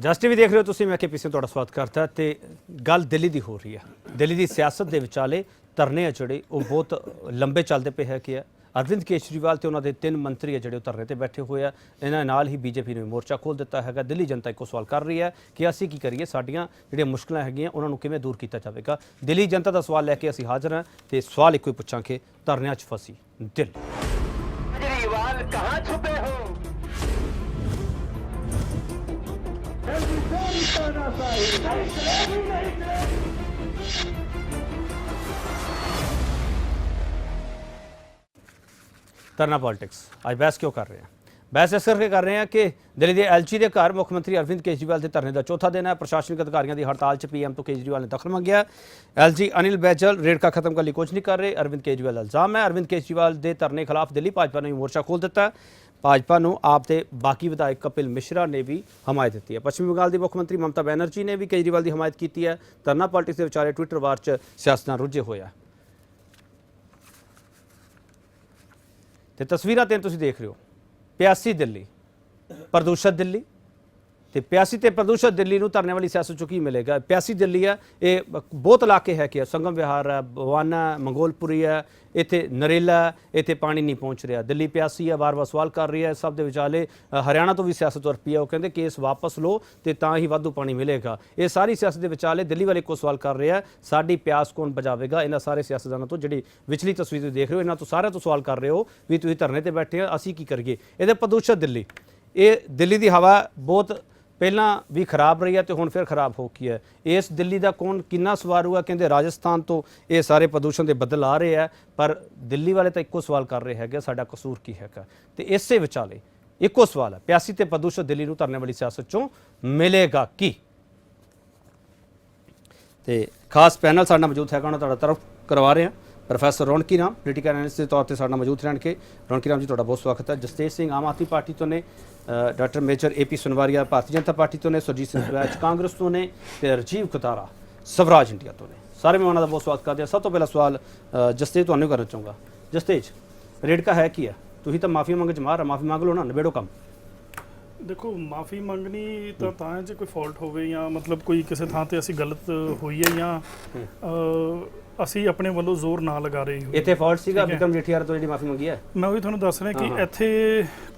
ਜਸ TV ਦੇਖ ਰਹੇ ਹੋ ਤੁਸੀਂ। ਮੈਂ ਕੇ ਪੀਸੀ ਤੁਹਾਡਾ ਸਵਾਗਤ ਕਰਦਾ ਤੇ ਗੱਲ ਦਿੱਲੀ ਦੀ ਹੋ ਰਹੀ ਹੈ। ਦਿੱਲੀ ਦੀ ਸਿਆਸਤ ਦੇ ਵਿਚਾਲੇ ਧਰਨੇ ਆ ਜਿਹੜੇ ਉਹ ਬਹੁਤ ਲੰਬੇ ਚੱਲਦੇ ਪਏ ਹੈ ਕਿ ਅਰਵਿੰਦ ਕੇਜਰੀਵਾਲ ਤੇ ਉਹਨਾਂ ਦੇ 3 ਮੰਤਰੀ ਆ ਜਿਹੜੇ ਉਹ ਧਰਨੇ ਤੇ ਬੈਠੇ ਹੋਏ ਆ। ਇਹਨਾਂ ਨਾਲ ਹੀ ਬੀਜੇਪੀ ਨੇ ਮੋਰਚਾ ਖੋਲ੍ਹ ਦਿੱਤਾ ਹੈਗਾ। ਦਿੱਲੀ ਜਨਤਾ ਇੱਕੋ ਸਵਾਲ ਕਰ ਰਹੀ ਹੈ ਕਿ ਅਸੀਂ ਕੀ ਕਰੀਏ, ਸਾਡੀਆਂ ਜਿਹੜੀਆਂ ਮੁਸ਼ਕਲਾਂ ਹੈਗੀਆਂ ਉਹਨਾਂ ਨੂੰ ਕਿਵੇਂ ਦੂਰ ਕੀਤਾ ਜਾਵੇਗਾ। ਦਿੱਲੀ ਜਨਤਾ ਦਾ ਸਵਾਲ ਲੈ ਕੇ ਅਸੀਂ ਹਾਜ਼ਰ ਹਾਂ ਤੇ ਸਵਾਲ ਇੱਕੋ ਹੀ ਪੁੱਛਾਂਗੇ, ਧਰਨਿਆਂ 'ਚ ਫਸੀ ਦਿੱਲੀ। केजरीवाल कहाँ छुपे हो? ਧਰਨਾ ਪੋਲਿਟਿਕਸ ਅੱਜ ਬਹਿਸ ਕਿਉਂ ਕਰ ਰਹੇ ਹਾਂ? ਬਹਿਸ ਇਸ ਕਰਕੇ ਕਰ ਰਹੇ ਹਾਂ ਕਿ ਦਿੱਲੀ ਦੇ ਐਲਜੀ ਦੇ ਘਰ ਮੁੱਖ ਮੰਤਰੀ ਅਰਵਿੰਦ ਕੇਜਰੀਵਾਲ ਦੇ ਧਰਨੇ ਦਾ ਚੌਥਾ ਦਿਨ ਹੈ। ਪ੍ਰਸ਼ਾਸਨਿਕ ਅਧਿਕਾਰੀਆਂ ਦੀ ਹੜਤਾਲ 'ਚ ਪੀਐਮ ਤੋਂ ਕੇਜਰੀਵਾਲ ਨੇ ਦਖਲ ਮੰਗਿਆ। ਐਲਜੀ ਅਨਿਲ ਬੈਜਲ ਰੇੜਕਾ ਖਤਮ ਕਰਨ ਲਈ ਕੁਝ ਨਹੀਂ ਕਰ ਰਹੇ। ਅਰਵਿੰਦ ਕੇਜਰੀਵਾਲ ਦਾ ਇਲਜ਼ਾਮ ਹੈ ਅਰਵਿੰਦ ਕੇਜਰੀਵਾਲ ਦੇ ਧਰਨੇ ਖਿਲਾਫ ਦਿੱਲੀ ਭਾਜਪਾ ਨੇ ਮੋਰਚਾ ਖੋਲ੍ਹ ਦਿੱਤਾ। ਭਾਜਪਾ ਨੂੰ ਆਪ ਦੇ ਬਾਕੀ ਵਿਧਾਇਕ ਕਪਿਲ ਮਿਸ਼ਰਾ ਨੇ ਵੀ ਹਮਾਇਤ ਦਿੱਤੀ ਹੈ। ਪੱਛਮੀ ਬੰਗਾਲ ਦੀ ਮੁੱਖ ਮੰਤਰੀ ਮਮਤਾ ਬੈਨਰਜੀ ਨੇ ਵੀ ਕੇਜਰੀਵਾਲ ਦੀ ਹਮਾਇਤ ਕੀਤੀ ਹੈ। ਧਰਨਾ ਪੋਲਿਟਿਕਸ ਦੇ ਵਿਚਾਲੇ ਟਵਿੱਟਰ ਵਾਰ 'ਚ ਸਿਆਸਤਾਂ ਰੁੱਝੇ ਹੋਇਆ ਤੇ ਤਸਵੀਰਾਂ ਤੇ ਤੁਸੀਂ ਦੇਖ ਰਹੇ ਹੋ ਪਿਆਸੀ ਦਿੱਲੀ, ਪ੍ਰਦੂਸ਼ਿਤ ਦਿੱਲੀ ਤੇ ਪਿਆਸੀ ਤੇ ਪ੍ਰਦੂਸ਼ਿਤ ਦਿੱਲੀ ਨੂੰ ਧਰਨੇ ਵਾਲੀ ਸਿਆਸਤ ਚੋਂ ਕੀ ਮਿਲੇਗਾ। ਪਿਆਸੀ ਦਿੱਲੀ ਹੈ, ਇਹ ਬਹੁਤ ਇਲਾਕੇ ਹੈ ਕਿ ਸੰਗਮ ਵਿਹਾਰ ਹੈ, ਬਵਾਨਾ, ਮੰਗੋਲਪੁਰੀ ਹੈ, ਇੱਥੇ ਨਰੇਲਾ, ਇੱਥੇ ਪਾਣੀ ਨਹੀਂ ਪਹੁੰਚ ਰਿਹਾ। ਦਿੱਲੀ ਪਿਆਸੀ ਹੈ, ਵਾਰ-ਵਾਰ ਸਵਾਲ ਕਰ ਰਹੀ ਹੈ। ਸਭ ਦੇ ਵਿਚਾਲੇ ਹਰਿਆਣਾ ਤੋਂ ਵੀ ਸਿਆਸਤ ਤੁਰ ਪਈ ਹੈ। ਉਹ ਕਹਿੰਦੇ ਕੇਸ ਵਾਪਸ ਲਓ ਤੇ ਤਾਂ ਹੀ ਵਾਧੂ ਪਾਣੀ ਮਿਲੇਗਾ। ਇਹ ਸਾਰੀ ਸਿਆਸਤ ਦੇ ਵਿਚਾਲੇ ਦਿੱਲੀ ਵਾਲੇ ਇੱਕੋ ਸਵਾਲ ਕਰ ਰਿਹਾ, ਸਾਡੀ ਪਿਆਸ ਕੌਣ ਬੁਝਾਵੇਗਾ। ਇਹਨਾਂ ਸਾਰੇ ਸਿਆਸਤਦਾਨਾਂ ਤੋਂ ਜਿਹੜੀ ਵਿਚਲੀ ਤਸਵੀਰ ਤੁਸੀਂ ਦੇਖ ਰਹੇ ਹੋ, ਇਹਨਾਂ ਤੋਂ ਸਾਰਿਆਂ ਤੋਂ ਸਵਾਲ ਕਰ ਰਹੇ ਹੋ ਵੀ ਤੁਸੀਂ ਧਰਨੇ ਤੇ ਬੈਠੇ ਆ, ਅਸੀਂ ਕੀ ਕਰੀਏ। ਇਹਦੇ ਪ੍ਰਦੂਸ਼ਿਤ ਦਿੱਲੀ, ਇਹ ਦਿੱਲੀ ਦੀ ਹਵਾ ਬਹੁਤ ਪਹਿਲਾਂ ਵੀ ਖਰਾਬ ਰਹੀ ਹੈ ਤੇ ਹੁਣ ਫਿਰ ਖਰਾਬ ਹੋ ਗਈ ਹੈ। ਇਸ ਦਿੱਲੀ ਦਾ ਕੌਣ ਕਿੰਨਾ ਸਵਾਰੂ ਹੈ। ਕਹਿੰਦੇ ਰਾਜਸਥਾਨ ਤੋਂ ਇਹ ਸਾਰੇ ਪ੍ਰਦੂਸ਼ਣ ਦੇ ਬੱਦਲ ਆ ਰਹੇ ਆ, ਪਰ ਦਿੱਲੀ ਵਾਲੇ ਤਾਂ ਇੱਕੋ ਸਵਾਲ ਕਰ ਰਹੇ ਹੈਗੇ ਸਾਡਾ ਕਸੂਰ ਕੀ ਹੈਗਾ। ਤੇ ਇਸੇ ਵਿਚਾਲੇ ਇੱਕੋ ਸਵਾਲ ਹੈ, ਪਿਆਸੀ ਤੇ ਪ੍ਰਦੂਸ਼ਿਤ ਦਿੱਲੀ ਨੂੰ ਧਰਨੇ ਵਾਲੀ ਸਿਆਸਤ ਚੋਂ ਮਿਲੇਗਾ ਕੀ। ਤੇ ਖਾਸ ਪੈਨਲ ਸਾਡੇ ਨਾਲ ਮੌਜੂਦ ਹੈਗਾ, ਉਹਨਾਂ ਤੁਹਾਡਾ ਤਰਫ ਕਰਵਾ ਰਹੇ ਹਾਂ। ਪ੍ਰੋਫੈਸਰ ਰੌਣਕੀ ਰਾਮ ਪੋਲੀਟੀਕਲ ਐਨਾਲਿਸਟ ਦੇ ਤੌਰ ਤੇ ਸਾਡੇ ਨਾਲ ਮੌਜੂਦ ਰਹਿਣਗੇ। ਰੌਣਕੀ ਰਾਮ ਜੀ ਤੁਹਾਡਾ ਬਹੁਤ ਸਵਾਗਤ ਹੈ। ਜਸਤੇਜ ਸਿੰਘ ਆਮ ਆਦਮੀ ਪਾਰਟੀ ਤੋਂ ਨੇ, doctor major AP ਸੁਨਵਾਰੀਆ Bharatiya Janata party ਤੋਂ ਨੇ, ਸੁਰਜੀਤ ਸਿੰਘ ਸਵੈਚ ਕਾਂਗਰਸ ਤੋਂ ਨੇ ਤੇ ਰਾਜੀਵ ਕਤਾਰਾ ਸਵਰਾਜ ਇੰਡੀਆ ਤੋਂ ਨੇ। ਸਾਰੇ ਮੈਂ ਉਹਨਾਂ ਦਾ ਬਹੁਤ ਸਵਾਗਤ ਕਰਦੇ ਹਾਂ। ਸਭ ਤੋਂ ਪਹਿਲਾ ਸਵਾਲ ਜਸਤੇਜ ਤੁਹਾਨੂੰ ਕਰਨਾ ਚਾਹੂੰਗਾ। ਜਸਤੇਜ, ਰੇੜਕਾ ਹੈ ਕੀ ਹੈ? ਤੁਸੀਂ ਤਾਂ ਮਾਫੀ ਮੰਗ 'ਚ ਮਾਰ, ਮਾਫੀ ਮੰਗ ਲਓ ਨਾ, ਨਿਬੇੜੋ ਕੰਮ। ਦੇਖੋ, ਮਾਫੀ ਮੰਗਣੀ ਤਾਂ ਹੈ ਜੇ ਕੋਈ ਫਾਲਟ ਹੋਵੇ ਜਾਂ ਮਤਲਬ ਕੋਈ ਕਿਸੇ ਥਾਂ ਤੇ ਅਸੀਂ ਗਲਤ ਹੋਈ ਹੈ ਜਾਂ ਅਸੀਂ ਆਪਣੇ ਵੱਲੋਂ ਜ਼ੋਰ ਨਾ ਲਗਾ ਰਹੇ ਹੋਈਏ। ਇੱਥੇ ਫਾਲਟ ਸੀਗਾ ਵਿਕਰਮ ਜੇਠੀਆਰ ਤੋਂ ਜਿਹੜੀ ਮਾਫੀ ਮੰਗੀ ਹੈ। ਮੈਂ ਉਹੀ ਤੁਹਾਨੂੰ ਦੱਸ ਰਿਹਾ ਕਿ ਇੱਥੇ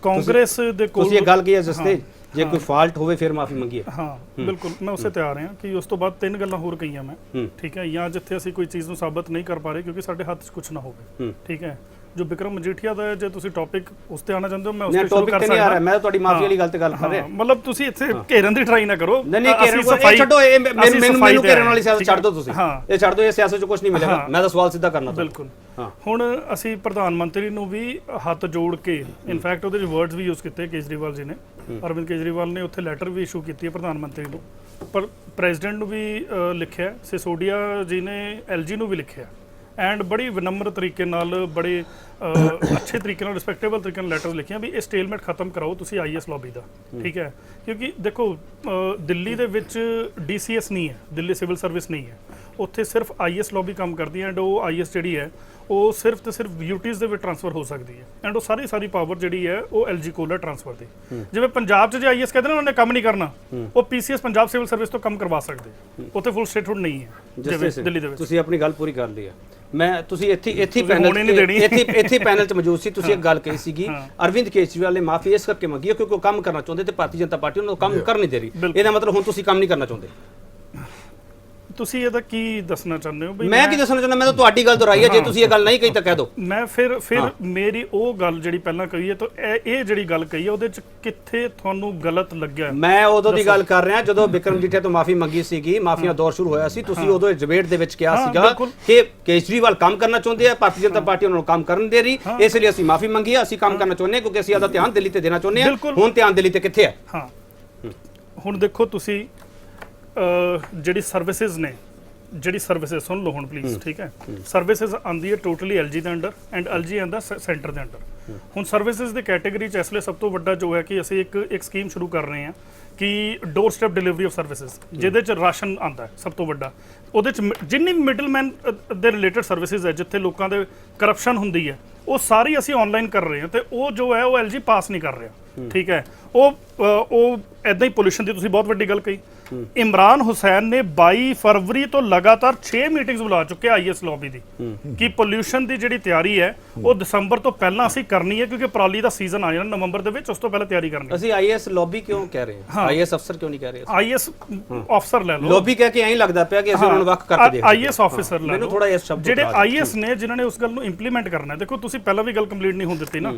ਕਾਂਗਰਸ ਦੇ ਕੋਲ ਤੁਸੀਂ ਇਹ ਗੱਲ ਕੀ ਹੈ ਜਸਤੇਜ, ਜੇ ਕੋਈ ਫਾਲਟ ਹੋਵੇ ਫਿਰ ਮਾਫੀ ਮੰਗੀ ਹੈ। ਹਾਂ ਬਿਲਕੁਲ, ਮੈਂ ਉਸੇ ਤਿਆਰ ਹਾਂ ਕਿ ਉਸ ਤੋਂ ਬਾਅਦ 3 ਗੱਲਾਂ ਹੋਰ ਕਹੀਆਂ ਮੈਂ, ਠੀਕ ਹੈ, ਜਾਂ ਜਿੱਥੇ ਅਸੀਂ ਕੋਈ ਚੀਜ਼ ਨੂੰ ਸਾਬਤ ਨਹੀਂ ਕਰ ਪਾ ਰਹੇ ਕਿਉਂਕਿ ਸਾਡੇ ਹੱਥ 'ਚ ਕੁਝ ਨਾ ਹੋਵੇ, ਠੀਕ ਹੈ। ਜੋ ਵਿਕਰਮ ਮਜੀਠੀਆ ਦਾ ਜੇ ਤੁਸੀਂ ਟੌਪਿਕ ਉਸ ਤੇ ਆਣਾ ਚਾਹੁੰਦੇ ਹੋ ਮੈਂ ਉਸ ਤੇ ਸ਼ੁਰੂ ਕਰ ਸਕਦਾ। ਮੈਂ ਤੁਹਾਡੀ ਮਾਫੀ ਵਾਲੀ ਗੱਲ ਤੇ ਗੱਲ ਕਰ ਰਿਹਾ। ਮਤਲਬ ਤੁਸੀਂ ਇੱਥੇ ਘੇਰਨ ਦੀ ਟਰਾਈ ਨਾ ਕਰੋ। ਨਹੀਂ ਘੇਰਨ ਛੱਡੋ, ਇਹ ਮੈਨੂੰ ਘੇਰਨ ਵਾਲੀ ਸਿਆਸਤ ਛੱਡ ਦਿਓ ਤੁਸੀਂ। ਇਹ ਛੱਡ ਦਿਓ, ਇਹ ਸਿਆਸਤ 'ਚ ਕੁਝ ਨਹੀਂ ਮਿਲੇਗਾ। ਮੈਂ ਤਾਂ ਸਵਾਲ ਸਿੱਧਾ ਕਰਨਾ ਬਿਲਕੁਲ। ਹੁਣ ਅਸੀਂ ਪ੍ਰਧਾਨ ਮੰਤਰੀ ਨੂੰ ਵੀ ਹੱਥ ਜੋੜ ਕੇ, ਇਨਫੈਕਟ ਉਹਦੇ ਵਰਡਸ ਵੀ ਯੂਜ਼ ਕੀਤੇ ਕੇਜਰੀਵਾਲ ਜੀ ਨੇ। ਅਰਵਿੰਦ ਕੇਜਰੀਵਾਲ ਨੇ ਉੱਥੇ ਲੈਟਰ ਵੀ ਇਸ਼ੂ ਕੀਤੀ ਹੈ ਪ੍ਰਧਾਨ ਮੰਤਰੀ ਨੂੰ, ਪਰ ਪ੍ਰੈਜ਼ੀਡੈਂਟ ਨੂੰ ਵੀ ਲਿਖਿਆ, ਸਿਸੋਡੀਆ ਜੀ ਨੇ ਐਲਜੀ ਨੂੰ ਵੀ ਲਿਖਿਆ ਐਂਡ ਬੜੀ ਵਿਨਮਰ ਤਰੀਕੇ ਨਾਲ, ਬੜੇ ਅੱਛੇ ਤਰੀਕੇ ਨਾਲ, ਰਿਸਪੈਕਟੇਬਲ ਤਰੀਕੇ ਨਾਲ ਲੈਟਰਸ ਲਿਖੀਆਂ ਵੀ ਇਹ ਸਟੇਲਮੈਂਟ ਖਤਮ ਕਰਾਓ ਤੁਸੀਂ ਆਈਐਸ ਲੌਬੀ ਦਾ, ਠੀਕ ਹੈ। ਕਿਉਂਕਿ ਦੇਖੋ ਦਿੱਲੀ ਦੇ ਵਿੱਚ ਡੀਸੀਐਸ ਨਹੀਂ ਹੈ, ਦਿੱਲੀ ਸਿਵਲ ਸਰਵਿਸ ਨਹੀਂ ਹੈ, ਉੱਥੇ ਸਿਰਫ ਆਈਐਸ ਲੌਬੀ ਕੰਮ ਕਰਦੀ ਹੈ ਐਂਡ ਉਹ ਆਈਐਸ ਜਿਹੜੀ ਹੈ ਉਹ ਸਿਰਫ ਤੇ ਸਿਰਫ ਯੂਟੀਜ਼ ਦੇ ਵਿੱਚ ਟ੍ਰਾਂਸਫਰ ਹੋ ਸਕਦੀ ਹੈ ਐਂਡ ਉਹ ਸਾਰੀ ਪਾਵਰ ਜਿਹੜੀ ਹੈ ਉਹ ਐਲਜੀ ਕੋਲ ਹੈ ਟ੍ਰਾਂਸਫਰ ਦੀ। ਜਿਵੇਂ ਪੰਜਾਬ 'ਚ ਜੇ ਆਈਐਸ ਕਹਿੰਦੇ ਨਾ ਉਹਨਾਂ ਨੇ ਕੰਮ ਨਹੀਂ ਕਰਨਾ, ਉਹ ਪੀਸੀਐਸ ਪੰਜਾਬ ਸਿਵਲ ਸਰਵਿਸ ਤੋਂ ਕੰਮ ਕਰਵਾ ਸਕਦੇ, ਉੱਥੇ ਫੁੱਲ ਸਟੇਟਹੁੱਡ ਨਹੀਂ ਹੈ ਜਿਵੇਂ ਦਿੱਲੀ ਦੇ ਵਿੱਚ। ਤੁਸੀਂ ਆਪਣੀ ਗੱਲ ਪੂਰੀ ਕਰ ਲਈ ਹੈ। ਮੈਂ ਤੁਸੀਂ ਇੱਥੇ ਪੈਨਲ 'ਚ ਮੌਜੂਦ ਸੀ, ਤੁਸੀਂ ਇੱਕ ਗੱਲ ਕਹੀ ਸੀਗੀ ਅਰਵਿੰਦ ਕੇਜਰੀਵਾਲ ਨੇ ਮਾਫੀ ਇਸ ਕਰਕੇ ਮੰਗੀ ਕਿਉਂਕਿ ਉਹ ਕੰਮ ਕਰਨਾ ਚਾਹੁੰਦੇ ਤੇ ਭਾਰਤੀ ਜਨਤਾ ਪਾਰਟੀ ਉਹਨਾਂ ਨੂੰ ਕੰਮ ਕਰ ਨਹੀਂ ਦੇ ਰਹੀ। ਇਹਦਾ ਮਤਲਬ ਹੁਣ ਤੁਸੀਂ ਕੰਮ ਨਹੀਂ ਕਰਨਾ ਚਾਹੁੰਦੇ। ਤੁਸੀਂ ਇਹਦਾ ਕੀ ਦੱਸਣਾ ਚਾਹੁੰਦੇ ਹੋ? ਮੈਂ ਕੀ ਦੱਸਣਾ ਚਾਹੁੰਦਾ, ਮੈਂ ਤਾਂ ਤੁਹਾਡੀ ਗੱਲ ਦੁਹਰਾਈ ਹੈ। ਜੇ ਤੁਸੀਂ ਇਹ ਗੱਲ ਨਹੀਂ ਕਹੀ ਤਾਂ ਕਹਿ ਦਿਓ। ਮੈਂ ਫਿਰ ਮੇਰੀ ਉਹ ਗੱਲ ਜਿਹੜੀ ਪਹਿਲਾਂ ਕਹੀ ਹੈ ਤਾਂ ਇਹ ਜਿਹੜੀ ਗੱਲ ਕਹੀ ਹੈ ਉਹਦੇ 'ਚ ਕਿੱਥੇ ਤੁਹਾਨੂੰ ਗਲਤ ਲੱਗਿਆ? ਮੈਂ ਉਦੋਂ ਦੀ ਗੱਲ ਕਰ ਰਿਹਾ ਜਦੋਂ ਵਿਕਰਮ ਜੀਠੇ ਤੋਂ ਮਾਫੀ ਮੰਗੀ ਸੀਗੀ, ਮਾਫੀਆਂ ਦੌਰ ਸ਼ੁਰੂ ਹੋਇਆ ਸੀ। ਤੁਸੀਂ ਉਦੋਂ ਡਿਬੇਟ ਦੇ ਵਿੱਚ ਕਿਹਾ ਸੀਗਾ ਕਿ ਕੇਜਰੀਵਾਲ ਕੰਮ ਕਰਨਾ ਚਾਹੁੰਦੇ ਆ, ਭਾਰਤੀ ਜਨਤਾ ਪਾਰਟੀ ਉਹਨਾਂ ਨੂੰ ਕੰਮ ਕਰਨ ਦੇ ਰਹੀ, ਇਸ ਲਈ ਅਸੀਂ ਮਾਫੀ ਮੰਗੀ ਹੈ। ਅਸੀਂ ਕੰਮ ਕਰਨਾ ਚਾਹੁੰਦੇ ਹਾਂ ਕਿਉਂਕਿ ਅਸੀਂ ਆਪਦਾ ਧਿਆਨ ਦਿੱਲੀ ਤੇ ਦੇਣਾ ਚਾਹੁੰਦੇ ਹਾਂ। ਹੁਣ ਧਿਆਨ ਦਿੱਲੀ ਤੇ ਕਿੱਥੇ ਹੈ? ਹਾਂ, ਹੁਣ ਦੇਖੋ ਤੁਸੀਂ ਜਿਹੜੀ ਸਰਵਿਸਿਜ਼ ਨੇ, ਜਿਹੜੀ ਸਰਵਿਸਿਜ਼ ਸੁਣ ਲਓ ਹੁਣ ਪਲੀਜ਼, ਠੀਕ ਹੈ। ਸਰਵਿਸਿਜ਼ ਆਉਂਦੀ ਹੈ ਟੋਟਲੀ ਐਲਜੀ ਦੇ ਅੰਡਰ ਐਂਡ ਐਲਜੀ ਆਉਂਦਾ ਸੈਂਟਰ ਦੇ ਅੰਡਰ। ਹੁਣ ਸਰਵਿਸਿਜ਼ ਦੇ ਕੈਟੇਗਰੀ 'ਚ ਇਸ ਲਈ ਸਭ ਤੋਂ ਵੱਡਾ ਜੋ ਹੈ ਕਿ ਅਸੀਂ ਇੱਕ ਸਕੀਮ ਸ਼ੁਰੂ ਕਰ ਰਹੇ ਹਾਂ ਕਿ door step delivery of services, ਜਿਹਦੇ 'ਚ ਰਾਸ਼ਨ ਆਉਂਦਾ ਸਭ ਤੋਂ ਵੱਡਾ। ਉਹਦੇ 'ਚ ਜਿੰਨੀ ਮਿਡਲਮੈਨ ਦੇ ਰਿਲੇਟਡ ਸਰਵਿਸਿਜ਼ ਹੈ, ਜਿੱਥੇ ਲੋਕਾਂ ਦੇ ਕਰਪਸ਼ਨ ਹੁੰਦੀ ਹੈ, ਉਹ ਸਾਰੀ ਅਸੀਂ ਆਨਲਾਈਨ ਕਰ ਰਹੇ ਹਾਂ ਤੇ ਉਹ ਜੋ ਹੈ ਉਹ ਐਲਜੀ ਪਾਸ ਨਹੀਂ ਕਰ ਰਿਹਾ। ਠੀਕ ਹੈ, ਉਹ ਐਦਾਂ ਹੀ ਪੋਲੂਸ਼ਨ ਦੀ ਤੁਸੀਂ ਬਹੁਤ ਵੱਡੀ ਗੱਲ ਕਹੀ। ਇਮਰਾਨ ਹੁਸੈਨ ਨੇ 22 ਫਰਵਰੀ ਤੋਂ ਲਗਾਤਾਰ 6 ਮੀਟਿੰਗਸ ਬੁਲਾ ਚੁੱਕੇ ਆਈਐਸ ਲੌਬੀ ਦੀ ਕਿ ਪੋਲੂਸ਼ਨ ਦੀ ਜਿਹੜੀ ਤਿਆਰੀ ਹੈ ਉਹ ਦਸੰਬਰ ਤੋਂ ਪਹਿਲਾਂ ਅਸੀਂ ਕਰਨੀ ਹੈ, ਕਿਉਂਕਿ ਪਰਾਲੀ ਦਾ ਸੀਜ਼ਨ ਆ ਜਾਣਾ ਨਵੰਬਰ ਦੇ ਵਿੱਚ, ਉਸ ਤੋਂ ਪਹਿਲਾਂ ਤਿਆਰੀ ਕਰਨੀ। ਅਸੀਂ ਆਈਐਸ ਲੌਬੀ ਕਿਉਂ ਕਹਿ ਰਹੇ ਹਾਂ, ਆਈਐਸ ਅਫਸਰ ਕਿਉਂ ਨਹੀਂ ਕਹਿ ਰਹੇ? ਆਈਐਸ ਅਫਸਰ ਲੈ ਲਓ, ਲੌਬੀ ਕਹਿ ਕੇ ਐਂ ਲੱਗਦਾ ਪਿਆ ਕਿ ਅਸੀਂ ਉਹਨਾਂ ਨੂੰ ਵੱਖ ਕਰਕੇ ਦੇਖਦੇ। ਆਈਐਸ ਆਫੀਸਰ ਲੈ ਮੈਨੂੰ ਲਓ, ਥੋੜਾ ਇਸ ਸ਼ਬਦ ਜਿਹੜੇ ਆਈਐਸ ਨੇ ਜਿਨ੍ਹਾਂ ਨੇ ਉਸ ਗੱਲ ਨੂੰ ਇੰਪਲੀਮੈਂਟ ਕਰਨਾ ਹੈ। ਦੇਖੋ ਤੁਸੀਂ ਪਹਿਲਾਂ ਵੀ ਗੱਲ ਕੰਪਲੀਟ ਨਹੀਂ ਹੋਣ ਦਿੱਤੀ ਨਾ।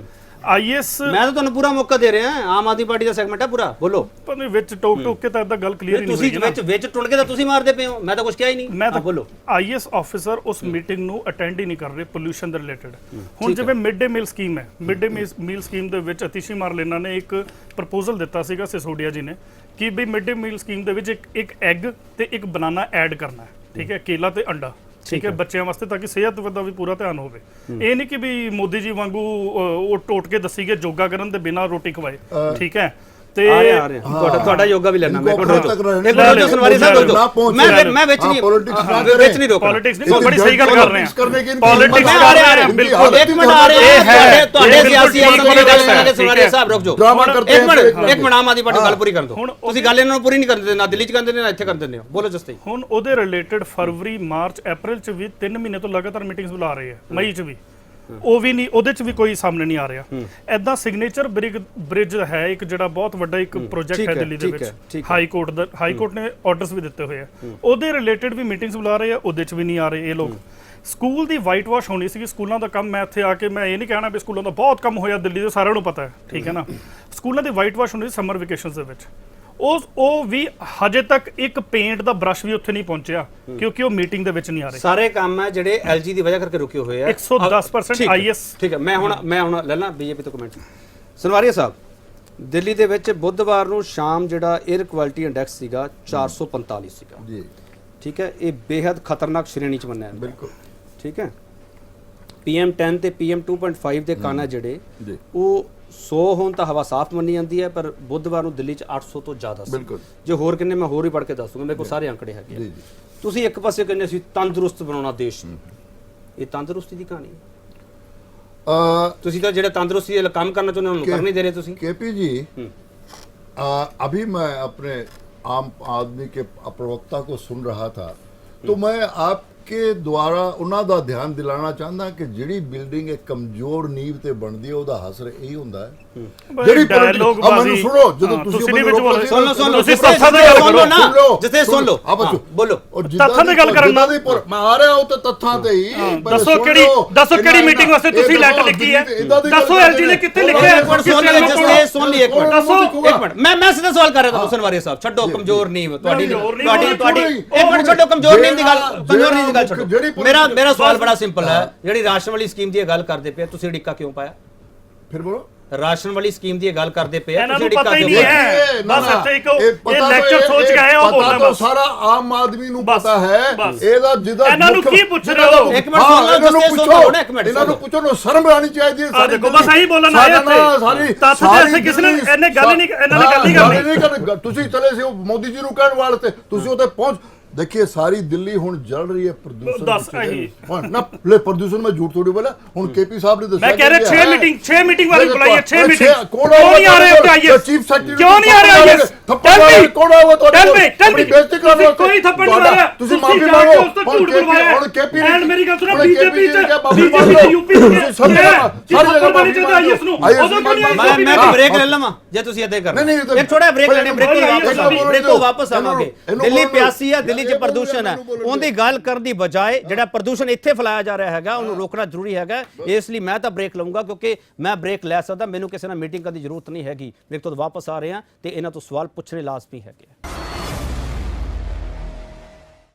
ਆਈਐਸ ਮੈਂ ਤਾਂ ਤੁਹਾਨੂੰ ਪੂਰਾ ਮੌਕਾ ਦੇ ਰਿਹਾ, ਆਮ ਆਦਮੀ ਪਾਰਟੀ ਦਾ ਸੈਗਮੈਂਟ ਹੈ ਪੂਰਾ, ਬੋਲੋ। ਪਰ ਵਿੱਚ ਟੋਕ ਕੇ ਤਾਂ ਇਦਾਂ ਗੱਲ ਕਲੀਅਰ ਹੀ ਨਹੀਂ ਤੁਸੀਂ ਵਿੱਚ ਟੁੱਟ ਕੇ ਤਾਂ ਤੁਸੀਂ ਮਾਰਦੇ ਪਏ ਹੋ, ਮੈਂ ਤਾਂ ਕੁਝ ਕਿਹਾ ਹੀ ਨਹੀਂ। ਮੈਂ ਤਾਂ ਬੋਲੋ। ਆਈਐਸ ਆਫੀਸਰ ਉਸ ਮੀਟਿੰਗ ਨੂੰ ਅਟੈਂਡ ਹੀ ਨਹੀਂ ਕਰ ਰਹੇ ਪੋਲੂਸ਼ਨ ਦੇ ਰਿਲੇਟਡ। ਹੁਣ ਜਿਵੇਂ ਮਿਡ ਡੇ ਮੀਲ ਸਕੀਮ ਹੈ, ਮਿਡ ਡੇ ਮੀਲ ਸਕੀਮ ਦੇ ਵਿੱਚ ਅਤੀਸ਼ੀ ਮਾਰਲੇਨਾ ਨੇ ਇੱਕ ਪ੍ਰਪੋਜ਼ਲ ਦਿੱਤਾ ਸੀਗਾ ਸਿਸੋਡੀਆ ਜੀ ਨੇ ਕਿ ਵੀ ਮਿਡ ਡੇ ਮੀਲ ਸਕੀਮ ਦੇ ਵਿੱਚ ਇੱਕ ਐਗ ਤੇ ਇੱਕ ਬਨਾਨਾ ਐਡ ਕਰਨਾ ਹੈ, ਠੀਕ ਹੈ, ਕੇਲਾ ਤੇ ਅੰਡਾ, ਠੀਕ ਹੈ, ਬੱਚਿਆਂ ਵਾਸਤੇ, ਤਾਂ ਕਿ ਸਿਹਤ ਦਾ ਵੀ ਪੂਰਾ ਧਿਆਨ ਹੋਵੇ। ਇਹ ਨਹੀਂ ਕਿ ਵੀ ਮੋਦੀ ਜੀ ਵਾਂਗੂ ਉਹ ਟੋਟ ਕੇ ਦੱਸੀ ਗਏ ਯੋਗਾ ਕਰਨ ਦੇ ਬਿਨਾਂ ਰੋਟੀ ਖਵਾਏ, ਠੀਕ ਹੈ। ਤੇ ਤੁਹਾਡਾ ਯੋਗਾ ਵੀ ਲੈਣਾ, ਮੈਂ ਸੁਨਵਾਰੀ ਸਾਹਿਬ ਦੋ, ਮੈਂ ਵਿੱਚ ਨਹੀਂ ਰੋਕਣਾ, ਪੋਲਿਟਿਕਸ ਨਹੀਂ, ਬੜੀ ਸਹੀ ਗੱਲ ਕਰ ਰਹੇ ਹਾਂ, ਪੋਲਿਟਿਕਸ ਆ ਰਿਹਾ, ਬਿਲਕੁਲ। ਇੱਕ ਮਿੰਟ ਆ ਰਹੇ ਹੈ ਤੁਹਾਡੇ ਸਿਆਸੀ ਆਗੂਆਂ ਦੀ ਗੱਲ ਕਰਾਂਗੇ। ਸੁਨਵਾਰੀ ਸਾਹਿਬ ਰੁਕ ਜਾਓ ਇੱਕ ਮਿੰਟ, ਆਮ ਆਦਮੀ ਪਾਰਟੀ ਗੱਲ ਪੂਰੀ ਕਰਨ ਦਿਓ। ਤੁਸੀਂ ਗੱਲ ਇਹਨਾਂ ਨੂੰ ਪੂਰੀ ਨਹੀਂ ਕਰਨ ਦਿੰਦੇ, ਨਾ ਦਿੱਲੀ ਚ ਕਰਦੇ ਨੇ ਨਾ ਇੱਥੇ ਕਰਦੇ ਨੇ, ਬੋਲੋ ਜਸਤੇ। ਹੁਣ ਉਹਦੇ ਰਿਲੇਟਡ ਫਰਵਰੀ, ਮਾਰਚ, ਅਪ੍ਰੈਲ ਚ ਵੀ 3 ਮਹੀਨੇ ਤੋਂ ਲਗਾਤਾਰ ਮੀਟਿੰਗਸ ਬੁਲਾ ਰਹੇ ਆ, ਮਈ ਚ ਵੀ ਉਹ ਵੀ ਨਹੀਂ, ਉਹਦੇ ਚ ਵੀ ਕੋਈ ਸਾਹਮਣੇ ਨਹੀਂ ਆ ਰਿਹਾ। ਐਦਾਂ ਸਿਗਨੇਚਰ ਬ੍ਰਿਜ ਹੈ ਇੱਕ ਜਿਹੜਾ ਬਹੁਤ ਵੱਡਾ ਇੱਕ ਪ੍ਰੋਜੈਕਟ ਹੈ ਦਿੱਲੀ ਦੇ ਵਿੱਚ, ਹਾਈ ਕੋਰਟ ਨੇ ਆਰਡਰਸ ਵੀ ਦਿੱਤੇ ਹੋਏ ਆ, ਉਹਦੇ ਰਿਲੇਟਡ ਵੀ ਮੀਟਿੰਗਸ ਬੁਲਾ ਰਹੇ ਆ, ਉਹਦੇ ਚ ਵੀ ਨਹੀਂ ਆ ਰਹੇ ਇਹ ਲੋਕ। ਸਕੂਲ ਦੀ ਵਾਈਟ ਵਾਸ਼ ਹੋਣੀ ਸੀਗੀ, ਸਕੂਲਾਂ ਦਾ ਕੰਮ, ਮੈਂ ਇੱਥੇ ਆ ਕੇ ਮੈਂ ਇਹ ਨਹੀਂ ਕਹਿਣਾ ਵੀ ਸਕੂਲਾਂ ਦਾ ਬਹੁਤ ਕੰਮ ਹੋਇਆ ਦਿੱਲੀ ਦੇ, ਸਾਰਿਆਂ ਨੂੰ ਪਤਾ ਹੈ, ਠੀਕ ਹੈ ਨਾ। ਸਕੂਲਾਂ ਦੀ ਵਾਈਟ ਵਾਸ਼ ਹੋਣੀ ਸੀ ਸਮਰ ਵੈਕੇਸ਼ਨਸ ਦੇ ਵਿੱਚ, ਉਹ ਵੀ ਹਜੇ ਤੱਕ ਇੱਕ ਪੇਂਟ ਦਾ ਬ੍ਰਸ਼ ਵੀ ਉੱਥੇ ਨਹੀਂ ਪਹੁੰਚਿਆ, ਕਿਉਂਕਿ ਉਹ ਮੀਟਿੰਗ ਦੇ ਵਿੱਚ ਨਹੀਂ ਆ ਰਹੇ। ਸਾਰੇ ਕੰਮ ਹੈ ਜਿਹੜੇ ਐਲਜੀ ਦੀ ਵਜ੍ਹਾ ਕਰਕੇ ਰੁਕੇ ਹੋਏ ਆ। 110% ਆਈਐਸ। ਠੀਕ ਹੈ, ਮੈਂ ਹੁਣ ਲੈ ਲਾਂ ਬੀਜੇਪੀ ਤੋਂ ਕਮੈਂਟ। ਸਨਵਾਰੀਆ ਸਾਹਿਬ, ਦਿੱਲੀ ਦੇ ਵਿੱਚ ਬੁੱਧਵਾਰ ਨੂੰ ਸ਼ਾਮ ਜਿਹੜਾ 에ਅਰ ਕੁਆਲਿਟੀ ਇੰਡੈਕਸ ਸੀਗਾ 445 ਸੀਗਾ ਜੀ, ਠੀਕ ਹੈ, ਇਹ ਬੇहद ਖਤਰਨਾਕ ਸ਼੍ਰੇਣੀ ਚ ਮੰਨਿਆ ਜਾਂਦਾ, ਬਿਲਕੁਲ ਠੀਕ ਹੈ। PM10 ਤੇ PM2.5 ਦੇ ਕਾਨਾ ਜਿਹੜੇ ਉਹ 100 ਹੋਣ ਤਾਂ ਹਵਾ ਸਾਫ਼ ਮੰਨੀ ਜਾਂਦੀ ਹੈ, ਪਰ ਬੁੱਧਵਾਰ ਨੂੰ ਦਿੱਲੀ 'ਚ 800 ਤੋਂ ਜ਼ਿਆਦਾ ਸੀ। ਜੇ ਹੋਰ ਕਿੰਨੇ ਮੈਂ ਹੋਰ ਹੀ ਪੜ੍ਹ ਕੇ ਦੱਸੂਗਾ, ਮੇਰੇ ਕੋਲ ਸਾਰੇ ਅੰਕੜੇ ਹੈਗੇ। ਤੁਸੀਂ ਇੱਕ ਪਾਸੇ ਕਹਿੰਦੇ ਸੀ ਤੰਦਰੁਸਤ ਬਣਾਉਣਾ ਦੇਸ਼ ਨੂੰ, ਇਹ ਤੰਦਰੁਸਤੀ ਦੀ ਕਹਾਣੀ ਤੁਸੀਂ ਤਾਂ ਜਿਹੜੇ ਤੰਦਰੁਸਤੀ ਵਾਲਾ ਕੰਮ ਕਰਨਾ ਚਾਹੁੰਦੇ ਉਹਨੂੰ ਕਰ ਨਹੀਂ ਦੇ ਰਹੇ ਤੁਸੀਂ। केपी जी, अभी मैं अपने आम आदमी के प्रवक्ता को सुन रहा था, तो मैं आपके द्वारा ਉਹਨਾਂ ਦਾ ਧਿਆਨ ਦਿਲਾਣਾ ਚਾਹੁੰਦਾ ਕਿ ਜਿਹੜੀ ਬਿਲਡਿੰਗ ਇੱਕ ਕਮਜ਼ੋਰ ਨੀਂਹ ਤੇ ਬਣਦੀ ਹੈ ਉਹਦਾ ਹਸਰ ਇਹੀ ਹੁੰਦਾ ਹੈ। ਜਿਹੜੀ ਡਾਇਲੋਗ ਬਾਜ਼ੀ ਸੁਣੋ, ਜਦੋਂ ਤੁਸੀਂ ਵਿੱਚ ਬੋਲੋ, ਸੁਣ ਲਓ ਤੁਸੀਂ ਤੱਥਾਂ ਦੀ ਗੱਲ ਕਰੋ ਨਾ, ਜਿੱਥੇ ਸੁਣ ਲਓ ਬੋਲੋ, ਤੱਥਾਂ ਦੀ ਗੱਲ ਕਰਨ ਨਾ। ਮੈਂ ਆ ਰਿਹਾ ਉਹ ਤੇ ਤੱਥਾਂ ਤੇ ਹੀ ਦੱਸੋ ਕਿਹੜੀ ਮੀਟਿੰਗ ਵਾਸਤੇ ਤੁਸੀਂ ਲੈਟਰ ਲਿਖੀ ਹੈ, ਦੱਸੋ ਐਲਜੀ ਨੇ ਕਿੱਥੇ ਲਿਖਿਆ ਹੈ। ਸੁਣ ਲਈ ਇੱਕ ਮਿੰਟ, ਮੈਂ ਸਿੱਧਾ ਸਵਾਲ ਕਰ ਰਿਹਾ ਹਾਂ ਸੁਨਵਾਰੀਆ ਸਾਹਿਬ, ਛੱਡੋ ਕਮਜ਼ੋਰ ਨੀਂਹ ਤੁਹਾਡੀ ਇੱਕ ਮਿੰਟ ਛੱਡੋ ਕਮਜ਼ੋਰ ਨੀਂਹ ਦੀ ਗੱਲ, ਮੇਰਾ ਸਵਾਲ ਬੜਾ ਸਿੰਪਲ ਹੈ। ਜਿਹੜੀ ਰਾਸ਼ਨ ਵਾਲੀ ਸਕੀਮ ਦੀ ਗੱਲ ਕਰਦੇ ਪਏ ਤੁਸੀਂ ਅੜਿੱਕਾ ਕਿਉਂ ਪਾਇਆ? ਫਿਰ ਬੋਲੋ। ਰਾਸ਼ਨ ਵਾਲੀ ਸਕੀਮ ਦੀ ਗੱਲ ਕਰਦੇ ਪਏ ਇਹਨਾਂ ਨੂੰ ਪਤਾ ਹੀ ਨਹੀਂ ਹੈ, ਬਸ ਇਹ ਲੈਕਚਰ ਸੋਚ ਕੇ ਆਏ ਹੋ ਬੋਲਣਾ, ਬਸ ਸਾਰਾ ਆਮ ਆਦਮੀ ਨੂੰ ਪਤਾ ਹੈ ਇਹਦਾ ਜਿਹਦਾ ਇਹਨਾਂ ਨੂੰ ਕੀ ਪੁੱਛ ਰਹੇ ਹੋ? ਇੱਕ ਮਿੰਟ ਸੁਣ ਲਓ, ਇਹਨਾਂ ਨੂੰ ਪੁੱਛੋ ਨਾ, ਸ਼ਰਮ ਆਣੀ ਚਾਹੀਦੀ ਹੈ। ਸਾਡੇ ਦੇਖੋ ਬਸ ਇਹੀ ਬੋਲਣਾ ਹੈ ਇੱਥੇ, ਤੱਥ ਜੈਸੇ ਕਿਸੇ ਨੇ ਇਹਨੇ ਗੱਲ ਨਹੀਂ, ਇਹਨਾਂ ਨੇ ਗੱਲ ਨਹੀਂ ਕਰਨੀ। ਤੁਸੀਂ ਚਲੇ ਸੀ ਮੋਦੀ ਜੀ ਨੂੰ ਕਹਿਣ ਵਾਸਤੇ, ਤੁਸੀਂ ਉੱਥੇ ਪਹੁੰਚ। देखिए सारी दिल्ली हुन जल रही है प्रदूषण ना, ले प्रदूषण में झूठ थोड़ी बोला। हुन केपी साहब ने मैं कह रहा 6 मीटिंग वाली बुलाई है, 6 मीटिंग क्यों नहीं आ रहे हो? आईएएस चीफ सेक्रेटरी क्यों नहीं आ रहे? आईएएस थप्पड़ कौन है वो? तो टेल मी बेइज्जती कर रहे हो, कोई थप्पड़ नहीं मारा, तुसी माफी मांगो। हुन केपी एंड मेरी गल सुनो, बीजेपी से यूपी से सारी जगह माफी चाहिए आईएएस नु। मैं ब्रेक ले लवां जे तुसी इदां कर एक छोटा ब्रेक लेने, ब्रेक तो वापस आवांगे। दिल्ली प्यासी है, दिल्ली ਚ ਪ੍ਰਦੂਸ਼ਣ ਹੈ, ਉਹਦੀ ਗੱਲ ਕਰਨ ਦੀ ਬਜਾਏ ਜਿਹੜਾ ਪ੍ਰਦੂਸ਼ਣ ਇੱਥੇ ਫੈਲਾਇਆ ਜਾ ਰਿਹਾ ਹੈਗਾ ਉਹਨੂੰ ਰੋਕਣਾ ਜ਼ਰੂਰੀ ਹੈਗਾ। ਇਸ ਲਈ ਮੈਂ ਤਾਂ ਬ੍ਰੇਕ ਲਵਾਂਗਾ, ਕਿਉਂਕਿ ਮੈਂ ਬ੍ਰੇਕ ਲੈ ਸਕਦਾ, ਮੈਨੂੰ ਕਿਸੇ ਨਾਲ ਮੀਟਿੰਗ ਕਰਨ ਦੀ ਜ਼ਰੂਰਤ ਨਹੀਂ ਹੈਗੀ। ਬ੍ਰੇਕ ਤੋਂ ਵਾਪਸ ਆ ਰਹੇ ਹਾਂ ਤੇ ਇਹਨਾਂ ਤੋਂ ਸਵਾਲ ਪੁੱਛਣੇ ਲਾਜ਼ਮੀ ਹੈਗੇ।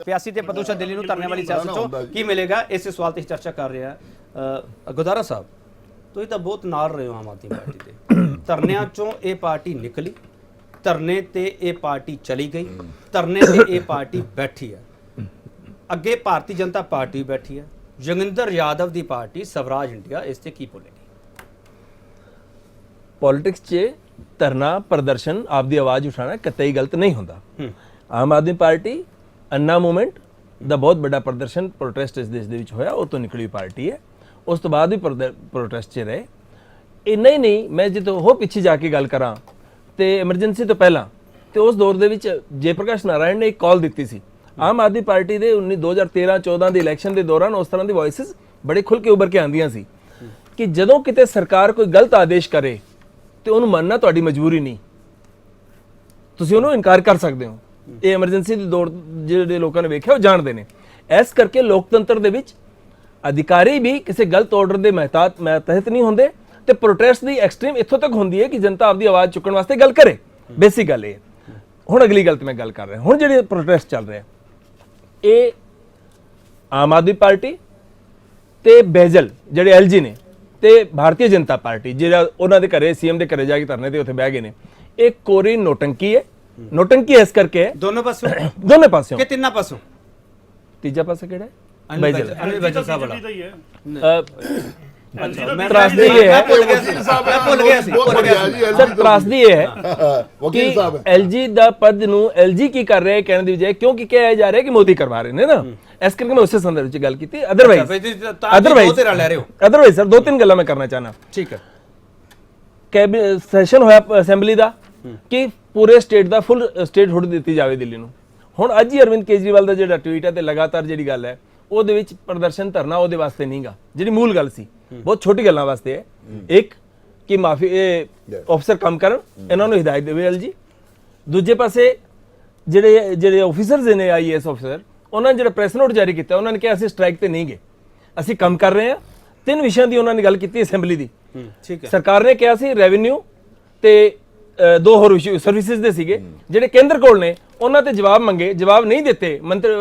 ਪਿਆਸੀ ਤੇ ਪ੍ਰਦੂਸ਼ਣ ਦਿੱਲੀ ਨੂੰ ਧਰਨੇ ਵਾਲੀ ਸਿਆਸਤ ਚੋਂ ਕੀ ਮਿਲੇਗਾ, ਇਸੇ ਸਵਾਲ ਤੇ ਚਰਚਾ ਕਰ ਰਹੇ ਹਾਂ। ਗੁਰਦਾਰਾ ਸਾਹਿਬ, ਤੁਸੀਂ ਤਾਂ ਬਹੁਤ ਨਾਲ ਰਹੇ ਹੋ ਆਮ ਆਦਮੀ ਪਾਰਟੀ ਦੇ, ਧਰਨਿਆਂ ਚੋਂ ਇਹ ਪਾਰਟੀ ਨਿਕਲੀ, ਧਰਨੇ ਤੇ ਇਹ ਪਾਰਟੀ ਚਲੀ ਗਈ, ਧਰਨੇ ਤੇ ਇਹ ਪਾਰਟੀ ਬੈਠੀ ਹੈ, ਅੱਗੇ ਭਾਰਤੀ ਜਨਤਾ ਪਾਰਟੀ ਬੈਠੀ ਹੈ, ਜੋਗਿੰਦਰ ਯਾਦਵ ਦੀ ਪਾਰਟੀ ਸਵਰਾਜ ਇੰਡੀਆ, ਇਸ ਤੇ ਕੀ ਬੋਲੇਗੀ? ਪੋਲਿਟਿਕਸ 'ਚ ਧਰਨਾ ਪ੍ਰਦਰਸ਼ਨ ਆਪਦੀ ਆਵਾਜ਼ ਉਠਾਉਣਾ ਕਤਈ ਗਲਤ ਨਹੀਂ ਹੁੰਦਾ। ਆਮ ਆਦਮੀ ਪਾਰਟੀ ਅੰਨਾ ਮੂਵਮੈਂਟ ਦਾ ਬਹੁਤ ਵੱਡਾ ਪ੍ਰਦਰਸ਼ਨ ਪ੍ਰੋਟੈਸਟ ਇਸ ਦੇਸ਼ ਦੇ ਵਿੱਚ ਹੋਇਆ, ਉਹ ਤੋਂ ਨਿਕਲੀ ਪਾਰਟੀ ਹੈ। ਉਸ ਤੋਂ ਬਾਅਦ ਵੀ ਪ੍ਰੋਟੈਸਟ 'ਚ ਰਹੇ। ਇੰਨਾ ਹੀ ਨਹੀਂ, ਮੈਂ ਜਦੋਂ ਉਹ ਪਿੱਛੇ ਜਾ ਕੇ ਗੱਲ ਕਰਾਂ ਤੇ ਐਮਰਜੈਂਸੀ ਤੋਂ ਪਹਿਲਾਂ ਤੇ ਉਸ ਦੌਰ ਦੇ ਵਿੱਚ ਜੈ ਪ੍ਰਕਾਸ਼ ਨਾਰਾਇਣ ਨੇ ਇੱਕ ਕਾਲ ਦਿੱਤੀ ਸੀ ਆਮ ਆਦਮੀ ਪਾਰਟੀ ਦੇ 2013-14 ਦੇ ਇਲੈਕਸ਼ਨ ਦੇ ਦੌਰਾਨ। ਉਸ ਤਰ੍ਹਾਂ ਦੀ ਵੌਇਸਸ ਬੜੇ ਖੁੱਲ ਕੇ ਉੱਭਰ ਕੇ ਆਉਂਦੀਆਂ ਸੀ ਕਿ ਜਦੋਂ ਕਿਤੇ ਸਰਕਾਰ ਕੋਈ ਗਲਤ ਆਦੇਸ਼ ਕਰੇ ਤੇ ਉਹਨੂੰ ਮੰਨਣਾ ਤੁਹਾਡੀ ਮਜਬੂਰੀ ਨਹੀਂ, ਤੁਸੀਂ ਉਹਨੂੰ ਇਨਕਾਰ ਕਰ ਸਕਦੇ ਹੋ। ਇਹ ਐਮਰਜੈਂਸੀ ਦੇ ਦੌਰ ਜਿਹੜੇ ਲੋਕਾਂ ਨੇ ਵੇਖਿਆ ਉਹ ਜਾਣਦੇ ਨੇ। ਇਸ ਕਰਕੇ ਲੋਕਤੰਤਰ ਦੇ ਵਿੱਚ ਅਧਿਕਾਰੀ ਵੀ ਕਿਸੇ ਗਲਤ ਆਰਡਰ ਦੇ ਤਹਿਤ ਨਹੀਂ ਹੁੰਦੇ ਤੇ ਪ੍ਰੋਟੈਸਟ ਦੀ ਐਕਸਟ੍ਰੀਮ ਇੱਥੋਂ ਤੱਕ ਹੁੰਦੀ ਹੈ ਕਿ ਜਨਤਾ ਆਪਦੀ ਆਵਾਜ਼ ਚੁੱਕਣ ਵਾਸਤੇ ਗੱਲ ਕਰੇ। ਬੇਸਿਕ ਗੱਲ ਇਹ। ਹੁਣ ਅਗਲੀ ਗੱਲ ਤੇ ਮੈਂ ਗੱਲ ਕਰ ਰਿਹਾ, ਹੁਣ ਜਿਹੜੇ ਪ੍ਰੋਟੈਸਟ ਚੱਲ ਰਿਹਾ ਇਹ ਆਮ ਆਦਮੀ ਪਾਰਟੀ ਤੇ ਬੈਜਲ ਜਿਹੜੇ ਐਲਜੀ ਨੇ ਤੇ ਭਾਰਤੀ ਜਨਤਾ ਪਾਰਟੀ ਜਿਹੜਾ ਉਹਨਾਂ ਦੇ ਘਰੇ ਸੀਐਮ ਦੇ ਘਰੇ ਜਾ ਕੇ ਧਰਨੇ ਤੇ ਉੱਥੇ ਬਹਿ ਗਏ ਨੇ, ਇਹ ਕੋਰੀ ਨੋਟੰਕੀ ਹੈ। ਨੋਟੰਕੀ ਇਸ ਕਰਕੇ ਹੈ ਦੋਨੋਂ ਪਾਸੋਂ ਦੋਨੇ ਪਾਸਿਓਂ ਕਿ ਤਿੰਨਾਂ ਪਾਸੋਂ? ਤੀਜਾ ਪਾਸਾ ਕਿਹੜਾ ਹੈ? ਅਨਿਲ ਬੈਜਲ। ਅਨਿਲ ਬੈਜਲ ਸਾਹਿਬ ਵਾਲਾ। ਦਾ ਹੀ ਹੈ। ਤਰਾਸਦੀ ਇਹ ਹੈ ਭੁੱਲ ਗਿਆ ਸੀ बहुत बढ़िया जी, ਸਰ, ਤਰਾਸਦੀ ਇਹ ਹੈ वकील ਕਿ साहब है। ਐਲਜੀ ਦਾ ਪਦ ਨੂੰ ਐਲਜੀ ਕੀ ਕਰ ਰਿਹਾ ਹੈ ਕਹਿਣ ਦੀ ਬਜਾਏ ਕਿਉਂਕਿ ਕਿਹਾ ਜਾ ਰਿਹਾ ਕਿ ਮੋਦੀ ਕਰਵਾ ਰਹੇ ਨੇ ਨਾ, ਇਸ ਕਰਕੇ ਮੈਂ ਉਸੇ ਸੰਦਰਭ ਵਿੱਚ ਗੱਲ ਕੀਤੀ। ਅਦਰਵਾਈਜ਼ ਸਰ ਦੋ ਤਿੰਨ ਗੱਲਾਂ ਮੈਂ ਕਰਨਾ ਚਾਹਨਾ। ਠੀਕ ਹੈ। ਕੈਬਨਿਟ ਸੈਸ਼ਨ ਹੋਇਆ ਅਸੈਂਬਲੀ ਦਾ ਕਿ ਪੂਰੇ ਸਟੇਟ ਦਾ ਫੁੱਲ ਸਟੇਟਹੁੱਡ ਦਿੱਤੀ ਜਾਵੇ ਦਿੱਲੀ ਨੂੰ। ਹੁਣ ਅੱਜ ਹੀ ਅਰਵਿੰਦ ਕੇਜਰੀਵਾਲ ਦਾ ਜਿਹੜਾ ਟਵੀਟ ਹੈ ਤੇ ਲਗਾਤਾਰ ਜਿਹੜੀ ਗੱਲ ਹੈ ਉਹਦੇ ਵਿੱਚ ਪ੍ਰਦਰਸ਼ਨ ਧਰਨਾ ਉਹਦੇ ਵਾਸਤੇ ਨਹੀਂਗਾ, ਜਿਹੜੀ ਮੂਲ ਗੱਲ ਸੀ ਬਹੁਤ ਛੋਟੀ ਗੱਲਾਂ ਵਾਸਤੇ ਹੈ। ਇੱਕ ਕਿ ਮਾਫੀ ਅਫਸਰ ਕੰਮ ਕਰਨ, ਇਹਨਾਂ ਨੂੰ ਹਿਦਾਇਤ ਦੇਵੇ ਐਲਜੀ। ਦੂਜੇ ਪਾਸੇ ਜਿਹੜੇ ਆਫੀਸਰਸ ਨੇ ਆਈਏਐਸ ਅਫਸਰ, ਉਹਨਾਂ ਨੇ ਜਿਹੜਾ ਪ੍ਰੈਸ ਨੋਟ ਜਾਰੀ ਕੀਤਾ ਉਹਨਾਂ ਨੇ ਕਿਹਾ ਅਸੀਂ ਸਟ੍ਰਾਈਕ ਤੇ ਨਹੀਂ ਗਏ, ਅਸੀਂ ਕੰਮ ਕਰ ਰਹੇ ਹਾਂ। ਤਿੰਨ ਵਿਸ਼ਿਆਂ ਦੀ ਉਹਨਾਂ ਨੇ ਗੱਲ ਕੀਤੀ ਅਸੈਂਬਲੀ ਦੀ। ਠੀਕ ਹੈ। ਸਰਕਾਰ ਨੇ ਕਿਹਾ ਸੀ ਰੈਵਨਿਊ ਤੇ ਦੋ ਹੋਰ ਇਸ਼ੂ ਸਰਵਿਸਿਜ਼ ਦੇ ਸੀਗੇ ਜਿਹੜੇ ਕੇਂਦਰ ਕੋਲ ਨੇ, ਉਹਨਾਂ ਤੇ ਜਵਾਬ ਮੰਗੇ, ਜਵਾਬ ਨਹੀਂ ਦਿੱਤੇ, ਮੰਤਰੀ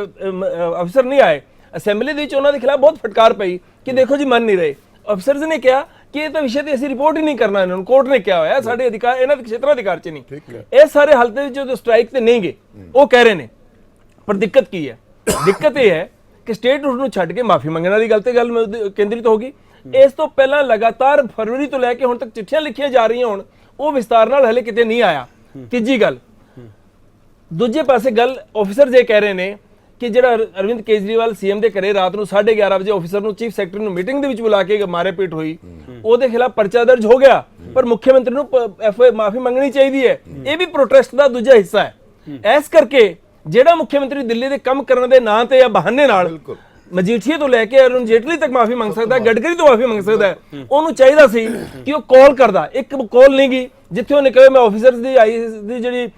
ਅਫਸਰ ਨਹੀਂ ਆਏ। ਅਸੈਂਬਲੀ ਦੇ ਵਿੱਚ ਉਹਨਾਂ ਦੇ ਖਿਲਾਫ ਬਹੁਤ ਫਟਕਾਰ ਪਈ ਕਿ ਦੇਖੋ ਜੀ ਮੰਨ ਨਹੀਂ ਰਹੇ। ਅਫਸਰਸ ਨੇ ਕਿਹਾ ਕਿ ਇਹ ਤਾਂ ਵਿਸ਼ੇ ਤੇ ਅਸੀਂ ਰਿਪੋਰਟ ਹੀ ਨਹੀਂ ਕਰਨਾ, ਇਹਨਾਂ ਨੂੰ ਕੋਰਟ ਨੇ ਕਿਹਾ ਹੋਇਆ ਸਾਡੇ ਅਧਿਕਾਰ ਇਹਨਾਂ ਦੇ ਖੇਤਰਾਧਿਕਾਰ 'ਚ ਨਹੀਂ। ਇਹ ਸਾਰੇ ਹਾਲਤ ਵਿੱਚ ਜਦੋਂ ਸਟ੍ਰਾਈਕ ਤੇ ਨਹੀਂ ਗਏ ਉਹ ਕਹਿ ਰਹੇ ਨੇ। ਪਰ ਦਿੱਕਤ ਕੀ ਹੈ? ਦਿੱਕਤ ਇਹ ਹੈ ਕਿ ਸਟੇਟਹੁੱਡ ਨੂੰ ਛੱਡ ਕੇ ਮਾਫੀ ਮੰਗਣ ਵਾਲੀ ਗੱਲ ਤੇ ਗੱਲ ਕੇਂਦਰਿਤ ਹੋ ਗਈ। ਇਸ ਤੋਂ ਪਹਿਲਾਂ ਲਗਾਤਾਰ ਫਰਵਰੀ ਤੋਂ ਲੈ ਕੇ ਹੁਣ ਤੱਕ ਚਿੱਠੀਆਂ ਲਿਖੀਆਂ ਜਾ ਰਹੀਆਂ, ਹੁਣ ਉਹ ਵਿਸਤਾਰ ਨਾਲ ਹਲੇ ਕਿਤੇ ਨਹੀਂ ਆਇਆ। ਤੀਜੀ ਗੱਲ, ਦੂਜੇ ਪਾਸੇ ਗੱਲ ਆਫੀਸਰ ਜੇ ਕਹਿ ਰਹੇ ਨੇ ਕਿ ਜਿਹੜਾ ਅਰਵਿੰਦ ਕੇਜਰੀਵਾਲ ਸੀਐਮ ਦੇ ਘਰੇ ਰਾਤ ਨੂੰ 11:30 ਵਜੇ ਆਫੀਸਰ ਨੂੰ ਚੀਫ ਸੈਕਟਰੀ ਨੂੰ ਮੀਟਿੰਗ ਦੇ ਵਿੱਚ ਬੁਲਾ ਕੇ ਮਾਰੇ ਪੀਟ ਹੋਈ, ਉਹਦੇ ਖਿਲਾਫ ਪਰਚਾ ਦਰਜ ਹੋ ਗਿਆ, ਪਰ ਮੁੱਖ ਮੰਤਰੀ ਨੂੰ ਐਫਆਈ ਮਾਫੀ ਮੰਗਣੀ ਚਾਹੀਦੀ ਹੈ। ਇਹ ਵੀ ਪ੍ਰੋਟੈਸਟ ਦਾ ਦੂਜਾ ਹਿੱਸਾ ਹੈ। ਇਸ ਕਰਕੇ ਜਿਹੜਾ ਮੁੱਖ ਮੰਤਰੀ ਦਿੱਲੀ ਦੇ ਕੰਮ ਕਰਨ ਦੇ ਨਾਂ ਤੇ ਜਾਂ ਬਹਾਨੇ ਨਾਲ ਮਜੀਠੀਆ ਤੋਂ ਲੈ ਕੇ ਅਰੁਣ ਜੇਟਲੀ ਤੱਕ ਮਾਫੀ ਮੰਗ ਸਕਦਾ ਹੈ, ਗਡਕਰੀ ਤੋਂ ਮਾਫੀ ਮੰਗ ਸਕਦਾ ਹੈ, ਉਹਨੂੰ ਚਾਹੀਦਾ ਸੀ ਕਿ ਉਹ ਕਾਲ ਕਰਦਾ। ਇੱਕ ਕਾਲ ਨਹੀਂ ਗਈ ਜਿੱਥੇ ਉਹਨੇ ਕਹੇ ਮੈਂ ਆਫੀਸਰਸ ਦੀ ਦੀ ਜਿਹੜੀ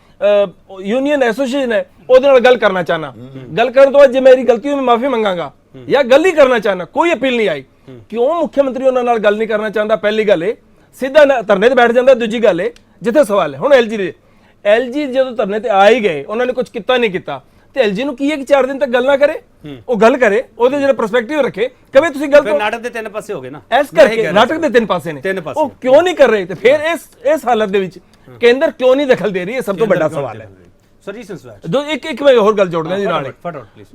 यूनियन एसोसिएशन है ਉਹਦੇ ਨਾਲ ਗੱਲ ਕਰਨਾ ਚਾਹਨਾ, ਗੱਲ ਕਰਨ ਤੋਂ ਬਾਅਦ ਜੇ ਮੇਰੀ ਗਲਤੀ ਹੋਈ ਮੈਂ ਮਾਫੀ ਮੰਗਾਂਗਾ ਜਾਂ ਗੱਲ ਹੀ ਕਰਨਾ ਚਾਹਨਾ, ਕੋਈ ਅਪੀਲ ਨਹੀਂ ਆਈ। ਕਿਉਂ ਮੁੱਖ ਮੰਤਰੀ ਉਹਨਾਂ ਨਾਲ ਗੱਲ ਨਹੀਂ ਕਰਨਾ ਚਾਹੁੰਦਾ? ਪਹਿਲੀ ਗੱਲ ਇਹ ਸਿੱਧਾ ਧਰਨੇ ਤੇ ਬੈਠ ਜਾਂਦਾ। ਦੂਜੀ ਗੱਲ ਇਹ ਜਿੱਥੇ ਸਵਾਲ ਹੈ ਹੁਣ ਐਲਜੀ ਜਦੋਂ ਧਰਨੇ ਤੇ ਆ ਹੀ ਗਏ, ਉਹਨਾਂ ਨੇ ਕੁਝ ਕੀਤਾ ਨਹੀਂ ਕੀਤਾ ਤੇ ਐਲਜੀ ਨੂੰ ਕੀ ਹੈ ਕਿ 4 ਦਿਨ ਤੱਕ ਗੱਲ ਨਾ ਕਰੇ, ਉਹ ਗੱਲ ਕਰੇ, ਉਹਦੇ ਜਿਹੜਾ ਪਰਸਪੈਕਟਿਵ ਰੱਖੇ, ਕਦੇ ਤੁਸੀਂ ਗਲਤ ਹੋ। ਨਾਟਕ ਦੇ ਤਿੰਨ ਪਾਸੇ ਹੋ ਗਏ ਨਾ, ਇਸ ਕਰਕੇ ਨਾਟਕ ਦੇ ਤਿੰਨ ਪਾਸੇ ਨੇ, ਉਹ ਕਿਉਂ ਨਹੀਂ ਕਰ ਰਹੇ? ਤੇ ਫਿਰ ਇਸ ਹਾਲਤ ਦੇ ਵਿੱਚ ਕੇਂਦਰ ਕਿਉਂ ਨਹੀਂ ਦਖਲ ਦੇ ਰਹੀ? ਇਹ ਸਭ ਤੋਂ ਵੱਡਾ ਸਵਾਲ ਹੈ। ਇੱਕ ਮੈਂ ਹੋਰ ਗੱਲ ਜੋੜਦਾ ਜੀ ਨਾਲ।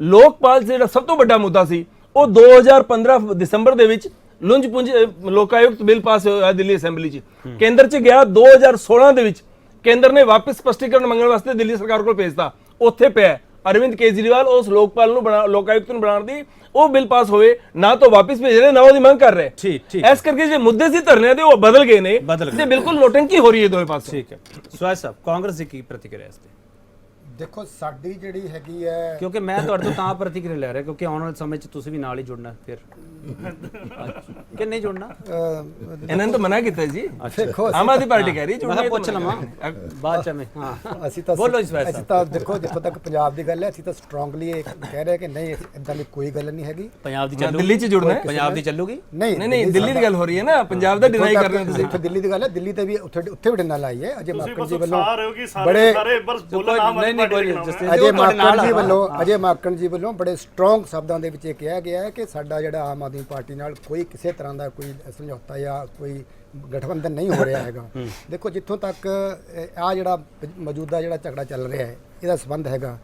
ਲੋਕਪਾਲ ਜਿਹੜਾ ਸਭ ਤੋਂ ਵੱਡਾ ਮੁੱਦਾ ਸੀ ਉਹ 2015 ਦਸੰਬਰ ਦੇ ਵਿੱਚ ਲੁੰਜ ਪੁੰਜ ਲੋਕਾਯੁਕਤ ਬਿੱਲ ਪਾਸ ਹੋਇਆ ਦਿੱਲੀ ਅਸੈਂਬਲੀ 'ਚ, ਕੇਂਦਰ 'ਚ ਗਿਆ। 2016 ਦੇ ਵਿੱਚ ਕੇਂਦਰ ਨੇ ਵਾਪਸ ਸਪਸ਼ਟੀਕਰਨ ਮੰਗਣ ਵਾਸਤੇ ਦਿੱਲੀ ਸਰਕਾਰ ਕੋਲ ਭੇਜਤਾ, ਉੱਥੇ ਪਿਆ। ਅਰਵਿੰਦ ਕੇਜਰੀਵਾਲ ਉਸ ਲੋਕਪਾਲ ਨੂੰ ਲੋਕਾਯੁਕਤ ਨੂੰ ਬਣਾਉਣ ਦੀ ਉਹ ਬਿੱਲ ਪਾਸ ਹੋਏ ਨਾ ਤਾਂ ਵਾਪਸ ਭੇਜ ਰਹੇ ਨਾ ਉਹਦੀ ਮੰਗ ਕਰ ਰਹੇ। ਇਸ ਕਰਕੇ ਜੇ ਮੁੱਦੇ ਸੀ ਧਰਨੇ ਦੇ ਉਹ ਬਦਲ ਗਏ ਨੇ ਤੇ ਬਿਲਕੁਲ ਨੋਟੰਕੀ ਹੋ ਰਹੀ ਹੈ ਦੋਵੇਂ ਪਾਸੇ। ਠੀਕ ਹੈ ਸੁਹਾਸ ਸਾਹਿਬ, ਕਾਂਗਰਸ ਦੀ ਕੀ ਪ੍ਰਤੀਕਿਰਿਆ ਇਸ ਤੇ? ਦੇਖੋ ਸਾਡੀ ਜਿਹੜੀ ਹੈਗੀ ਹੈ, ਕਿਉਂਕਿ ਮੈਂ ਤੁਹਾਡੇ ਤੋਂ ਤਾਂ ਪ੍ਰਤੀਕਿਰਿਆ ਲੈ ਰਿਹਾ ਕਿਉਂਕਿ ਆਉਣ ਵਾਲੇ ਸਮੇਂ 'ਚ ਤੁਸੀਂ ਵੀ ਨਾਲ ਹੀ ਜੁੜਨਾ ਫਿਰ ਕਿ ਨਹੀਂ ਜੁੜਨਾ? ਇਹਨਾਂ ਨੇ ਤਾਂ ਮਨਾ ਕੀਤਾ ਜੀ। ਦੇਖੋ ਆਮ ਆਦਮੀ ਪਾਰਟੀ ਕਹਿ ਰਹੀ ਮੈਂ ਪੁੱਛ ਲਵਾਂ ਬਾਅਦ 'ਚ ਮੈਂ। ਹਾਂ ਅਸੀਂ ਤਾਂ ਬੋਲੋ ਇਸ ਵਾਰ ਅਸੀਂ ਤਾਂ ਦੇਖੋ ਜਿੱਥੋਂ ਤੱਕ ਪੰਜਾਬ ਦੀ ਗੱਲ ਹੈ ਅਸੀਂ ਤਾਂ ਸਟਰੋਂਗਲੀ ਕਹਿ ਰਹੇ ਕਿ ਨਹੀਂ ਇਦਾਂ ਦੀ ਕੋਈ ਗੱਲ ਨਹੀਂ ਹੈਗੀ। ਪੰਜਾਬ ਦੀ ਚੱਲੂਗੀ, ਦਿੱਲੀ 'ਚ ਜੁੜਨਾ ਹੈ, ਪੰਜਾਬ ਦੀ ਚੱਲੂਗੀ। ਨਹੀਂ ਦਿੱਲੀ ਦੀ ਗੱਲ ਹੋ ਰਹੀ ਹੈ ਨਾ, ਪੰਜਾਬ ਦਾ ਡਿਨਾਈ ਕਰ ਰਹੇ ਹੋ ਤੁਸੀਂ। ਇੱਥੇ ਦਿੱਲੀ ਦੀ ਗੱਲ ਹੈ, ਦਿੱਲੀ ਤੇ ਵੀ ਉੱਥੇ ਵੀ ਡੰਡਾ ਲਾਈ ਹੈ। ਅਜੇ ਮਾਕੜ ਜੀ ਵੱਲੋਂ ਬੜੇ ਅਜੇ ਮਾਕੜ ਜੀ ਵੱਲੋਂ ਬੜੇ ਸਟਰੋਂਗ ਸ਼ਬਦਾਂ ਦੇ ਵਿੱਚ ਇਹ ਕਿਹਾ ਗਿਆ ਹੈ ਕਿ ਸਾਡਾ ਜਿਹੜਾ ਆਮ ਆਦਮੀ ਪਾਰਟੀ ਨਾਲ ਕੋਈ ਕਿਸੇ ਤਰ੍ਹਾਂ ਦਾ ਕੋਈ ਸਮਝੌਤਾ ਜਾਂ ਕੋਈ ਗਠਬੰਧਨ ਨਹੀਂ ਹੋ ਰਿਹਾ ਹੈਗਾ। ਦੇਖੋ ਜਿੱਥੋਂ ਤੱਕ ਆ ਜਿਹੜਾ ਮੌਜੂਦਾ ਜਿਹੜਾ ਝਗੜਾ ਚੱਲ ਰਿਹਾ ਹੈ ਇਹਦਾ ਸੰਬੰਧ ਹੈਗਾ,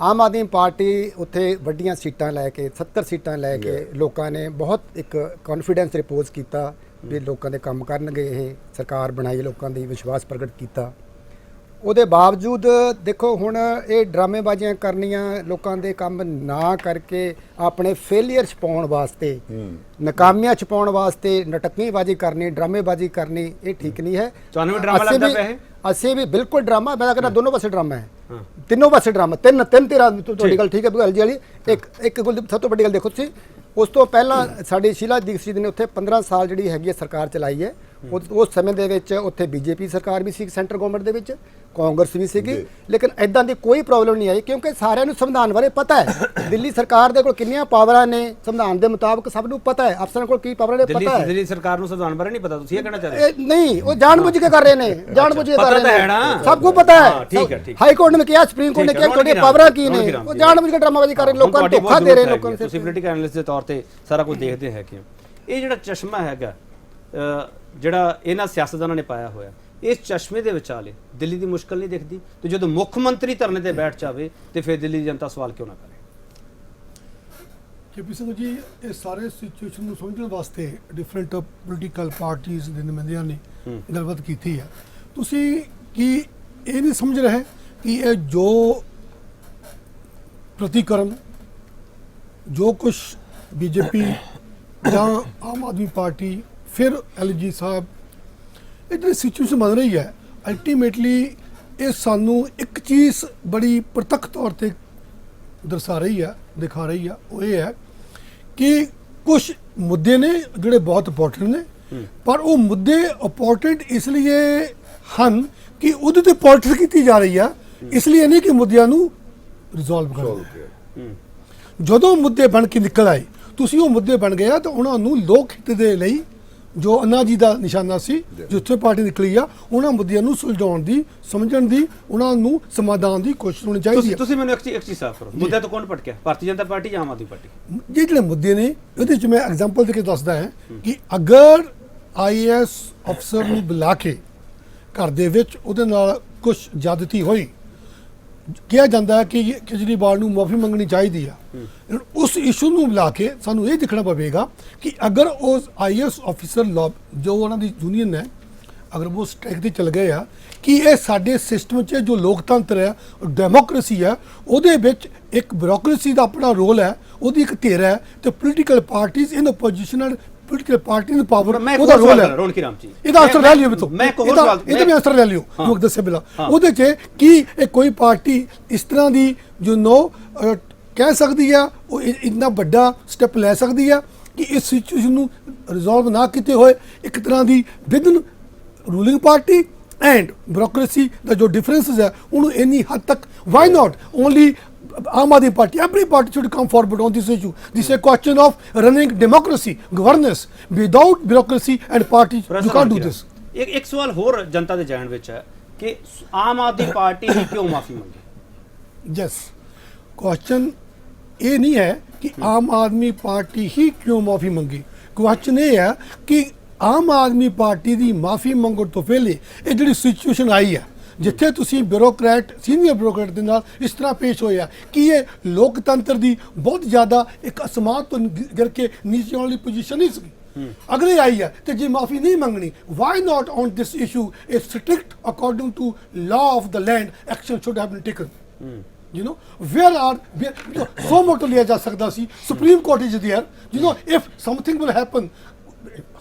ਆਮ ਆਦਮੀ ਪਾਰਟੀ ਉੱਥੇ ਵੱਡੀਆਂ ਸੀਟਾਂ ਲੈ ਕੇ 70 ਸੀਟਾਂ ਲੈ ਕੇ ਲੋਕਾਂ ਨੇ ਬਹੁਤ ਇੱਕ ਕੌਨਫੀਡੈਂਸ ਰਿਪੋਜ਼ ਕੀਤਾ ਵੀ ਲੋਕਾਂ ਦੇ ਕੰਮ ਕਰਨਗੇ, ਇਹ ਸਰਕਾਰ ਬਣਾਈ, ਲੋਕਾਂ ਦੀ ਵਿਸ਼ਵਾਸ ਪ੍ਰਗਟ ਕੀਤਾ। ਉਹਦੇ ਬਾਵਜੂਦ ਦੇਖੋ ਹੁਣ ਇਹ ਡਰਾਮੇਬਾਜ਼ੀਆਂ ਕਰਨੀਆਂ, ਲੋਕਾਂ ਦੇ ਕੰਮ ਨਾ ਕਰਕੇ ਆਪਣੇ ਫੇਲੀਅਰ ਛਪਾਉਣ ਵਾਸਤੇ, ਨਾਕਾਮੀਆਂ ਛਪਾਉਣ ਵਾਸਤੇ ਨਟਕੀਬਾਜ਼ੀ ਕਰਨੀ, ਡਰਾਮੇਬਾਜ਼ੀ ਕਰਨੀ, ਇਹ ਠੀਕ ਨਹੀਂ ਹੈ। ਤੁਹਾਨੂੰ ਵੀ ਡਰਾਮਾ ਲੱਗਦਾ ਪਿਆ ਇਹ? ਅਸੀਂ ਵੀ ਬਿਲਕੁਲ ਡਰਾਮਾ, ਮੈਂ ਕਹਿੰਦਾ ਦੋਨੋਂ ਪਾਸੇ ਡਰਾਮਾ ਹੈ, ਤਿੰਨੋਂ ਪਾਸੇ ਡਰਾਮਾ, ਤਿੰਨ ਤੇਰਾ ਤੁਹਾਡੀ ਗੱਲ ਠੀਕ ਹੈ ਐਲਜੀ ਵਾਲੀ। ਇੱਕ ਗੱਲ ਸਭ ਤੋਂ ਵੱਡੀ ਗੱਲ ਦੇਖੋ ਤੁਸੀਂ, ਉਸ ਤੋਂ ਪਹਿਲਾਂ ਸਾਡੀ ਸ਼ੀਲਾ ਦੀਕਸ਼ਿਤ ਜੀ ਨੇ ਉੱਥੇ 15 ਸਾਲ ਜਿਹੜੀ ਹੈਗੀ ਹੈ ਸਰਕਾਰ ਚਲਾਈ ਹੈ। ਉਸ ਸਮੇਂ ਦੇ ਵਿੱਚ ਉੱਥੇ ਬੀਜੇਪੀ ਸਰਕਾਰ ਵੀ ਸੀ, ਸੈਂਟਰ ਗਵਰਨਮੈਂਟ ਦੇ ਵਿੱਚ ਕਾਂਗਰਸ ਵੀ ਸੀਗੀ, ਲੇਕਿਨ ਐਦਾਂ ਦੀ ਕੋਈ ਪ੍ਰੋਬਲਮ ਨਹੀਂ ਆਈ ਕਿਉਂਕਿ ਸਾਰਿਆਂ ਨੂੰ ਸੰਵਿਧਾਨ ਬਾਰੇ ਪਤਾ ਹੈ। ਦਿੱਲੀ ਸਰਕਾਰ ਦੇ ਕੋਲ ਕਿੰਨੀਆਂ ਪਾਵਰਾਂ ਨੇ ਸੰਵਿਧਾਨ ਦੇ ਮੁਤਾਬਕ ਸਭ ਨੂੰ ਪਤਾ ਹੈ, ਅਫਸਰਾਂ ਕੋਲ ਕੀ ਪਾਵਰਾਂ ਨੇ ਪਤਾ ਹੈ। ਦਿੱਲੀ ਸਰਕਾਰ ਨੂੰ ਸੰਵਿਧਾਨ ਬਾਰੇ ਨਹੀਂ ਪਤਾ, ਤੁਸੀਂ ਇਹ ਕਹਿਣਾ ਚਾਹ ਰਹੇ ਨਹੀਂ, ਉਹ ਜਾਣਬੁੱਝ ਕੇ ਕਰ ਰਹੇ ਨੇ, ਜਾਣਬੁੱਝ ਕੇ ਕਰ ਰਹੇ ਪਤਾ ਹੈ ਨਾ, ਨੇ, ਸਭ ਕੁਝ ਪਤਾ ਹਾਂ, ਠੀਕ ਹੈ, ਹੈ। ਠੀਕ। ਹਾਈ ਕੋਰਟ ਨੇ ਕਿਹਾ, ਸੁਪਰੀਮ ਕੋਰਟ ਨੇ ਕਿਹਾ ਤੁਹਾਡੀਆਂ ਪਾਵਰਾਂ ਕੀ ਨੇ, ਉਹ ਜਾਣਬੁੱਝ ਕੇ ਡਰਾਮਾਬਾਜ਼ੀ ਕਰ ਰਹੇ, ਲੋਕਾਂ ਨੂੰ ਧੋਖਾ ਦੇ ਰਹੇ, ਲੋਕਾਂ ਨੂੰ। ਤੁਸੀਂ ਪੋਲੀਟੀਕਲ ਐਨਾਲਿਸਟ ਦੇ ਤੌਰ ਤੇ ਸਾਰਾ ਕੁਝ ਦੇਖਦੇ ਹੈ ਕਿ ਇਹ ਜਿਹੜਾ ਚਸ਼ਮਾ ਹੈਗਾ ਜਿਹੜਾ ਇਹਨਾਂ ਸਿਆਸਤਦਾਨਾਂ ਨੇ ਪਾਇਆ ਹੋਇਆ, ਇਸ ਚਸ਼ਮੇ ਦੇ ਵਿਚਾਲੇ ਦਿੱਲੀ ਦੀ ਮੁਸ਼ਕਲ ਨਹੀਂ ਦਿਖਦੀ, ਤੇ ਜਦੋਂ ਮੁੱਖ ਮੰਤਰੀ ਧਰਨੇ ਤੇ ਬੈਠ ਜਾਵੇ ਤੇ ਫਿਰ ਦਿੱਲੀ ਦੀ ਜਨਤਾ ਸਵਾਲ ਕਿਉਂ ਨਾ ਕਰੇ? ਕੇਪੀ ਸਿੰਘ ਜੀ, ਇਹ ਸਾਰੇ ਸਿਚੁਏਸ਼ਨ ਨੂੰ ਸਮਝਣ ਵਾਸਤੇ ਡਿਫਰੈਂਟ ਪੋਲੀਟੀਕਲ ਪਾਰਟੀਆਂ ਦੇ ਨੁਮਾਇੰਦਿਆਂ ਨੇ ਗੱਲਬਾਤ ਕੀਤੀ ਹੈ। ਤੁਸੀਂ ਕੀ ਇਹ ਨਹੀਂ ਸਮਝ ਰਹੇ ਕਿ ਇਹ ਜੋ ਪ੍ਰਤੀਕਰਮ, ਜੋ ਕੁਝ ਬੀਜੇਪੀ ਜਾਂ ਆਮ ਆਦਮੀ ਪਾਰਟੀ ਫਿਰ ਐਲਜੀ ਸਾਹਿਬ, ਇਹ ਜਿਹੜੀ ਸਿਚੁਏਸ਼ਨ ਬਣ ਰਹੀ ਹੈ, ਅਲਟੀਮੇਟਲੀ ਇਹ ਸਾਨੂੰ ਇੱਕ ਚੀਜ਼ ਬੜੀ ਪ੍ਰਤੱਖ ਤੌਰ ਤੇ ਦਰਸਾ ਰਹੀ ਹੈ, ਦਿਖਾ ਰਹੀ ਹੈ। ਉਹ ਇਹ ਹੈ ਕਿ ਕੁਝ ਮੁੱਦੇ ਨੇ ਜਿਹੜੇ ਬਹੁਤ ਇੰਪੋਰਟੈਂਟ ਨੇ, ਪਰ ਉਹ ਮੁੱਦੇ ਇੰਪੋਰਟੈਂਟ ਇਸ ਲਈ ਹਨ ਕਿ ਉਹਦੇ ਤੇ ਪੋਲਿਟਿਕਸ ਕੀਤੀ ਜਾ ਰਹੀ ਹੈ, ਇਸ ਲਈ ਨਹੀਂ ਕਿ ਮੁੱਦਿਆਂ ਨੂੰ ਰਿਜ਼ੋਲਵ ਕਰਨਾ। ਜਦੋਂ ਮੁੱਦੇ ਬਣ ਕੇ ਨਿਕਲ ਆਏ, ਤੁਸੀਂ ਉਹ ਮੁੱਦੇ ਬਣ ਗਏ ਤਾਂ ਉਹਨਾਂ ਨੂੰ ਲੋਕ ਹਿੱਤ ਦੇ ਲਈ, ਜੋ ਅੰਨਾ ਜੀ ਦਾ ਨਿਸ਼ਾਨਾ ਸੀ, ਜਿੱਥੇ ਪਾਰਟੀ ਨਿਕਲੀ ਆ, ਉਹਨਾਂ ਮੁੱਦਿਆਂ ਨੂੰ ਸੁਲਝਾਉਣ ਦੀ, ਸਮਝਣ ਦੀ, ਉਹਨਾਂ ਨੂੰ ਸਮਾਧਾਨ ਦੀ ਕੋਸ਼ਿਸ਼ ਹੋਣੀ ਚਾਹੀਦੀ ਹੈ। ਤੁਸੀਂ ਮੈਨੂੰ ਇੱਕ ਚੀਜ਼ ਸਾਫ਼ ਕਰੋ, ਮੁੱਦਾ ਤੋਂ ਕੌਣ ਭਟਕਿਆ, ਭਾਰਤੀ ਜਨਤਾ ਪਾਰਟੀ ਜਾਂ ਆਮ ਆਦਮੀ ਪਾਰਟੀ? ਇਹ ਜਿਹੜੇ ਮੁੱਦੇ ਨੇ ਉਹਦੇ 'ਚ ਮੈਂ ਐਗਜ਼ਾਮਪਲ ਦੇ ਕੇ ਦੱਸਦਾ ਹਾਂ ਕਿ ਅਗਰ IAS ਅਫਸਰ ਨੂੰ ਬੁਲਾ ਕੇ ਘਰ ਦੇ ਵਿੱਚ ਉਹਦੇ ਨਾਲ ਕੁਝ ਜ਼ਿਆਦਤੀ ਹੋਈ, ਕਿਹਾ ਜਾਂਦਾ ਹੈ ਕਿ ਕੇਜਰੀਵਾਲ ਨੂੰ ਮਾਫੀ ਮੰਗਣੀ ਚਾਹੀਦੀ ਆ। ਉਸ ਇਸ਼ੂ ਨੂੰ ਬੁਲਾ ਕੇ ਸਾਨੂੰ ਇਹ ਦੇਖਣਾ ਪਵੇਗਾ ਕਿ ਅਗਰ ਉਸ IAS ਅਫਸਰ ਜੋ ਉਹਨਾਂ ਦੀ ਯੂਨੀਅਨ ਹੈ, ਅਗਰ ਉਹ ਸਟ੍ਰਾਈਕ ਤੇ ਚਲ ਗਏ ਆ, ਕਿ ਇਹ ਸਾਡੇ ਸਿਸਟਮ 'ਚ ਜੋ ਲੋਕਤੰਤਰ ਹੈ, ਡੈਮੋਕ੍ਰੇਸੀ ਹੈ, ਉਹਦੇ ਵਿੱਚ ਇੱਕ ਬਿਊਰੋਕਰੇਸੀ ਦਾ ਆਪਣਾ ਰੋਲ ਹੈ, ਉਹਦੀ ਇੱਕ ਧਿਰ ਹੈ, ਤੇ ਪੋਲੀਟੀਕਲ ਪਾਰਟੀਆਂ ਇਨ ਆਪੋਜੀਸ਼ਨਲ ਪੋਲੀਟੀਕਲ ਪਾਰਟੀ ਦਾ ਪਾਵਰ, ਉਹਦਾ ਰੋਲ ਹੈ। ਰੌਣਕੀ ਰਾਮ ਜੀ, ਇਹਦਾ ਅਸਰ ਲੈ ਲਿਓ ਬਿਤੋ, ਮੈਂ ਕੋਈ ਸਵਾਲ ਇਹਦਾ ਵੀ ਅਸਰ ਲੈ ਲਿਓ ਲੋਕ ਦੱਸੇ ਬਿਲਾ ਉਹਦੇ 'ਚ ਕਿ ਇਹ ਕੋਈ ਪਾਰਟੀ ਇਸ ਤਰ੍ਹਾਂ ਦੀ ਜੋ ਕਹਿ ਸਕਦੀ ਆ, ਉਹ ਇੰਨਾ ਵੱਡਾ ਸਟੈਪ ਲੈ ਸਕਦੀ ਆ ਕਿ ਇਸ ਸਿਚੁਏਸ਼ਨ ਨੂੰ ਰਿਜ਼ੋਲਵ ਨਾ ਕੀਤੇ ਹੋਏ ਇੱਕ ਤਰ੍ਹਾਂ ਦੀ within ruling party and bureaucracy ਦਾ ਜੋ ਡਿਫਰੈਂਸਿਸ ਹੈ, ਉਹਨੂੰ ਇੰਨੀ ਹੱਦ ਤੱਕ why not only Aam Aadmi Party, every party should come forward on this issue. This is a question of running democracy, governance. Without bureaucracy and parties, you can't do this. ਇੱਕ ਸਵਾਲ ਹੋਰ ਜਨਤਾ ਦੇ ਜਾਣ ਵਿੱਚ ਹੈ ਕਿ ਆਮ ਆਦਮੀ ਪਾਰਟੀ ਹੀ ਕਿਉਂ ਮਾਫੀ ਮੰਗੀ? Yes. Question ਇਹ ਨਹੀਂ ਹੈ ਕਿ ਆਮ ਆਦਮੀ ਪਾਰਟੀ ਹੀ ਕਿਉਂ ਮਾਫੀ ਮੰਗੀ। ਕੁਐਸਚਨ ਇਹ ਹੈ ਕਿ ਆਮ ਆਦਮੀ ਪਾਰਟੀ ਦੀ ਮਾਫੀ ਮੰਗਣ ਤੋਂ ਪਹਿਲੇ ਇਹ ਜਿਹੜੀ ਸਿਚੁਏਸ਼ਨ ਆਈ ਹੈ, ਜਿੱਥੇ ਤੁਸੀਂ ਬਿਊਰੋਕਰੈਟ, ਸੀਨੀਅਰ ਬਿਊਰੋਕਰੈਟ ਦੇ ਨਾਲ ਇਸ ਤਰ੍ਹਾਂ ਪੇਸ਼ ਹੋਇਆ ਕਿ ਇਹ ਲੋਕਤੰਤਰ ਦੀ ਬਹੁਤ ਜ਼ਿਆਦਾ ਇੱਕ ਅਸਮਾਨ ਤੋਂ ਗਿਰ ਕੇ ਨੀਚੇ ਆਉਣ ਵਾਲੀ ਪੋਜੀਸ਼ਨ ਨਹੀਂ ਸੀ। ਅਗਰ ਇਹ ਆਈ ਹੈ ਤੇ ਜੇ ਮਾਫੀ ਨਹੀਂ ਮੰਗਣੀ, why not on this issue ਇਹ strict according to law of the land action should have been taken. Suo motu ਲਿਆ ਜਾ ਸਕਦਾ ਸੀ, Supreme Court is there, if something will happen.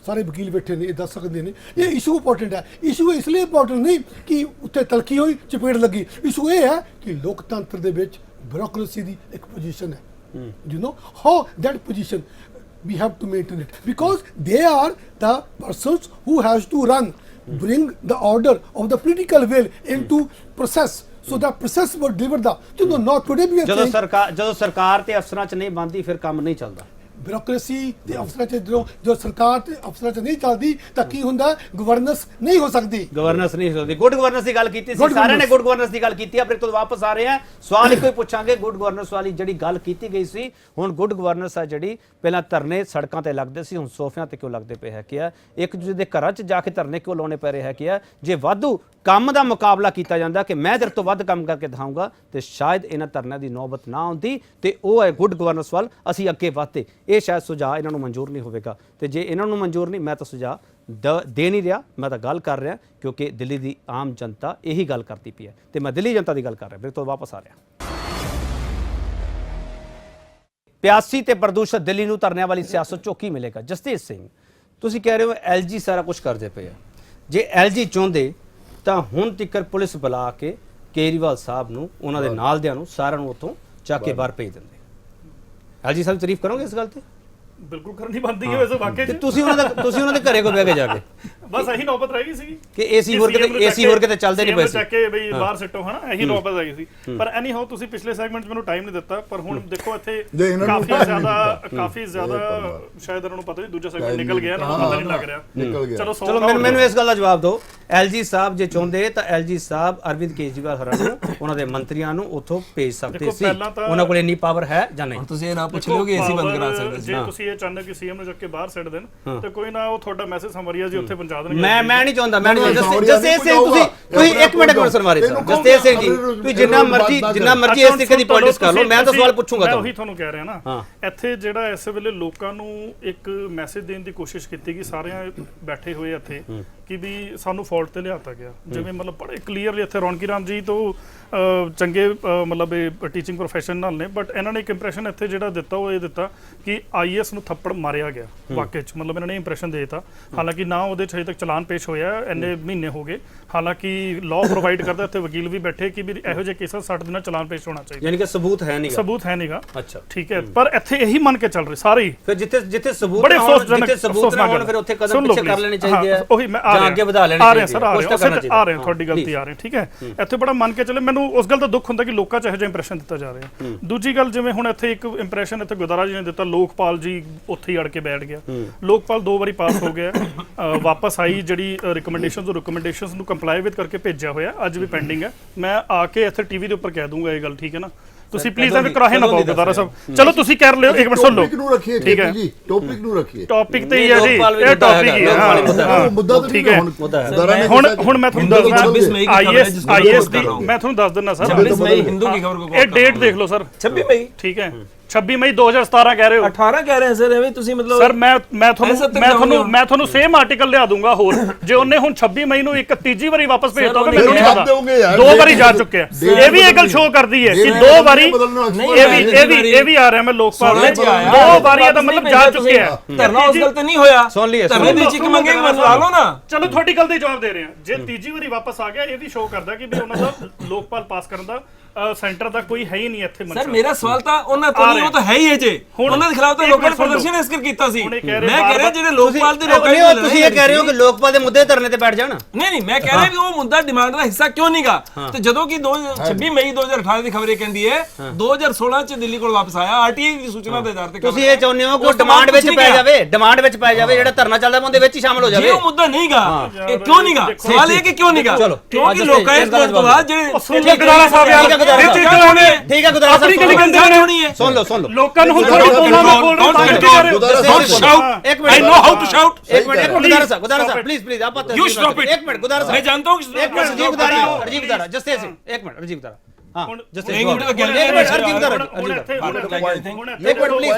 ਸਾਰੇ ਵਕੀਲ ਬੈਠੇ ਨੇ, ਇਹ ਦੱਸ ਸਕਦੇ ਨੇ ਇਹ ਇਸ਼ੂ ਇੰਪੋਰਟੈਂਟ ਹੈ। ਇਸ਼ੂ ਇਸ ਲਈ ਇੰਪੋਰਟੈਂਟ ਨਹੀਂ ਕਿ ਉੱਤੇ ਤਲਖੀ ਹੋਈ, ਚਪੇੜ ਲੱਗੀ। ਇਸ਼ੂ ਇਹ ਹੈ ਕਿ ਲੋਕਤੰਤਰ ਦੇ ਵਿੱਚ ਬਿਊਰੋਕਰੇਸੀ ਦੀ ਇੱਕ ਪੋਜੀਸ਼ਨ ਹੈ, how that position we have to maintain it because they are the persons who has to bring the order of the political will into process, so that process will deliver the not today we are ਜਦੋਂ ਸਰਕਾਰ ਤੇ ਅਫਸਰਾਂ 'ਚ ਨਹੀਂ ਬਣਦੀ ਫਿਰ ਕੰਮ ਨਹੀਂ ਚੱਲਦਾ। ਬਿਊਰੋਕਰੇਸੀ ਦੇ ਅਫਸਰਾਂ 'ਚ ਜੋ ਸਰਕਾਰ ਤੇ ਅਫਸਰਾਂ 'ਚ ਨਹੀਂ ਚੱਲਦੀ ਤਾਂ ਕੀ ਹੁੰਦਾ, ਗਵਰਨੈਂਸ ਨਹੀਂ ਹੋ ਸਕਦੀ। ਗਵਰਨੈਂਸ ਨਹੀਂ ਹੋ ਸਕਦੀ। ਗੁੱਡ ਗਵਰਨੈਂਸ ਦੀ ਗੱਲ ਕੀਤੀ ਸੀ, ਸਾਰਿਆਂ ਨੇ ਗੁੱਡ ਗਵਰਨੈਂਸ ਦੀ ਗੱਲ ਕੀਤੀ। ਆਪਣੇ ਤੋਂ ਵਾਪਸ ਆ ਰਹੇ ਆ, ਸਵਾਲ ਇੱਕੋ ਹੀ ਪੁੱਛਾਂਗੇ। ਗੁੱਡ ਗਵਰਨੈਂਸ ਵਾਲੀ ਜਿਹੜੀ ਗੱਲ ਕੀਤੀ ਗਈ ਸੀ, ਹੁਣ ਗੁੱਡ ਗਵਰਨੈਂਸ ਆ ਜਿਹੜੀ ਪਹਿਲਾਂ ਧਰਨੇ ਸੜਕਾਂ ਤੇ ਲੱਗਦੇ ਸੀ, ਹੁਣ ਸੋਫਿਆਂ ਤੇ ਕਿਉਂ ਲੱਗਦੇ ਪਏ ਹੈ? ਕਿ ਇੱਕ ਦੂਜੇ ਦੇ ਘਰਾਂ 'ਚ ਜਾ ਕੇ ਧਰਨੇ ਕਿਉਂ ਲਾਉਣੇ ਪੈ ਰਹੇ ਹੈ? ਕਿ ਜੇ ਵਾਧੂ ਕੰਮ ਦਾ ਮੁਕਾਬਲਾ ਕੀਤਾ ਜਾਂਦਾ ਕਿ ਮੈਂ ਤੇਰੇ ਤੋਂ ਵੱਧ ਕੰਮ ਕਰਕੇ ਦਿਖਾਊਂਗਾ, ਤੇ ਸ਼ਾਇਦ ਇਹਨਾਂ ਧਰਨਿਆਂ ਦੀ ਨੌਬਤ ਨਾ ਆਉਂਦੀ, ਤੇ ਉਹ ਹੈ ਗੁੱਡ ਗਵਰਨੈਂਸ ਵੱਲ ਅਸੀਂ ਅੱਗੇ ਵਧਦੇ। ਇਹ ਸ਼ਾਇਦ ਸੁਝਾਅ ਇਹਨਾਂ ਨੂੰ ਮਨਜ਼ੂਰ ਨਹੀਂ ਹੋਵੇਗਾ, ਤੇ ਜੇ ਇਹਨਾਂ ਨੂੰ ਮਨਜ਼ੂਰ ਨਹੀਂ, ਮੈਂ ਤਾਂ ਸੁਝਾਅ ਦੇ ਨਹੀਂ ਰਿਹਾ। ਮੈਂ ਤਾਂ ਗੱਲ ਕਰ ਰਿਹਾ ਕਿਉਂਕਿ ਦਿੱਲੀ ਦੀ ਆਮ ਜਨਤਾ ਇਹੀ ਗੱਲ ਕਰਦੀ ਪਈ ਹੈ ਤੇ ਮੈਂ ਦਿੱਲੀ ਜਨਤਾ ਦੀ ਗੱਲ ਕਰ ਰਿਹਾ। ਮੇਰੇ ਤੋਂ ਵਾਪਸ ਆ ਰਿਹਾ। ਪਿਆਸੀ ਤੇ ਪ੍ਰਦੂਸ਼ਿਤ ਦਿੱਲੀ ਨੂੰ ਧਰਨਿਆਂ ਵਾਲੀ ਸਿਆਸਤ ਚੋਂ ਕੀ ਮਿਲੇਗਾ? ਜਸਤੀਤ ਸਿੰਘ, ਤੁਸੀਂ ਕਹਿ ਰਹੇ ਹੋ ਐਲਜੀ ਸਾਰਾ ਕੁਝ ਕਰਦੇ ਪਏ ਆ। ਜੇ ਐਲਜੀ ਚਾਹੁੰਦੇ ਤਾਂ ਹੁਣ ਤੱਕ ਪੁਲਿਸ ਬੁਲਾ ਕੇ ਕੇਜਰੀਵਾਲ ਸਾਹਿਬ ਨੂੰ, ਉਹਨਾਂ ਦੇ ਨਾਲ ਦਿਆਂ ਨੂੰ, ਸਾਰਿਆਂ ਨੂੰ ਉੱਥੋਂ ਚੱਕ ਕੇ ਬਾਹਰ ਭੇਜ ਦਿੰਦੇ। ਐਲਜੀ ਸਾਹਿਬ ਤਾਰੀਫ ਕਰੋਗੇ ਇਸ ਗੱਲ ਤੇ? ਬਿਲਕੁਲ ਕਰਨੀ ਬਣਦੀ ਹੈ ਵੈਸੇ ਵਾਕਈ ਤੇ ਤੁਸੀਂ ਉਹਨਾਂ ਦੇ ਘਰੇ ਕੋ ਬਹਿ ਕੇ ਜਾ ਕੇ ਬਸ ਇਹੀ ਨੌਬਤ ਰਹਿ ਗਈ ਸੀ ਕਿ ਏਸੀ ਹੋਰ ਕਿਤੇ ਚੱਲਦੇ ਨਹੀਂ ਪਏ ਸੀ, ਚੱਕ ਕੇ ਬਈ ਬਾਹਰ ਸਿੱਟੋ ਹਨਾ, ਇਹੀ ਨੌਬਤ ਆ ਗਈ ਸੀ। ਪਰ ਐਨੀ ਹਾਉ ਤੁਸੀਂ ਪਿਛਲੇ ਸੈਗਮੈਂਟ 'ਚ ਮੈਨੂੰ ਟਾਈਮ ਨਹੀਂ ਦਿੱਤਾ, ਪਰ ਹੁਣ ਦੇਖੋ ਇੱਥੇ ਕਾਫੀ ਜ਼ਿਆਦਾ ਸ਼ਾਇਦ ਇਹਨਾਂ ਨੂੰ ਪਤਾ ਨਹੀਂ ਦੂਜਾ ਸੈਗਮੈਂਟ ਨਿਕਲ ਗਿਆ, ਇਹਨਾਂ ਨੂੰ ਪਤਾ ਨਹੀਂ ਲੱਗ ਰਿਹਾ। ਚਲੋ ਮੈਨੂੰ ਇਸ ਗੱਲ ਦਾ ਜਵਾਬ ਦਿਓ। ਐਲਜੀ ਸਾਹਿਬ ਜੇ ਚਾਹੁੰਦੇ ਤਾਂ ਐਲਜੀ ਸਾਹਿਬ ਅਰਵਿੰਦ ਕੇਜਰੀਵਾਲ ਹਰਾਂ ਨੂੰ, ਉਹਨਾਂ ਦੇ ਮੰਤਰੀਆਂ ਨੂੰ ਉੱਥੋਂ ਭੇਜ ਸਕਦੇ ਸੀ। ਉਹਨਾਂ ਕੋਲ ਇੰਨੀ ਪਾਵਰ ਹੈ ਜਾਂ ਨਹੀਂ? ਤੁਸੀਂ ਇਹ ਨਾ ਪੁੱਛ ਲਿਓ ਕਿ ਏਸੀ ਬੰਦ ਕਰਾ ਸਕਦੇ ਸੀ। ਜੇ ਤੁਸੀਂ ਇਹ ਚਾਹੁੰਦੇ ਕਿ ਸੀਐਮ ਨੂੰ ਚੱਕ ਕੇ ਬਾਹਰ ਸੱਟ ਦੇਣ ਤੇ ਕੋਈ ਨਾ, ਉਹ ਤੁਹਾਡਾ ਮੈਸੇਜ ਸਮਰੀਆ ਜੀ ਉੱਥੇ ਪਹੁੰਚਾ ਦੇਣਗੇ। ਮੈਂ ਨਹੀਂ ਚਾਹੁੰਦਾ। ਜਸਤੇਜ ਸਿੰਘ, ਤੁਸੀਂ ਇੱਕ ਮਿੰਟ ਸੁਣਵਾ ਰਹੇ ਸਰ। ਜਸਤੇਜ ਸਿੰਘ ਜੀ, ਤੁਸੀਂ ਜਿੰਨਾ ਮਰਜ਼ੀ ਇਸ ਤਰੀਕੇ ਦੀ ਪੋਲਿਟਿਕਸ ਕਰ ਲਓ, ਮੈਂ ਤਾਂ ਸਵਾਲ ਪੁੱਛੂੰਗਾ ਤੁਹਾਨੂੰ। ਉਹੀ ਤੁਹਾਨੂੰ ਕਹਿ ਰਿਹਾ ਨਾ, ਇੱਥੇ ਜਿਹੜਾ ਇਸ ਵੇਲੇ ਲੋਕਾਂ ਨੂੰ ਇੱਕ ਮੈਸੇਜ ਦੇਣ ਦੀ ਕੋਸ਼ਿਸ਼ ਕੀਤੀ ਗਈ ਸਾਰਿਆਂ ਬੈਠੇ ਹੋਏ ਇੱਥੇ ਕਿ ਵੀ ਸਾਨੂੰ ਫਾਲਟ ਤੇ ਲਿਆਤਾ ਗਿਆ। ਜਿਵੇਂ ਮਤਲਬ ਬੜੇ ਕਲੀਅਰਲੀ ਇੱਥੇ ਰੌਣਕੀ ਰਾਮ ਜੀ ਤੋਂ ਚੰਗੇ ਮਤਲਬ ਇਹ ਟੀਚਿੰਗ ਪ੍ਰੋਫੈਸ਼ਨਲ ਨੇ, ਬਟ ਇਹਨਾਂ ਨੇ ਇੱਕ ਇੰਪ੍ਰੈਸ਼ਨ ਇੱਥੇ ਜਿਹੜਾ ਦਿੱਤਾ ਉਹ ਇਹ ਦਿੱਤਾ ਕਿ ਆਈਐਸ ਨੂੰ ਥੱਪੜ ਮਾਰਿਆ ਗਿਆ। ਵਾਕਈ ਚ ਮਤਲਬ ਇਹਨਾਂ ਨੇ ਇੰਪ੍ਰੈਸ਼ਨ ਦੇ ਦਿੱਤਾ। ਹਾਲਾਂਕਿ ਨਾ ਉਹਦੇ ਚ ਹਜੇ ਤੱਕ ਚਲਾਨ ਪੇਸ਼ ਹੋਇਆ, ਇੰਨੇ ਮਹੀਨੇ ਹੋ ਗਏ। ਹਾਲਾਂਕਿ ਲਾਅ ਪ੍ਰੋਵਾਈਡ ਕਰਦਾ, ਇੱਥੇ ਵਕੀਲ ਵੀ ਬੈਠੇ ਕਿ ਵੀ ਇਹੋ ਜਿਹੇ ਕੇਸਾਂ 60 ਦਿਨਾਂ ਚਲਾਨ ਪੇਸ਼ ਹੋਣਾ ਚਾਹੀਦਾ। ਯਾਨੀ ਕਿ ਸਬੂਤ ਹੈ ਨਹੀਂਗਾ। ਅੱਛਾ ਠੀਕ ਹੈ, ਪਰ ਇੱਥੇ ਇਹੀ ਮੰਨ ਕੇ ਚੱਲ ਰਹੇ ਸਾਰੇ। ਫਿਰ ਜਿੱਥੇ ਸਬੂਤ ਨਾ ਹੋਣ ਫਿਰ ਉੱਥੇ ਕਦਮ ਪਿੱਛੇ ਕਰ ਲੈਣੇ ਚਾਹੀਦੇ ਆ। ਉਹੀ ਮੈਂ ਆ ਅੱਗੇ ਵਧਾ ਲੈਣੇ ਚਾਹੀਦੇ ਆ ਰਹੇ ਤੁਹਾਡੀ ਗਲਤੀ ਆ ਰਹੀ। ਠੀਕ ਹੈ, ਇੱਥੇ ਬੜਾ ਮੰਨ ਕੇ ਚੱਲੇ। ਮੈਨੂੰ ਉਸ ਗੱਲ ਦਾ ਦੁੱਖ ਹੁੰਦਾ ਕਿ ਲੋਕਾਂ 'ਚ ਇਹੋ ਜਿਹਾ ਇੰਪ੍ਰੈਸ਼ਨ ਦਿੱਤਾ ਜਾ ਰਿਹਾ। ਦੂਜੀ ਗੱਲ, ਜਿਵੇਂ ਹੁਣ ਇੱਥੇ ਇੱਕ ਇੰਪ੍ਰੈਸ਼ਨ ਇੱਥੇ ਗੁਰਦਾਰਾ ਜੀ ਨੇ ਦਿੱਤਾ, ਲੋਕਪਾਲ ਜੀ ਉੱਥੇ ਹੀ ਅੜ ਕੇ ਬੈਠ ਗਿਆ। ਲੋਕਪਾਲ 2 ਵਾਰੀ ਪਾਸ ਹੋ ਗਿਆ, ਵਾਪਸ ਆਈ ਜਿਹੜੀ ਰਿਕਮੈਂਡੇਸ਼ਨਸ ਨੂੰ ਕੰਪਲਾਈ ਵਿਦ ਕਰਕੇ ਭੇਜਿਆ ਹੋਇਆ, ਅੱਜ ਵੀ ਪੈਂਡਿੰਗ ਹੈ। ਮੈਂ ਆ ਕੇ ਇੱਥੇ ਟੀਵੀ ਦੇ ਉੱਪਰ ਕਹਿ ਦੂੰਗਾ ਇਹ ਗੱਲ, ਠੀਕ ਹੈ ਨਾ? ਤੁਸੀਂ ਪਲੀਜ਼ ਐਵੇਂ ਕਰਾਹੇ ਨਾ ਪਾਓ ਗੁਰਦਾਰਾ ਸਾਹਿਬ। ਚਲੋ ਤੁਸੀਂ ਕਰ ਲਿਓ, ਇੱਕ ਮਿੰਟ ਸੁਣ ਲਓ। ਠੀਕ ਹੈ ਜੀ, ਟੌਪਿਕ ਨੂੰ ਰੱਖੀਏ। ਟੌਪਿਕ ਤੇ ਹੀ ਹੈ ਜੀ, ਇਹ ਟੌਪਿਕ ਹੀ ਹੈ। ਮੁੱਦਾ ਤਾਂ ਠੀਕ ਹੈ। ਹੁਣ ਮੈਂ ਤੁਹਾਨੂੰ ਦੱਸਦਾ ਆਈਐਸ ਦੀ, ਮੈਂ ਤੁਹਾਨੂੰ ਦੱਸ ਦਿੰਦਾ ਸਰ। ਹਿੰਦੂ ਕੀ ਖਬਰ ਕੋ ਇਹ ਡੇਟ ਦੇਖ ਲਓ ਸਰ, 26 ਮਈ। ਠੀਕ ਹੈ, 26 ਮਈ 2017 ਕਹਿ ਰਹੇ ਹੋ। 18 ਕਹਿ ਰਹੇ ਸਰ, ਐਵੇਂ ਤੁਸੀਂ ਮਤਲਬ ਸਰ ਮੈਂ ਤੁਹਾਨੂੰ ਸੇਮ ਆਰਟੀਕਲ ਲਿਆ ਦੂੰਗਾ ਹੋਰ। ਜੇ ਉਹਨੇ ਹੁਣ 26 ਮਈ ਨੂੰ ਇੱਕ ਤੀਜੀ ਵਾਰੀ ਵਾਪਸ ਭੇਜਤਾ ਹੋਵੇ, ਮੈਨੂੰ ਨਹੀਂ ਪਤਾ। 2 ਵਾਰੀ ਜਾ ਚੁੱਕਿਆ। ਇਹ ਵੀ ਇਹ ਗੱਲ ਸ਼ੋਅ ਕਰਦੀ ਹੈ ਕਿ 2 ਵਾਰੀ ਇਹ ਵੀ ਆ ਰਿਹਾ। ਮੈਂ ਲੋਕਪਾਲ ਦੇ 2 ਵਾਰੀਆਂ ਦਾ ਮਤਲਬ ਜਾ ਚੁੱਕਿਆ। ਧਰਨਾ ਉਸ ਗੱਲ ਤੇ ਨਹੀਂ ਹੋਇਆ। ਸੁਣ ਲਈਏ, ਧਰਨੇ ਦੀ ਚਿੱਕ ਮੰਗੇਗੀ, ਮਸਲਾ ਲਓ ਨਾ। ਚਲੋ ਤੁਹਾਡੀ ਗੱਲ ਦੇ ਜਵਾਬ ਦੇ ਰਹੇ ਹਾਂ। ਜੇ ਤੀਜੀ ਵਾਰੀ ਵਾਪਸ ਆ ਗਿਆ, ਇਹ ਵੀ ਸ਼ੋਅ ਕਰਦਾ ਕਿ ਵੀ ਉਹਨਾਂ ਦਾ ਲੋਕਪਾਲ ਪਾਸ ਕਰਨ ਦਾ ਸੈਂਟਰ ਦਾ ਕੋਈ ਹੈ ਹੀ ਨਹੀਂ ਇੱਥੇ। ਸਰ ਮੇਰਾ ਸਵਾਲ ਤਾਂ ਉਹਨਾਂ ਤੋਂ ਨਹੀਂ, ਉਹ ਤਾਂ ਹੈ ਹੀ ਹੈ ਜੇ। ਉਹਨਾਂ ਦੇ ਖਿਲਾਫ ਤਾਂ ਲੋਕਾਂ ਨੇ ਪ੍ਰਦਰਸ਼ਨ ਇਸ ਕਰ ਕੀਤਾ ਸੀ। ਮੈਂ ਕਹਿ ਰਿਹਾ ਜਿਹੜੇ ਲੋਕਪਾਲ ਦੇ ਲੋਕਾਂ ਨੇ, ਤੁਸੀਂ ਇਹ ਕਹਿ ਰਹੇ ਹੋ ਕਿ ਲੋਕਪਾਲ ਦੇ ਮੁੱਦੇ ਧਰਨੇ ਤੇ ਬੈਠ ਜਾਣ। ਨਹੀਂ, ਮੈਂ ਕਹਿ ਰਿਹਾ ਵੀ ਉਹ ਮੁੱਦਾ ਡਿਮਾਂਡ ਦਾ ਹਿੱਸਾ ਕਿਉਂ ਨਹੀਂਗਾ। ਤੇ ਜਦੋਂ ਕਿ 26 ਮਈ 2018 ਦੀ ਖਬਰ ਇਹ ਕਹਿੰਦੀ ਹੈ 2016 ਚ ਦਿੱਲੀ ਕੋਲ ਵਾਪਸ ਆਇਆ, ਆਰਟੀਆਈ ਦੀ ਸੂਚਨਾ ਦੇ ਆਧਾਰ ਤੇ। ਤੁਸੀਂ ਇਹ ਚਾਹੁੰਦੇ ਹੋ ਕਿ ਡਿਮਾਂਡ ਵਿੱਚ ਪੈ ਜਾਵੇ, ਜਿਹੜਾ ਧਰਨਾ ਚੱਲਦਾ ਉਹਦੇ ਵਿੱਚ ਹੀ ਸ਼ਾਮਲ ਹੋ ਜਾਵੇ। ਉਹ ਮੁੱਦਾ ਨਹੀਂਗਾ, ਇਹ ਕਿਉਂ ਨਹੀਂਗਾ? ਸਵਾਲ ਇਹ ਕਿ ਕਿਉਂ ਨਹੀਂਗਾ? ਕਿਉਂਕਿ ਲੋਕਾਂ ਇਸ ਤੋਂ ਬਾਅਦ ਜਿਹੜੇ ਗੁਰਦਾਰਾ ਸਾਹਿਬ ਯਾਰ ਠੀਕ ਹੈ ਗੁਰਦਾਰਾ ਸਾਹਿਬ ਸੁਣ ਲਓ ਲੋਕਾਂ ਨੂੰ ਥੋੜਾ ਬੋਲਣਾ, ਮੈਂ ਬੋਲ ਰਿਹਾ। ਇੱਕ minute, I know how to shout। ਇੱਕ ਮਿੰਟ ਗੁਰਦਾਰਾ ਸਾਹਿਬ ਪਲੀਜ਼ ਆਪ You stop it। ਇੱਕ ਮਿੰਟ ਗੁਰਦਾਰਾ ਸਾਹਿਬ, मैं जानता हूं ਇੱਕ ਮਿੰਟ ਰਜੀਵ ਗੁਰਦਾਰਾ ਜਸਤੇ ਸਿੰਘ, ਇੱਕ ਮਿੰਟ ਰਜੀਵ ਗੁਰਦਾਰਾ।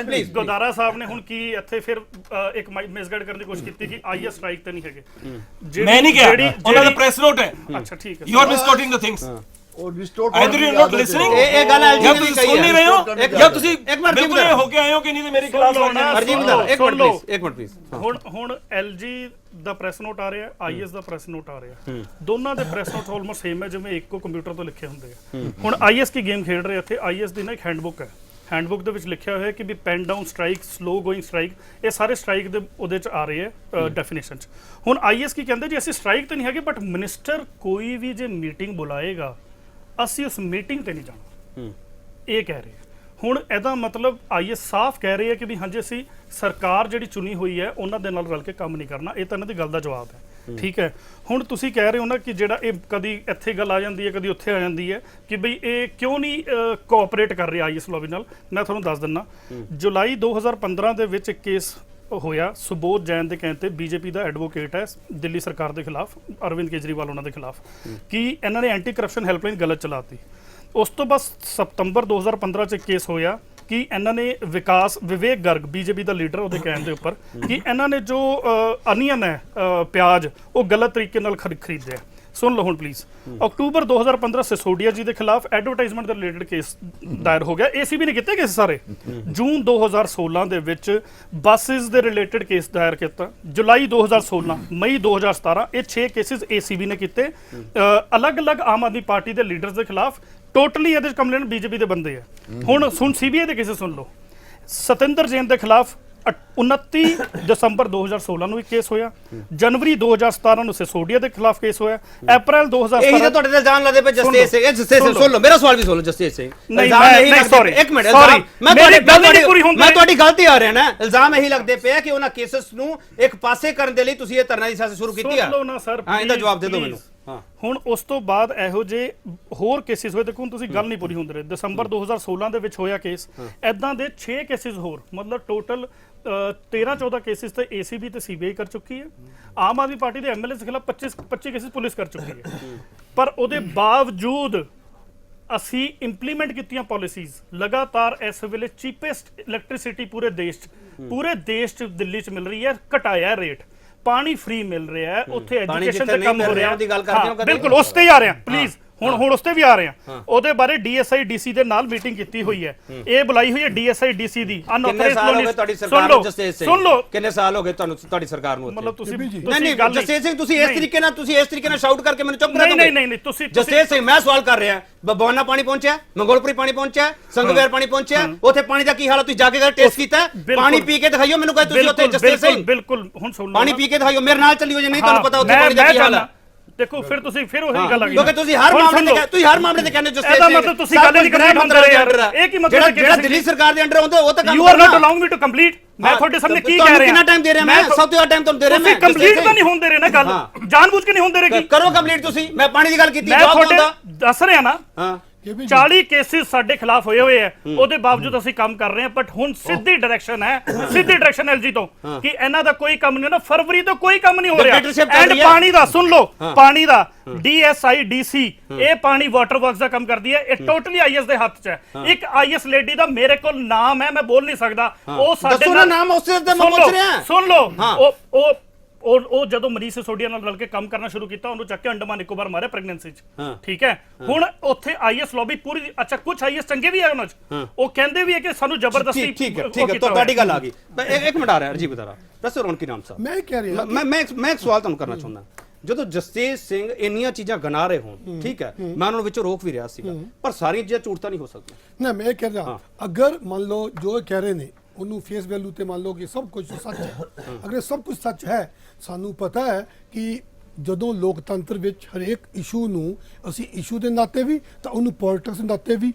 ਪਲੀਜ਼ ਗੁਰਦਾਰਾ ਸਾਹਿਬ ਨੇ ਹੁਣ ਕੀ ਇੱਥੇ ਫਿਰ ਇੱਕ ਮਿਸਗਾਈਡ ਕਰਨ ਦੀ ਕੋਸ਼ਿਸ਼ ਕੀਤੀ ਕਿ ਆਈਐਸ ਸਟ੍ਰਾਈਕ ਤੇ ਨਹੀਂ ਹੈਗੇ। ਮੈਂ ਨਹੀਂ ਕਿਹਾ, ਉਹਨਾਂ ਦਾ ਪ੍ਰੈਸ ਨੋਟ ਹੈ। ਅੱਛਾ ਠੀਕ ਹੈ, you are misquoting the things. Either you are not listening, ਇਹ ਗੱਲ ਜਾਂ ਤੁਸੀਂ ਸੁਣ ਨਹੀਂ ਰਹੇ ਹੋ, ਜਾਂ ਤੁਸੀਂ ਇੱਕ ਮਿੰਟ ਬਿਲਕੁਲ ਹੋ ਕੇ ਆਏ ਹੋ ਕਿ ਨਹੀਂ ਤੇ ਮੇਰੇ ਖਿਲਾਫ ਇੱਕ ਮਿੰਟ ਪਲੀਜ਼। ਹੁਣ ਐਲਜੀ ਦਾ ਪ੍ਰੈਸ ਨੋਟ ਆ ਰਿਹਾ, ਆਈਐਸ ਦਾ ਪ੍ਰੈਸ ਨੋਟ ਆ ਰਿਹਾ। ਦੋਨਾਂ ਦੇ ਪ੍ਰੈਸ ਨੋਟ ਆਲਮੋਸਟ ਸੇਮ ਹੈ, ਜਿਵੇਂ ਇੱਕੋ ਕੰਪਿਊਟਰ ਤੋਂ ਲਿਖੇ ਹੁੰਦੇ ਆ। ਹੁਣ ਆਈਐਸ ਕੀ ਗੇਮ ਖੇਡ ਰਹੇ ਇੱਥੇ। ਆਈਐਸ ਦੀ ਨਾ ਇੱਕ ਹੈਂਡਬੁੱਕ ਹੈ, ਹੈਂਡਬੁੱਕ ਦੇ ਵਿੱਚ ਲਿਖਿਆ ਹੋਇਆ ਕਿ ਵੀ pen down strike, slow going strike, ਇਹ ਸਾਰੇ ਸਟ੍ਰਾਈਕ ਦੇ ਉਹਦੇ ਚ ਆ ਰਹੇ ਹੈ ਡੈਫੀਨੇਸ਼ਨ ਚ। ਹੁਣ ਆਈਐਸ ਕੀ ਕਹਿੰਦੇ ਜੀ ਅਸੀਂ ਸਟ੍ਰਾਈਕ ਤੇ ਨਹੀਂ ਹੈਗੇ, ਬਟ ਮਿਨਿਸਟਰ ਕੋਈ ਵੀ ਜੇ ਮੀਟਿੰਗ ਬੁਲਾਏਗਾ ਅਸੀਂ ਉਸ ਮੀਟਿੰਗ ਤੇ ਨਹੀਂ ਜਾਣਾ, ਇਹ ਕਹਿ ਰਹੇ। ਹੁਣ ਇਹਦਾ ਮਤਲਬ ਆਈਐਸ ਸਾਫ਼ ਕਹਿ ਰਹੇ ਹੈ ਕਿ ਵੀ ਹਾਂਜੀ ਅਸੀਂ ਸਰਕਾਰ ਜਿਹੜੀ ਚੁਣੀ ਹੋਈ ਹੈ ਉਹਨਾਂ ਦੇ ਨਾਲ ਰਲ ਕੇ ਕੰਮ ਨਹੀਂ ਕਰਨਾ। ਇਹ ਤਾਂ ਇਹਨਾਂ ਦੀ ਗੱਲ ਦਾ ਜਵਾਬ ਹੈ। ਠੀਕ ਹੈ, ਹੁਣ ਤੁਸੀਂ ਕਹਿ ਰਹੇ ਹੋ ਨਾ ਕਿ ਜਿਹੜਾ ਇਹ ਕਦੀ ਇੱਥੇ ਗੱਲ ਆ ਜਾਂਦੀ ਹੈ, ਕਦੀ ਉੱਥੇ ਆ ਜਾਂਦੀ ਹੈ ਕਿ ਬਈ ਇਹ ਕਿਉਂ ਨਹੀਂ ਕੋਆਪਰੇਟ ਕਰ ਰਿਹਾ ਆਈਐਸ ਲੌਬੀ ਨਾਲ। ਮੈਂ ਤੁਹਾਨੂੰ ਦੱਸ ਦਿੰਦਾ, ਜੁਲਾਈ 2015 ਦੇ ਵਿੱਚ ਇੱਕ ਕੇਸ ਹੋਇਆ ਸੁਬੋਧ ਜੈਨ ਦੇ ਕਹਿਣ ਤੇ। ਬੀਜੇਪੀ ਦਾ ਐਡਵੋਕੇਟ ਹੈ ਦਿੱਲੀ ਸਰਕਾਰ ਦੇ ਖਿਲਾਫ, ਅਰਵਿੰਦ ਕੇਜਰੀਵਾਲ ਉਹਨਾਂ ਦੇ ਖਿਲਾਫ, ਕਿ ਇਹਨਾਂ ਨੇ ਐਂਟੀ ਕਰਪਸ਼ਨ ਹੈਲਪਲਾਈਨ ਗਲਤ ਚਲਾਤੀ। ਉਸ ਤੋਂ ਬਾਅਦ ਸਤੰਬਰ 2015 ਚ ਕੇਸ ਹੋਇਆ ਕਿ ਇਹਨਾਂ ਨੇ ਵਿਵੇਕ ਗਰਗ ਬੀਜੇਪੀ ਦਾ ਲੀਡਰ ਉਹਦੇ ਕਹਿਣ ਦੇ ਉੱਪਰ ਕਿ ਇਹਨਾਂ ਨੇ ਜੋ ਅਨੀਅਨ ਹੈ ਪਿਆਜ਼ ਉਹ ਗਲਤ ਤਰੀਕੇ ਨਾਲ ਖਰੀਦਿਆ। ਸੁਣ ਲਓ ਹੁਣ ਪਲੀਜ਼। ਅਕਤੂਬਰ 2015 ਸਿਸੋਡੀਆ ਜੀ ਦੇ ਖਿਲਾਫ ਐਡਵਰਟਾਈਜ਼ਮੈਂਟ ਦੇ ਰਿਲੇਟਡ ਕੇਸ ਦਾਇਰ ਹੋ ਗਿਆ। ਏਸੀਬੀ ਨੇ ਕੀਤੇ ਕੇਸ ਸਾਰੇ। ਜੂਨ 2016 ਦੇ ਵਿੱਚ ਬੱਸਿਸ ਦੇ ਰਿਲੇਟਡ ਕੇਸ ਦਾਇਰ ਕੀਤਾ। ਜੁਲਾਈ 2016 ਮਈ 2017 ਇਹ 6 ਕੇਸਿਸ ਏਸੀਬੀ ਨੇ ਕੀਤੇ ਅਲੱਗ-ਅਲੱਗ ਆਮ ਆਦਮੀ ਪਾਰਟੀ ਦੇ ਲੀਡਰਸ ਦੇ ਖਿਲਾਫ। ਟੋਟਲੀ ਇਹਦੇ ਕੰਪਲੇਂਟ ਬੀਜੇਪੀ ਦੇ ਬੰਦੇ ਆ। ਹੁਣ ਸੀਬੀਆਈ ਦੇ ਕੇਸ ਸੁਣ ਲਓ। ਸਤਿੰਦਰ ਜੈਨ ਦੇ ਖਿਲਾਫ 29 ਦਸੰਬਰ 2016 ਨੂੰ ਇੱਕ ਕੇਸ ਹੋਇਆ। ਜਨਵਰੀ 2017 ਨੂੰ ਸਿਸੋਡੀਆ ਦੇ ਖਿਲਾਫ ਕੇਸ ਹੋਇਆ। ਅਪ੍ਰੈਲ 2017 ਇਹੀ ਤਾਂ ਤੁਹਾਡੇ ਤੇ ਇਲਜ਼ਾਮ ਲਾਦੇ ਪਏ ਜਸਟਿਸ ਸਿੰਘ। ਜਸਟਿਸ ਸਿੰਘ ਸੁਣ ਲਓ, ਮੇਰਾ ਸਵਾਲ ਵੀ ਸੁਣ ਲਓ ਜਸਟਿਸ ਸਿੰਘ। ਨਹੀਂ, ਸੌਰੀ ਇੱਕ ਮਿੰਟ, ਮੈਂ ਤੁਹਾਡੀ ਗਲਤੀ ਆ ਰਿਹਾ ਨਾ। ਇਲਜ਼ਾਮ ਇਹੀ ਲੱਗਦੇ ਪਿਆ ਕਿ ਉਹਨਾਂ ਕੇਸਸ ਨੂੰ ਇੱਕ ਪਾਸੇ ਕਰਨ ਦੇ ਲਈ ਤੁਸੀਂ ਇਹ ਧਰਨਾ ਦੀ ਸਿਆਸਤ ਸ਼ੁਰੂ ਕੀਤੀ ਆ। ਸੁਣ ਲਓ ਨਾ ਸਰ, ਹਾਂ ਇਹਦਾ ਜਵਾਬ ਦੇ ਦਿਓ ਮੈਨੂੰ। ਹੁਣ ਉਸ ਤੋਂ ਬਾਅਦ ਇਹੋ ਜਿਹੇ ਹੋਰ ਕੇਸਿਸ ਹੋਏ। ਦੇਖੋ ਹੁਣ ਤੁਸੀਂ ਗੱਲ ਨਹੀਂ ਪੂਰੀ ਹੁੰਦੀ ਰਹੇ। ਦਸੰਬਰ 2016 ਦੇ ਵਿੱਚ ਹੋਇਆ ਕੇਸ। ਐਦਾਂ ਦੇ 6 ਕੇਸਿਸ ਹੋਰ, ਮਤਲਬ ਟੋਟਲ 13-14 ਕੇਸਿਸ ਤੇ ਏਸੀਬੀ ਤੇ ਸੀਬੀਆਈ ਕਰ ਚੁੱਕੀ ਹੈ। ਆਮ ਆਦਮੀ ਪਾਰਟੀ ਦੇ ਐਮਐਲਏ ਦੇ ਖਿਲਾਫ 25 ਕੇਸਿਸ ਪੁਲਿਸ ਕਰ ਚੁੱਕੀ ਹੈ। ਪਰ ਉਹਦੇ ਬਾਵਜੂਦ ਅਸੀਂ ਇੰਪਲੀਮੈਂਟ ਕੀਤੀਆਂ ਪਾਲਿਸੀਜ਼ ਲਗਾਤਾਰ। ਇਸ ਵੇਲੇ ਚੀਪੈਸਟ ਇਲੈਕਟ੍ਰਿਸਿਟੀ ਪੂਰੇ ਦੇਸ਼ 'ਚ ਦਿੱਲੀ 'ਚ ਮਿਲ ਰਹੀ ਹੈ। ਘਟਾਇਆ ਰੇਟ, ਪਾਣੀ ਫ੍ਰੀ ਮਿਲ ਰਿਹਾ ਹੈ। ਉੱਥੇ ਐਜੂਕੇਸ਼ਨ ਤੇ ਕੰਮ ਹੋ ਰਿਹਾ। ਬਿਲਕੁਲ ਉਸ ਤੇ ਹੀ ਆ ਰਹੇ ਹਾਂ ਪਲੀਜ਼। ਹੁਣ ਉਸ ਤੇ ਵੀ ਆ ਰਹੇ ਹਾਂ। ਉਹਦੇ ਬਾਰੇ ਡੀਐਸਆਈ ਡੀਸੀ ਦੇ ਨਾਲ ਮੀਟਿੰਗ ਕੀਤੀ ਹੋਈ ਹੈ। ਇਹ ਬੁਲਾਈ ਹੋਈ ਹੈ ਡੀਐਸਆਈ ਡੀਸੀ ਦੀ। ਸੁਣ ਲਓ, ਕਿੰਨੇ ਸਾਲ ਹੋ ਗਏ ਤੁਹਾਨੂੰ ਤੁਹਾਡੀ ਸਰਕਾਰ ਨੂੰ? ਮਤਲਬ ਤੁਸੀਂ ਨਹੀਂ ਜਸਟਿਸ ਸਿੰਘ ਤੁਸੀਂ ਇਸ ਤਰੀਕੇ ਨਾਲ ਸ਼ਾਊਟ ਕਰਕੇ ਮੈਨੂੰ ਚੁੱਪ ਕਰਾ ਦੋਗੇ? ਨਹੀਂ ਤੁਸੀਂ ਜਸਟਿਸ ਸਿੰਘ ਮੈਂ ਸਵਾਲ ਕਰ ਰਿਹਾ। ਬਬੋਨਾ ਪਾਣੀ ਪਹੁੰਚਿਆ, ਮੰਗੋਲਪੁਰੀ ਪਾਣੀ ਪਹੁੰਚਿਆ, ਸੰਗਵੇਰ ਪਾਣੀ ਪਹੁੰਚਿਆ। ਉੱਥੇ ਪਾਣੀ ਦਾ ਕੀ ਹਾਲ ਹੈ? ਤੁਸੀਂ ਜਾ ਕੇ ਟੈਸਟ ਕੀਤਾ? ਪਾਣੀ ਪੀ ਕੇ ਦਿਖਾਈਓ ਮੈਨੂੰ। ਕਹੇ ਤੁਸੀਂ ਉੱਥੇ ਜਸਟਿਸ ਸਿੰਘ ਬਿਲਕੁਲ ਹੁਣ ਸੁਣ ਲਓ, ਪਾਣੀ ਪੀ ਕੇ ਦਿਖਾਈਓ। ਮੇਰੇ ਨਾਲ ਚੱਲਿਓ ਜੇ ਨਹੀਂ ਤੁਹਾਨੂੰ ਪਤਾ ਉੱਥੇ ਪਾਣੀ ਦਾ ਕੀ ਹਾਲ ਹੈ। ਦੇਖੋ ਫਿਰ ਤੁਸੀਂ ਉਹੀ ਗੱਲ ਆ ਗਈ ਕਿਉਂਕਿ ਤੁਸੀਂ ਹਰ ਮਾਮਲੇ ਤੇ ਕਹਿੰਦੇ ਜਸਟਿਸ ਇਹਦਾ ਮਤਲਬ ਤੁਸੀਂ ਗੱਲ ਨਹੀਂ ਕੰਪਲੀਟ ਹੁੰਦੇ ਰਹੇ ਯਾਰ। ਇਹ ਕੀ ਮਤਲਬ ਹੈ? ਜਿਹੜਾ ਦਿੱਲੀ ਸਰਕਾਰ ਦੇ ਅੰਡਰ ਹੁੰਦਾ ਉਹ ਤਾਂ you are not allowing me to complete. ਮੈਂ ਤੁਹਾਡੇ ਸਾਹਮਣੇ ਕੀ ਕਹਿ ਰਿਹਾ? ਕਿੰਨਾ ਟਾਈਮ ਦੇ ਰਿਹਾ ਮੈਂ? ਸਭ ਤੋਂ ਜ਼ਿਆਦਾ ਟਾਈਮ ਤੁਹਾਨੂੰ ਦੇ ਰਿਹਾ ਮੈਂ। ਕੰਪਲੀਟ ਤਾਂ ਨਹੀਂ ਹੁੰਦੇ ਰਹੇ ਨਾ ਗੱਲ। ਜਾਣਬੁੱਝ ਕੇ ਨਹੀਂ ਹੁੰਦੇ ਰਹੇ। ਕਰੋ ਕੰਪਲੀਟ ਤੁਸੀਂ। ਮੈਂ ਪਾਣੀ ਦੀ ਗੱਲ ਕੀਤੀ, ਮੈਂ ਜਵਾਬ ਤੁਹਾਡੇ ਦਿੰਦਾ। ਦੱਸ ਰਿਹਾ ਨਾ। ਹਾਂ 40 ਕੇਸਿਸ ਸਾਡੇ ਖਿਲਾਫ ਹੋਏ ਹੋਏ ਆ। ਉਹਦੇ ਬਾਵਜੂਦ ਅਸੀਂ ਕੰਮ ਕਰ ਰਹੇ ਹਾਂ। ਬਟ ਹੁਣ ਸਿੱਧੀ ਡਾਇਰੈਕਸ਼ਨ ਐਲਜੀ ਤੋਂ ਕਿ ਇਹਨਾਂ ਦਾ ਕੋਈ ਕੰਮ ਨਹੀਂ ਨਾ। ਫਰਵਰੀ ਤੋਂ ਕੋਈ ਕੰਮ ਨਹੀਂ ਹੋ ਰਿਹਾ। ਐਂਡ ਪਾਣੀ ਦਾ ਸੁਣ ਲਓ, ਪਾਣੀ ਦਾ ਡੀਐਸਆਈ ਡੀਸੀ ਇਹ ਪਾਣੀ ਵਾਟਰ ਵਰਕਸ ਦਾ ਕੰਮ ਕਰਦੀ ਹੈ। ਇਹ ਟੋਟਲੀ ਆਈਐਸ ਦੇ ਹੱਥ 'ਚ ਹੈ। ਇੱਕ ਆਈਐਸ ਲੇਡੀ ਦਾ ਮੇਰੇ ਕੋਲ ਨਾਮ ਹੈ, ਮੈਂ ਬੋਲ ਨਹੀਂ ਸਕਦਾ। ਉਹ ਸਾਡੇ ਨਾਲ ਨਾਮ ਉਸੇ ਤੇ ਮੈਂ ਪੁੱਛ ਰਿਹਾ। ਸੁਣ ਲਓ, ਉਹ ਜਦੋਂ ਮਰੀਜ਼ ਸਿਸੋਡੀਆ ਨਾਲ ਰਲ ਕੇ ਕੰਮ ਕਰਨਾ ਸ਼ੁਰੂ ਕੀਤਾ, ਉਹਨੂੰ ਚੱਕ ਕੇ ਅੰਡਮਾਨ ਨਿਕੋਬਾਰ ਮਾਰਿਆ ਪ੍ਰੈਗਨੈਂਸੀ 'ਚ। ਠੀਕ ਹੈ, ਹੁਣ ਉੱਥੇ ਆਈਐਸ ਲੌਬੀ ਪੂਰੀ। ਅੱਛਾ ਕੁਝ ਆਈਐਸ ਚੰਗੇ ਵੀ ਆ ਉਹਨਾਂ 'ਚ। ਉਹ ਕਹਿੰਦੇ ਵੀ ਹੈ ਕਿ ਸਾਨੂੰ ਜ਼ਬਰਦਸਤੀ। ਠੀਕ ਹੈ ਤੁਹਾਡੀ ਗੱਲ ਆ ਗਈ। ਇੱਕ ਮਿੰਟ ਆ ਰਿਹਾ ਅਰਜੀ ਬਤਾ ਰਹਾ। ਦੱਸੋ ਰੌਣਕੀ ਨਾਮ ਸਾਹਿਬ। ਮੈਂ ਕਹਿ ਰਿਹਾ ਮੈਂ ਇੱਕ ਸਵਾਲ ਤੁਹਾਨੂੰ ਕਰਨਾ ਚਾਹੁੰਦਾ। ਜਦੋਂ ਜਸਟਿਸ ਸਿੰਘ ਇੰਨੀਆਂ ਚੀਜ਼ਾਂ ਗਨਾ ਰਹੇ ਹੋਣ, ਠੀਕ ਹੈ, ਮੈਂ ਉਹਨਾਂ ਨੂੰ ਵਿੱਚੋਂ ਰੋਕ ਵੀ ਰਿਹਾ ਸੀਗਾ, ਪਰ ਸਾਰੀਆਂ ਚੀਜ਼ਾਂ ਝੂਠ ਤਾਂ ਨਹੀਂ ਹੋ ਸਕਦੀਆਂ ਨਾ। ਮੈਂ ਕਹਿ ਰਿਹਾ ਅਗਰ ਮੰਨ ਲਓ ਜੋ ਕਹਿ ਰਹੇ ਨੇ ਉਹਨੂੰ ਫੇਸ ਵੈਲਿਊ ਤੇ ਮੰਨ ਲਓ ਕਿ ਸਭ ਕੁਝ ਸੱਚ ਹੈ। ਅਗਰ ਸਭ ਕੁਝ ਸੱਚ ਹੈ, ਸਾਨੂੰ ਪਤਾ ਹੈ ਕਿ ਜਦੋਂ ਲੋਕਤੰਤਰ ਵਿੱਚ ਹਰੇਕ ਇਸ਼ੂ ਨੂੰ ਅਸੀਂ ਇਸ਼ੂ ਦੇ ਨਾਤੇ ਵੀ ਤਾਂ ਉਹਨੂੰ ਪੋਲਿਟਿਕਸ ਦੇ ਨਾਤੇ ਵੀ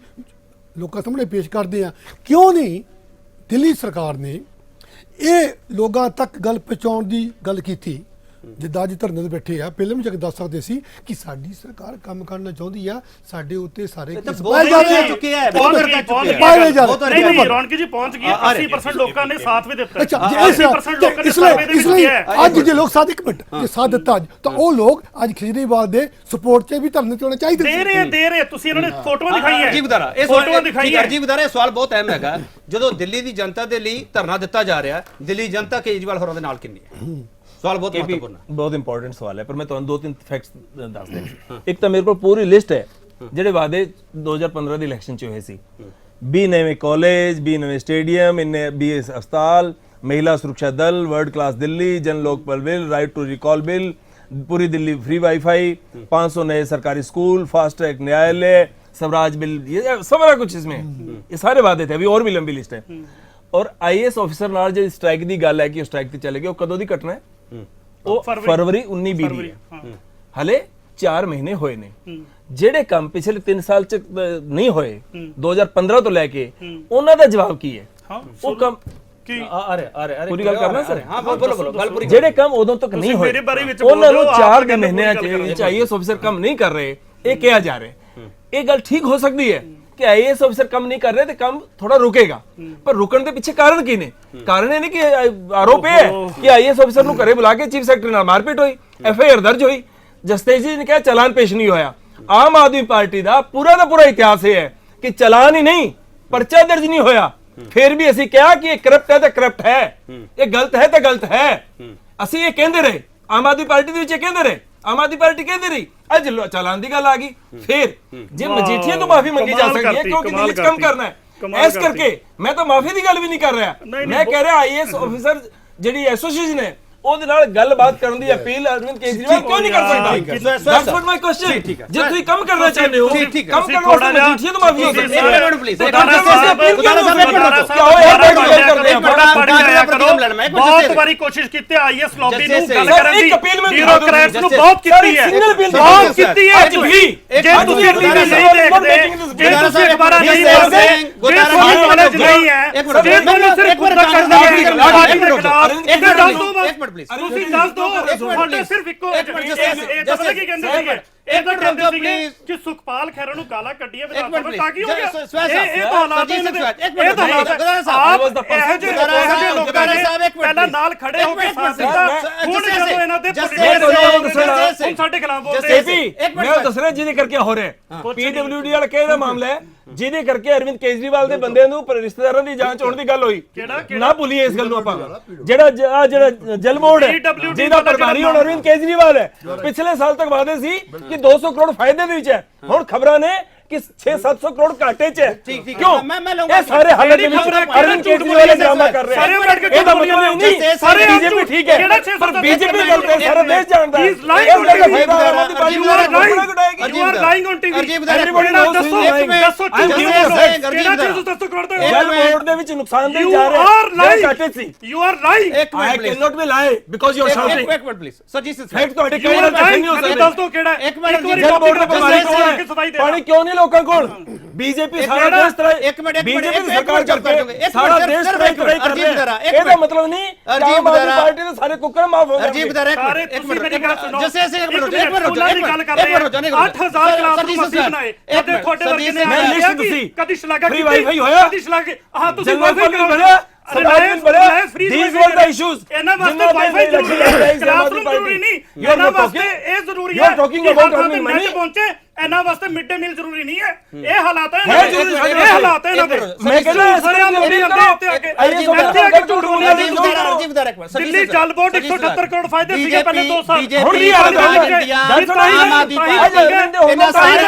ਲੋਕਾਂ ਸਾਹਮਣੇ ਪੇਸ਼ ਕਰਦੇ ਆ। ਕਿਉਂ ਨਹੀਂ ਦਿੱਲੀ ਸਰਕਾਰ ਨੇ ਇਹ ਲੋਕਾਂ ਤੱਕ ਗੱਲ ਪਹੁੰਚਾਉਣ ਦੀ ਗੱਲ ਕੀਤੀ? ਜਿੱਦਾਂ ਅੱਜ ਧਰਨੇ ਤੇ ਬੈਠੇ ਆ, ਪਹਿਲਾਂ ਵੀ ਜਾ ਕੇ ਦੱਸ ਸਕਦੇ ਸੀ ਕਿ ਸਾਡੀ ਸਰਕਾਰ ਕੰਮ ਕਰਨਾ ਚਾਹੁੰਦੀ ਆ, ਸਾਡੇ ਉੱਤੇ ਸਾਰੇ ਰੌਣਕੀ ਜੀ ਪਹੁੰਚ ਗਈ। 80% ਲੋਕਾਂ ਨੇ ਸਾਥ ਵੀ ਦਿੱਤਾ। ਅੱਛਾ ਅੱਜ ਜੇ ਲੋਕ ਸਾਥ ਇੱਕ ਮਿੰਟ ਜੇ ਸਾਥ ਦਿੱਤਾ ਅੱਜ, ਤਾਂ ਉਹ ਲੋਕ ਅੱਜ ਕੇਜਰੀਵਾਲ ਦੇ ਸਪੋਰਟ 'ਚ ਵੀ ਧਰਨੇ ਤੇ ਹੋਣੇ ਚਾਹੀਦੇ। ਦੇ ਰਹੇ ਤੁਸੀਂ ਇਹਨਾਂ ਨੇ ਫੋਟੋਆਂ ਦਿਖਾਈਆਂ। ਜੀ ਬਤਾ ਰਹਾ, ਇਹ ਫੋਟੋਆਂ ਦਿਖਾਈਆਂ। ਜੀ ਬਤਾ ਰਹਾ, ਇਹ ਸਵਾਲ ਬਹੁਤ ਅਹਿਮ ਹੈਗਾ। ਜਦੋਂ ਦਿੱਲੀ ਦੀ ਜਨਤਾ ਦੇ ਲਈ ਧਰਨਾ ਦਿੱਤਾ ਜਾ ਰਿਹਾ, ਦਿੱਲੀ ਜਨਤਾ ਕੇਜਰੀਵਾਲ ਹੋਰਾਂ ਦੇ ਨਾਲ ਕਿੰਨੀ ਹੈ? ਸਵਾਲ ਬਹੁਤ ਮਹੱਤਵਪੂਰਨ ਹੈ, ਬਹੁਤ ਇੰਪੋਰਟੈਂਟ ਸਵਾਲ ਹੈ। ਪਰ ਮੈਂ ਤੁਹਾਨੂੰ 2-3 ਫੈਕਟਸ ਦੱਸ ਦਿੰਦਾ। ਇੱਕ ਤਾਂ ਮੇਰੇ ਕੋਲ ਪੂਰੀ ਲਿਸਟ ਹੈ ਜਿਹੜੇ ਵਾਅਦੇ 2015 ਦੀ ਇਲੈਕਸ਼ਨ 'ਚ ਹੋਏ ਸੀ। 20 ਨਵੇਂ ਕਾਲਜ, 20 ਨਵੇਂ ਸਟੇਡੀਅਮ, 20 ਹਸਪਤਾਲ, महिला सुरक्षा दल, world class Delhi, Jan Lokpal bill, right to recall bill, पूरी दिल्ली फ्री वाईफाई, 500 नए सरकारी स्कूल, फास्ट ट्रैक न्यायालय, स्वराज बिल, ये सारा कुछ इसमें ये सारे वादे थे। अभी और भी लंबी लिस्ट है। और आईएएस ऑफिसर नाल जो स्ट्राइक की गल है कि स्ट्राइक ते चले गए, वो कदों दी घटना है? वो फरवरी 19-20 दी है। हले 4 महीने होए ने। ਜਿਹੜੇ ਕੰਮ ਪਿਛਲੇ 3 ਸਾਲ ਚ ਨਹੀਂ ਹੋਏ 2015 ਤੋਂ ਲੈ ਕੇ, ਉਹਨਾਂ ਦਾ ਜਵਾਬ ਕੀ ਹੈ? ਉਹ ਕੰਮ ਪੂਰੀ ਗੱਲ ਕਰਨਾ ਸਰ। ਹਾਂ ਬੋਲੋ ਗੱਲ ਪੂਰੀ। ਜਿਹੜੇ ਕੰਮ ਉਦੋਂ ਤੱਕ ਨਹੀਂ ਹੋਏ ਉਹਨਾਂ ਨੂੰ 4 ਮਹੀਨਿਆਂ ਚ ਆਈਏਐਸ ਅਫਸਰ ਕੰਮ ਨਹੀਂ ਕਰ ਰਹੇ, ਇਹ ਕਿਹਾ ਜਾ ਰਿਹਾ। ਇਹ ਗੱਲ ਠੀਕ ਹੋ ਸਕਦੀ ਹੈ ਕਿ ਆਈਏਐਸ ਅਫਸਰ ਕੰਮ ਨਹੀਂ ਕਰ ਰਹੇ ਤੇ ਕੰਮ ਥੋੜਾ ਰੁਕੇਗਾ, ਪਰ ਰੁਕਣ ਦੇ ਪਿੱਛੇ ਕਾਰਨ ਕੀ ਨੇ? ਕਾਰਨ ਇਹ ਨਹੀਂ ਕਿ ਆਰੋਪ ਇਹ ਹੈ ਕਿ ਆਈਏਐਸ ਅਫਸਰ ਨੂੰ ਘਰੇ ਬੁਲਾ ਕੇ ਚੀਫ ਸੈਕਟਰੀ ਨਾਲ ਮਾਰਪੀਟ ਹੋਈ, ਐਫਆਈਆਰ ਦਰਜ ਹੋਈ, ਜਸਟਿਸ ਜੀ ਨੇ ਕਿਹਾ ਚਲਾਨ ਪੇਸ਼ ਨਹੀਂ ਹੋਇਆ। ਆਮ ਆਦਮੀ ਪਾਰਟੀ ਦਾ ਪੂਰਾ ਇਤਿਹਾਸ ਇਹ ਹੈ ਕਿ ਚਲਾਨ ਹੀ ਨਹੀਂ, ਪਰਚਾ ਦਰਜ ਨਹੀਂ ਹੋਇਆ, ਫਿਰ ਵੀ ਅਸੀਂ ਕਿਹਾ ਕਿ ਇਹ ਕਰਪਟ ਹੈ ਤਾਂ ਕਰਪਟ ਹੈ, ਇਹ ਗਲਤ ਹੈ ਤਾਂ ਗਲਤ ਹੈ। ਅਸੀਂ ਇਹ ਕਹਿੰਦੇ ਰਹੇ, ਆਮ ਆਦਮੀ ਪਾਰਟੀ ਦੇ ਵਿੱਚ ਇਹ ਕਹਿੰਦੇ ਰਹੇ, ਆਮ ਆਦਮੀ ਪਾਰਟੀ ਕਹਿੰਦੇ ਰਹੀ। ਅੱਜ ਚਾਲਾਨ ਦੀ ਗੱਲ ਆ ਗਈ। ਫਿਰ ਜੇ ਮਜੀਠੀਆ ਤੋਂ ਮਾਫੀ ਮੰਗੀ ਜਾ ਸਕਦੀ ਹੈ ਕਿਉਂਕਿ ਦਿੱਲੀ 'ਚ ਕੰਮ ਕਰਨਾ ਹੈ, ਇਸ ਕਰਕੇ ਮੈਂ ਤਾਂ ਮਾਫੀ ਦੀ ਗੱਲ ਵੀ ਨਹੀਂ ਕਰ ਰਿਹਾ। ਮੈਂ ਕਹਿ ਰਿਹਾ ਆਈਐਸ ਆਫੀਸਰ ਜਿਹੜੀ ਐਸੋਸੀਏਸ਼ਨ ਹੈ ਉਹਦੇ ਨਾਲ ਗੱਲਬਾਤ ਕਰਨ ਦੀ ਅਪੀਲ ਅਰਵਿੰਦ ਕੇਜਰੀਵਾਲ ਕਿਉਂ ਨਹੀਂ ਕਰ ਸਕਦਾ? That's what my question. ਜੇ ਤੁਸੀਂ ਕੰਮ ਕਰਨਾ ਚਾਹੁੰਦੇ ਹੋ, ਕੰਮ ਕਰਨ ਵਾਸਤੇ ਮਜੀਠੀਆ ਤੋਂ ਮਾਫੀ ਹੋ ਸਕਦੀ ਹੈ। ਬਹੁਤ ਵਾਰੀ ਕੋਸ਼ਿਸ਼ ਕੀਤੀ ਆਈਐਸ ਲੌਬੀ ਨੂੰ ਗੱਲ ਕਰਨ ਦੀ, ਬਿਊਰੋਕਰੈਟਸ ਨੂੰ ਬਹੁਤ ਕੀਤੀ ਹੈ, ਬਹੁਤ ਕੀਤੀ ਹੈ। ਅੱਜ ਵੀ ਜੇ ਤੁਸੀਂ ਟੀਵੀ ਨਹੀਂ ਦੇਖਦੇ, ਜੇ ਤੁਸੀਂ ਅਖਬਾਰਾਂ ਨਹੀਂ ਪੜ੍ਹਦੇ, ਜੇ ਤੁਹਾਨੂੰ ਨੌਲੇਜ ਨਹੀਂ ਹੈ, ਜੇ ਤੁਹਾਨੂੰ ਸਿਰਫ ਗੁੰਡਾ ਕਰਨਾ ਹੈ ਪਾਰਟੀ ਦੇ ਖਿਲਾਫ, ਇਹਦੇ ਦੱਸ ਦੋ ਬਸ। ਤੁਸੀਂ ਦੱਸ ਦੋ ਤੁਹਾਡੇ ਸਿਰਫ ਇੱਕੋ ਇਹ ਤਾਂ ਪਤਾ ਕੀ ਕਹਿੰਦੇ ਸੀਗੇ, ਇਹ ਤਾਂ ਕਹਿੰਦੇ ਸੀਗੇ ਕਿ ਸੁਖਪਾਲ ਖਹਿਰਾ ਨੂੰ ਗਾਲਾਂ ਕੱਢੀਆਂ ਵਿਧਾਨ ਸਭਾ ਤਾਂ ਕੀ ਹੋ ਗਿਆ? ਇਹ ਤਾਂ ਹਾਲਾਤ ਇਹਨਾਂ ਦੇ, ਇਹ ਤਾਂ ਹਾਲਾਤ ਆਪ ਇਹੋ ਜਿਹੇ ਲੋਕਾਂ ਨੇ ਪਹਿਲਾਂ ਨਾਲ ਖੜੇ ਹੋ ਕੇ ਸਾਥ ਦਿੱਤਾ, ਹੁਣ ਜਦੋਂ ਇਹਨਾਂ ਦੇ ਹੁਣ ਸਾਡੇ ਖਿਲਾਫ ਬੋਲਦੇ। ਮੈਂ ਦੱਸ ਰਿਹਾ ਜਿਹਦੇ ਕਰਕੇ ਹੋ ਰਿਹਾ ਪੀਡਬਲਯੂਡੀ ਵਾਲਾ ਕਿਹੜਾ ਮਾਮਲਾ ਹੈ ਜਿਹਦੇ ਕਰਕੇ ਅਰਵਿੰਦ ਕੇਜਰੀਵਾਲ ਦੇ ਬੰਦੇ ਨੂੰ ਰਿਸ਼ਤੇਦਾਰਾਂ ਦੀ ਜਾਂਚ ਹੋਣ ਦੀ ਗੱਲ ਹੋਈ। ਨਾ ਭੁੱਲੀਏ ਇਸ ਗੱਲ ਨੂੰ ਆਪਾਂ। ਜਿਹੜਾ ਜਲ ਬੋਰਡ ਹੈ ਜਿਹਦਾ ਪ੍ਰਭਾਰੀ ਹੁਣ ਅਰਵਿੰਦ ਕੇਜਰੀਵਾਲ ਹੈ, ਪਿਛਲੇ ਸਾਲ ਤੱਕ ਵਾਅਦੇ ਸੀ ਕਿ 200 ਕਰੋੜ ਫਾਇਦੇ ਦੇ ਵਿੱਚ ਹੈ, ਹੁਣ ਖਬਰਾਂ ਨੇ ਕਿ 600-700 ਕਰੋੜ ਘਾਟੇ 'ਚ ਹੈ। ਕਿਉਂ? ਇਹ ਸਾਰੇ ਹਾਲਤ ਦੇ ਵਿੱਚ ਅਰਵਿੰਦ ਕੇਜਰੀਵਾਲ ਨੇ ਡਰਾਮਾ ਕਰ ਰਹੇ ਹਨ। ਇਹਦਾ ਮਤਲਬ ਨਹੀਂ ਸਾਰੇ ਬੀਜੇਪੀ ਠੀਕ ਹੈ ਪਰ ਬੀਜੇਪੀ ਗਲਤ ਹੈ, ਸਾਰਾ ਦੇਸ਼ ਜਾਣਦਾ ਹੈ। ਇਸ ਗੱਲ ਦਾ ਫਾਇਦਾ ਆਮ ਆਦਮੀ ਪਾਰਟੀ ਨੂੰ ਉਠਾਏਗੀ। You are lying on TV. Everybody knows who is lying. ਦੱਸੋ ਕਿਹੜਾ 600 ਕਰੋੜ ਦਾ ਜਲ ਬੋਰਡ ਦੇ ਵਿੱਚ ਨੁਕਸਾਨਦੇਹ ਜਾ ਰਿਹਾ ਹੈ ਘਾਟੇ ਸੀ। You are lying. I cannot be lie because you are shouting. ਇੱਕ ਮਿੰਟ ਪਲੀਜ਼ ਸਰ ਜੀ ਫੈਕਟ ਤੁਹਾਡੇ ਕੈਮਰੇ ਤੇ ਨਹੀਂ ਹੋ ਸਕਦੇ। ਦੱਸ ਦੋ ਕਿਹੜਾ ਇੱਕ ਵਾਰੀ ਜਲ ਬੋਰਡ ਦਾ ਪ੍ਰਭਾਰੀ ਕੌਣ ਹੈ? ਪਾਣੀ ਕਿਉਂ ਨਹੀਂ ਲੋਕਾਂ ਕੋਲ? ਬੀਜੇਪੀ ਸਾਰਾ ਦੇਸ਼ ਬੀਜੇਪੀ ਦੀ ਸਰਕਾਰ ਕਰਕੇ ਸਾਰਾ ਦੇਸ਼ ਸਟ੍ਰਾਈਕ ਕਰ ਰਿਹਾ ਹੈ। ਇਹਦਾ ਮਤਲਬ ਨਹੀਂ ਆਮ ਆਦਮੀ ਪਾਰਟੀ ਦੇ ਸਾਰੇ ਕੁੱਕਰ ਮਾਫ ਹੋ ਜਾਣਗੇ। ਸਾਰੇ ਤੁਸੀਂ ਮੇਰੀ ਗੱਲ ਸੁਣੋ। ਇੱਕ ਮਿੰਟ ਗੱਲ ਕਰ ਰਹੇ ਹਾਂ 8000 ਕਲਾਸਰੂਮ ਅਸੀਂ ਬਣਾਏ। ਉਹਦੇ ਤੁਹਾਡੇ ਵਰਗੇ ਨੇ ਆਇਆ ਕਿ ਕਦੀ ਸ਼ਲਾਘਾ ਕੀਤੀ, ਵਾਈਫਾਈ ਹੋਇਆ, ਕਦੀ ਸ਼ਲਾਘਾ ਹਾਂ ਤੁਸੀਂ ਵਾਈਫਾਈ ਕਰੋ ਬਣਿਆ, ਸਰਦਾਰ ਬਣਿਆ। These were the issues. ਇਹਨਾਂ ਵਾਸਤੇ ਵਾਈਫਾਈ ਜ਼ਰੂਰੀ ਹੈ, ਕਲਾਸਰੂਮ ਜ਼ਰੂਰੀ ਨਹੀਂ। ਇਹਨਾਂ ਵਾਸਤੇ ਇਹ ਜ਼ਰੂਰੀ ਹੈ talking about earning money. ਪਹੁੰਚੇ ਇਹਨਾਂ ਵਾਸਤੇ ਮਿਡ ਡੇ ਮੀਲ ਜ਼ਰੂਰੀ ਨਹੀਂ ਹੈ। ਇਹ ਹਾਲਾਤ ਹੈ, ਇਹ ਹਾਲਾਤ ਹੈ ਇਹਨਾਂ ਦੇ। ਮੈਂ ਕਹਿੰਦਾ ਸਾਰੇ ਲੋਕੀ ਜਾਂਦੇ ਉੱਤੇ ਆ ਕੇ ਇੱਥੇ ਆ ਕੇ ਝੂਠ ਬੋਲਦੇ ਨੇ। ਦਿੱਲੀ ਜਲ ਬੋਰਡ 178 ਕਰੋੜ ਫਾਇਦੇ ਸੀਗੇ ਪਹਿਲੇ 2 ਸਾਲ, ਹੁਣ ਨਹੀਂ ਆ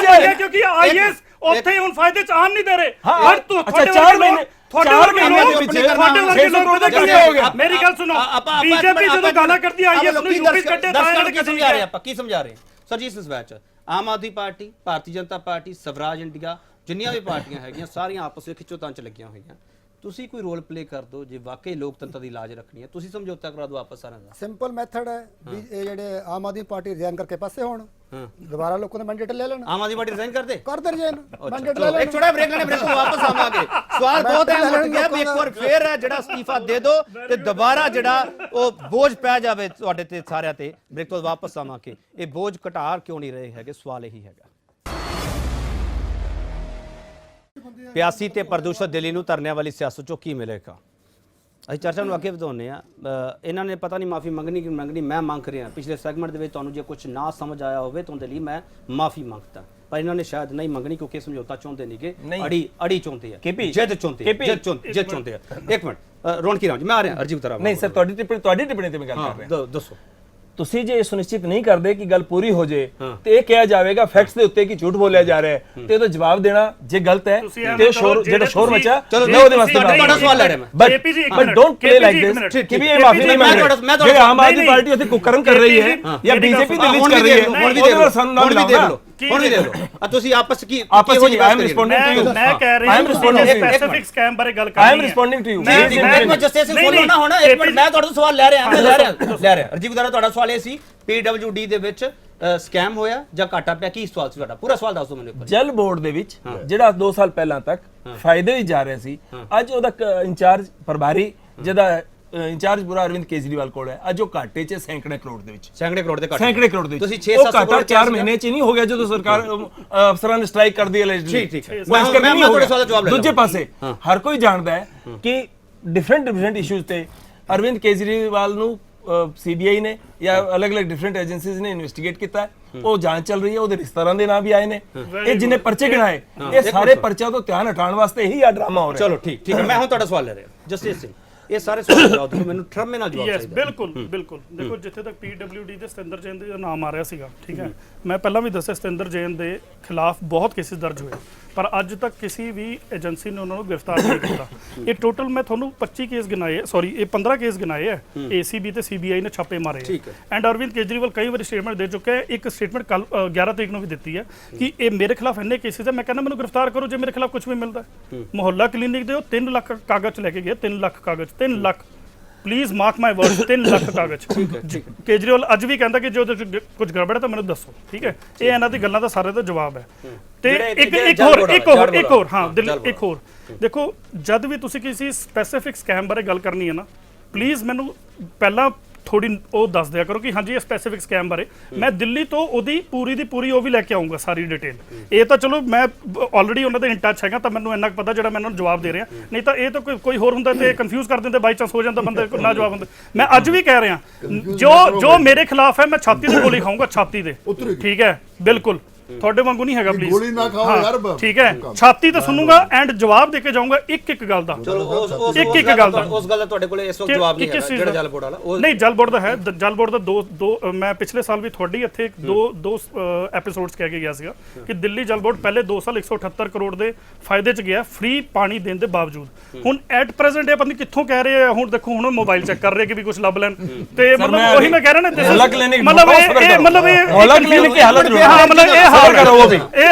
ਰਹੇ ਕਿਉਂਕਿ ਆਈਐਸ ਉੱਥੇ ਹੁਣ ਫਾਇਦੇ ਚ ਆਣ ਨਹੀਂ ਦੇ ਰਹੇ। ਹਰ ਤੁਹਾਡੇ 4 ਮਹੀਨੇ ਮੇਰੀ ਗੱਲ ਸੁਣੋ, ਬੀਜੇਪੀ ਜਦੋਂ ਗਾਲਾਂ ਕਰਦੀ ਆਈਐਸ ਨੂੰ ਯੂਪੀ ਕੱਢੇ ਤਾਂ ਇਹਨਾਂ ਕੀ ਸਮਝਾ ਰਹੇ ਆਪਾਂ, ਕੀ ਸਮਝਾ ਰਹੇ ਸਰ ਜੀ? ਇਸ ਵਿੱਚ Aam Aadmi party, Bharatiya Janata party, Swaraj India, ਜਿੰਨੀਆਂ ਵੀ ਪਾਰਟੀਆਂ ਹੈਗੀਆਂ ਸਾਰੀਆਂ ਆਪਸ ਵਿੱਚ ਖਿੱਚੋਤਾਣ ਚ ਲੱਗੀਆਂ ਹੋਈਆਂ। ਤੁਸੀਂ ਕੋਈ ਰੋਲ ਪਲੇ ਕਰ ਦਿਓ ਜੇ ਵਾਕਈ ਲੋਕਤੰਤਰ ਦੀ ਲਾਜ ਰੱਖਣੀ ਹੈ, ਤੁਸੀਂ ਸਮਝੌਤਾ ਕਰਾ ਦਿਓ ਆਪਸ ਸਾਰਿਆਂ ਦਾ। ਸਿੰਪਲ ਮੈਥਡ ਹੈ ਵੀ ਇਹ ਜਿਹੜੇ ਆਮ ਆਦਮੀ ਪਾਰਟੀ ਰਿਜ਼ਾਈਨ ਕਰਕੇ ਪਾਸੇ ਹੋਣ, ਦੁਬਾਰਾ ਲੋਕਾਂ ਨੇ ਮੈਂਡੇਟ ਲੈ ਲੈਣ। ਆਮ ਆਦਮੀ ਪਾਰਟੀ ਰਿਜ਼ਾਈਨ ਕਰਦੇ ਰਿਜ਼ਾਈਨ ਮੈਂਡੇਟ ਲੈ ਲੈਣ। ਇੱਕ ਛੋਟਾ ਬ੍ਰੇਕ ਲੈਣੇ, ਬ੍ਰੇਕ ਤੋਂ ਵਾਪਸ ਆਵਾਂਗੇ। ਸਵਾਲ ਬਹੁਤ ਹੈ ਉੱਠ ਗਿਆ ਵੀ ਇੱਕ ਵਾਰ ਫੇਰ ਹੈ ਜਿਹੜਾ ਅਸਤੀਫਾ ਦੇ ਦਿਓ ਤੇ ਦੁਬਾਰਾ ਜਿਹੜਾ ਉਹ ਬੋਝ ਪੈ ਜਾਵੇ ਤੁਹਾਡੇ ਤੇ ਸਾਰਿਆਂ ਤੇ। ਬ੍ਰੇਕ ਤੋਂ ਵਾਪਸ ਆਵਾਂਗੇ। ਇਹ ਬੋਝ ਘਟਾ ਕਿਉਂ ਨਹੀਂ ਰਹੇ ਹੈਗੇ, ਸਵਾਲ ਇਹੀ ਹੈਗਾ। ਪਿਆਸੀ ਤੇ ਪ੍ਰਦੂਸ਼ਿਤ ਦਿੱਲੀ ਨੂੰ ਧਰਨਿਆਂ ਵਾਲੀ ਸਿਆਸਤ ਚੋਂ ਕੀ ਮਿਲੇਗਾ? ਅਸੀਂ ਚਰਚਾ ਨੂੰ ਅੱਗੇ ਵਧਾਉਂਦੇ ਆ। ਇਹਨਾਂ ਨੇ ਪਤਾ ਨਹੀਂ ਮਾਫੀ ਮੰਗਣੀ ਕਿ ਮੰਗਣੀ, ਮੈਂ ਮੰਗ ਰਿਹਾ ਪਿਛਲੇ ਸੈਗਮੈਂਟ ਦੇ ਵਿੱਚ। ਤੁਹਾਨੂੰ ਜੇ ਕੁਝ ਨਾ ਸਮਝ ਆਇਆ ਹੋਵੇ ਤਾਂ ਉਹਦੇ ਲਈ ਮੈਂ ਮਾਫੀ ਮੰਗਦਾ, ਪਰ ਇਹਨਾਂ ਨੇ ਸ਼ਾਇਦ ਨਹੀਂ ਮੰਗਣੀ ਕਿਉਂਕਿ ਸਮਝੌਤਾ ਚਾਹੁੰਦੇ ਨਹੀਂਗੇ, ਅੜੀ ਚਾਹੁੰਦੇ ਆ, ਜਿੱਦ ਚਾਹੁੰਦੇ ਆ। ਇੱਕ ਮਿੰਟ ਰੌਣਕੀ ਰਾਮ ਜੀ, ਮੈਂ ਆ ਰਿਹਾ। ਅਰਜੀਤ ਤਰਾ ਨਹੀਂ ਸਰ, ਤੁਹਾਡੀ ਟਿੱਪਣੀ ਤੇ ਮੈਂ ਗੱਲ ਕਰ ਰਿਹਾ। ਦੱਸੋ। ਤੁਸੀਂ ਜੇ ਸੁਨਿਸ਼ਚਿਤ ਨਹੀਂ ਕਰਦੇ ਕਿ ਗੱਲ ਪੂਰੀ ਹੋ ਜੇ ਤੇ ਇਹ ਕਿਹਾ ਜਾਵੇਗਾ ਫੈਕਟਸ ਦੇ ਉੱਤੇ ਕਿ ਝੂਠ ਬੋਲਿਆ ਜਾ ਰਿਹਾ ਹੈ ਤੇ ਉਹਦਾ ਜਵਾਬ ਦੇਣਾ ਜੇ ਗਲਤ ਹੈ ਤੇ ਜਿਹੜਾ ਸ਼ੋਰ ਮਚਾ ਮੈਂ ਉਹਦੇ ਵਾਸਤੇ ਤੁਹਾਡਾ ਸਵਾਲ ਲੈ ਰਿਹਾ ਮੈਂ। But don't play like this ਕਿ ਵੀ ਇਹ ਮਾਫੀ ਨਹੀਂ ਮੰਗ ਰਹੇ। ਜੇ ਆਮ ਆਦਮੀ ਪਾਰਟੀ ਉੱਥੇ ਕੁਕਰਮ ਕਰ ਰਹੀ ਹੈ ਜਾਂ ਬੀਜੇਪੀ ਦਿੱਲੀ ਚ ਕਰ ਰਹੀ ਹੈ, ਹੁਣ ਵੀ ਦੇਖ ਲਓ, ਹੁਣ ਵੀ ਦੇਖ ਲਓ। ਤੁਸੀਂ ਆਪਸ ਕੀ ਆਈ ਐਮ ਰਿਸਪੋਂਡਿੰਗ ਟੂ ਯੂ। ਮੈਂ ਕਹਿ ਰਿਹਾ ਹਾਂ ਸਪੈਸਿਫਿਕ ਸਕੈਮ ਬਾਰੇ ਗੱਲ ਕਰਨੀ ਹੈ। I am responding to you. ਮੈਂ ਜਸਟਿਸ ਸਿੰਘ ਫੋਲੋ ਨਾ ਹੋਣਾ। ਇੱਕ ਮਿੰਟ ਮੈਂ ਤੁਹਾਡੇ ਤੋਂ ਸਵਾਲ ਲੈ ਰਿਹਾ ਅਰਜੀਤ ਗੁਦਾਰਾ, ਤੁਹਾਡਾ ਸਵਾਲ ਇਹ ਸੀ ਪੀਡਬਲਯੂਡੀ ਦੇ ਵਿੱਚ ਸਕੈਮ ਹੋਇਆ ਜਾਂ ਘਾਟਾ ਪਿਆ, ਕੀ ਸਵਾਲ ਸੀ ਤੁਹਾਡਾ? ਪੂਰਾ ਸਵਾਲ ਦੱਸ ਦਿਓ ਮੈਨੂੰ। ਜਲ ਬੋਰਡ ਦੇ ਵਿੱਚ ਜਿਹੜਾ 2 ਸਾਲ ਪਹਿਲਾਂ ਤੱਕ ਫਾਇਦੇ ਵੀ ਜਾ ਰਹੇ ਸੀ, ਅੱਜ ਉਹਦਾ ਇੰਚਾਰਜ ਪ੍ਰਭਾਰੀ ਜਿਹਦਾ ਇੰਚਾਰਜ ਪੂਰਾ ਅਰਵਿੰਦ ਕੇਜਰੀਵਾਲ ਕੋਲ ਹੈ, ਅੱਜ ਉਹ ਘਾਟੇ 'ਚ ਸੈਂਕੜੇ ਕਰੋੜ ਦੇ ਵਿੱਚ ਤੁਸੀਂ 6-7 ਕਰੋੜ 4 ਮਹੀਨੇ 'ਚ ਨਹੀਂ ਹੋ ਗਿਆ ਜਦੋਂ ਸਰਕਾਰ ਅਫਸਰਾਂ ਨੇ ਸਟ੍ਰਾਈਕ ਕਰ ਦਿੱਤੀ ਹੈ। ਠੀਕ ਦੂਜੇ ਪਾਸੇ ਹਰ ਕੋਈ ਜਾਣਦਾ ਹੈ ਕਿ ਡਿਫਰੈਂਟ ਇਸ਼ੂਜ਼ ਤੇ ਅਰਵਿੰਦ ਕੇਜਰੀਵਾਲ ਨੂੰ ਸੀਬੀਆਈ ਨੇ ਜਾਂ ਅਲੱਗ-ਅਲੱਗ ਡਿਫਰੈਂਟ ਏਜੰਸੀਜ਼ ਨੇ ਇਨਵੈਸਟੀਗੇਟ ਕੀਤਾ ਹੈ। ਉਹ ਜਾਂਚ ਚੱਲ ਰਹੀ ਹੈ, ਉਹਦੇ ਰਿਸ਼ਤੇਦਾਰਾਂ ਦੇ ਨਾਂ ਵੀ ਆਏ ਨੇ। ਇਹ ਜਿੰਨੇ ਪਰਚੇ ਗਿਣਾਏ, ਇਹ ਸਾਰੇ ਪਰਚਿਆਂ ਤੋਂ ਧਿਆਨ ਹਟਾਉਣ ਵਾਸਤੇ ਹੀ ਆ ਡਰਾਮਾ ਹੋ ਰਿਹਾ। ਚਲੋ ਠੀਕ ਹੈ, ਮੈਂ ਹੁਣ ਤੁਹਾਡਾ ਸਵਾਲ ਲੈ ਰਿਹਾ ਜਸਟਿਸ ਸਿੰਘ, ਇਹ ਸਾਰੇ ਸਵਾਲ ਜਵਾਬ ਦਿਓ, ਮੈਨੂੰ ਠਰਮੇ ਨਾਲ ਜਵਾਬ ਯੈਸ ਚਾਹੀਦਾ। ਬਿਲਕੁਲ ਦੇਖੋ, ਜਿੱਥੇ ਤੱਕ PWD ਦੇ ਸਤਿੰਦਰ ਜੈਨ ਦਾ ਨਾਮ ਆ ਰਿਹਾ ਸੀਗਾ, ਠੀਕ ਹੈ, ਮੈਂ ਪਹਿਲਾਂ ਵੀ ਦੱਸਿਆ ਸਤਿੰਦਰ ਜੈਨ ਦੇ ਖਿਲਾਫ ਬਹੁਤ ਕੇਸਿਸ ਦਰਜ ਹੋਏ, ਪਰ ਅੱਜ ਤੱਕ ਕਿਸੇ ਵੀ ਏਜੰਸੀ ਨੇ ਉਹਨਾਂ ਨੂੰ ਗ੍ਰਿਫਤਾਰ ਨਹੀਂ ਕੀਤਾ। ਇਹ ਟੋਟਲ ਮੈਂ ਤੁਹਾਨੂੰ 25 ਕੇਸ ਗਿਣਾਏ, ਸੌਰੀ ਇਹ 15 ਕੇਸ ਗਿਣਾਏ ਹੈ, ACB ਤੇ CBI ਨੇ ਛਾਪੇ ਮਾਰੇ ਠੀਕ ਹੈ। ਐਂਡ ਅਰਵਿੰਦ ਕੇਜਰੀਵਾਲ ਕਈ ਵਾਰੀ ਸਟੇਟਮੈਂਟ ਦੇ ਚੁੱਕੇ ਹੈ, ਇੱਕ ਸਟੇਟਮੈਂਟ ਕੱਲ 11 ਤਰੀਕ ਨੂੰ ਵੀ ਦਿੱਤੀ ਹੈ ਕਿ ਇਹ ਮੇਰੇ ਖਿਲਾਫ ਇੰਨੇ ਕੇਸਿਸ ਹੈ, ਮੈਂ ਕਹਿੰਦਾ ਮੈਨੂੰ ਗ੍ਰਿਫਤਾਰ ਕਰੋ ਜੇ ਮੇਰੇ ਖਿਲਾਫ ਕੁਝ ਵੀ ਮਿਲਦਾ। ਮੁਹੱਲਾ ਕਲੀਨਿਕ ਦੇ ਉਹ 3 ਲੱਖ ਕਾਗਜ਼ ਲੈ ਕੇ ਗਏ, 3 ਲੱਖ ਕਾਗਜ਼, 3 lakh, please mark my word, 3 lakh ਕਾਗਜ਼। ਕੇਜਰੀਵਾਲ ਅੱਜ ਵੀ ਕਹਿੰਦਾ ਕਿ ਜੇ ਉਹਦੇ ਚ ਕੁਝ ਗੜਬੜ ਹੈ ਤਾਂ ਮੈਨੂੰ ਦੱਸੋ, ਠੀਕ ਹੈ। ਇਹ ਇਹਨਾਂ ਦੀ ਗੱਲਾਂ ਦਾ ਸਾਰੇ ਦਾ ਜਵਾਬ ਹੈ। ਤੇ ਇੱਕ ਹੋਰ ਹਾਂ ਇੱਕ ਹੋਰ ਦੇਖੋ, ਜਦ ਵੀ ਤੁਸੀਂ ਕਿਸੇ ਸਪੈਸੀਫਿਕ ਸਕੈਮ ਬਾਰੇ ਗੱਲ ਕਰਨੀ ਹੈ ਨਾ, ਪਲੀਜ਼ ਮੈਨੂੰ ਪਹਿਲਾਂ ਥੋੜੀ ਉਹ ਦੱਸ ਦਿਆ ਕਰੋ ਕਿ ਹਾਂਜੀ ਇਹ ਸਪੈਸੀਫਿਕ ਸਕੈਮ ਬਾਰੇ ਮੈਂ ਦਿੱਲੀ ਤੋਂ ਉਹਦੀ ਪੂਰੀ ਦੀ ਪੂਰੀ ਉਹ ਵੀ ਲੈ ਕੇ ਆਉਂਗਾ, ਸਾਰੀ ਡਿਟੇਲ। ਇਹ ਤਾਂ ਚਲੋ ਮੈਂ ਆਲਰੇਡੀ ਉਹਨਾਂ ਦੇ ਇਨ ਟੱਚ ਹੈਗਾ, ਤਾਂ ਮੈਨੂੰ ਇੰਨਾ ਪਤਾ ਜਿਹੜਾ ਮੈਂ ਉਹਨਾਂ ਨੂੰ ਜਵਾਬ ਦੇ ਰਿਹਾ, ਨਹੀਂ ਤਾਂ ਇਹ ਤਾਂ ਕੋਈ ਹੋਰ ਹੁੰਦਾ ਤੇ ਕਨਫਿਊਜ਼ ਕਰ ਦਿੰਦੇ, ਬਾਈ ਚਾਂਸ ਹੋ ਜਾਂਦਾ ਬੰਦੇ ਨਾ ਜਵਾਬ ਹੁੰਦਾ। ਮੈਂ ਅੱਜ ਵੀ ਕਹਿ ਰਿਹਾ, ਜੋ ਮੇਰੇ ਖਿਲਾਫ ਹੈ ਮੈਂ ਛਾਤੀ ਤੇ ਗੋਲੀ ਖਾਊਂਗਾ, ਛਾਤੀ ਤੇ, ਠੀਕ ਹੈ, ਬਿਲਕੁਲ ਤੁਹਾਡੇ ਵਾਂਗੂ ਨਹੀਂ ਹੈਗਾ, ਪਲੀਜ਼ ਗੋਲੀ ਨਾ ਖਾਓ ਯਾਰ, ਠੀਕ ਹੈ, ਛਾਤੀ ਤੇ ਸੁਣੂਗਾ ਐਂਡ ਜਵਾਬ ਦੇ ਕੇ ਜਾਊਂਗਾ ਇੱਕ ਗੱਲ ਦਾ। ਚਲੋ ਇੱਕ ਗੱਲ ਦਾ, ਉਸ ਗੱਲ ਦਾ ਤੁਹਾਡੇ ਕੋਲੇ ਇਸ ਵਕਤ ਜਵਾਬ ਨਹੀਂ ਹੈ ਜਿਹੜਾ ਜਲ ਬੋਰਡ ਵਾਲਾ। ਨਹੀਂ, ਜਲ ਬੋਰਡ ਦਾ ਹੈ, ਜਲ ਬੋਰਡ ਦਾ ਦੋ ਮੈਂ ਪਿਛਲੇ ਸਾਲ ਵੀ ਤੁਹਾਡੀ ਇੱਥੇ ਦੋ ਐਪੀਸੋਡਸ ਕਹਿ ਕੇ ਗਿਆ ਸੀਗਾ ਕਿ ਦਿੱਲੀ ਜਲ ਬੋਰਡ ਪਹਿਲੇ 2 ਸਾਲ 178 ਕਰੋੜ ਦੇ ਫਾਇਦੇ ਚ ਗਿਆ ਫ੍ਰੀ ਪਾਣੀ ਦੇਣ ਦੇ ਬਾਵਜੂਦ। ਹੁਣ ਐਟ ਪ੍ਰੈਜ਼ੈਂਟ ਇਹ ਪਤਾ ਨਹੀਂ ਕਿੱਥੋਂ ਕਹਿ ਰਹੇ ਆ, ਹੁਣ ਦੇਖੋ ਹੁਣ ਮੋਬਾਈਲ ਚੈੱਕ ਕਰ ਰਹੇ ਕਿ ਵੀ ਕੁਝ ਲੱਭ ਲੈਣ, ਤੇ ਮਤਲਬ ਉਹੀ ਮੈਂ ਕਹਿ ਰਿਹਾ ਨਾ, ਮਤਲਬ ਇਹ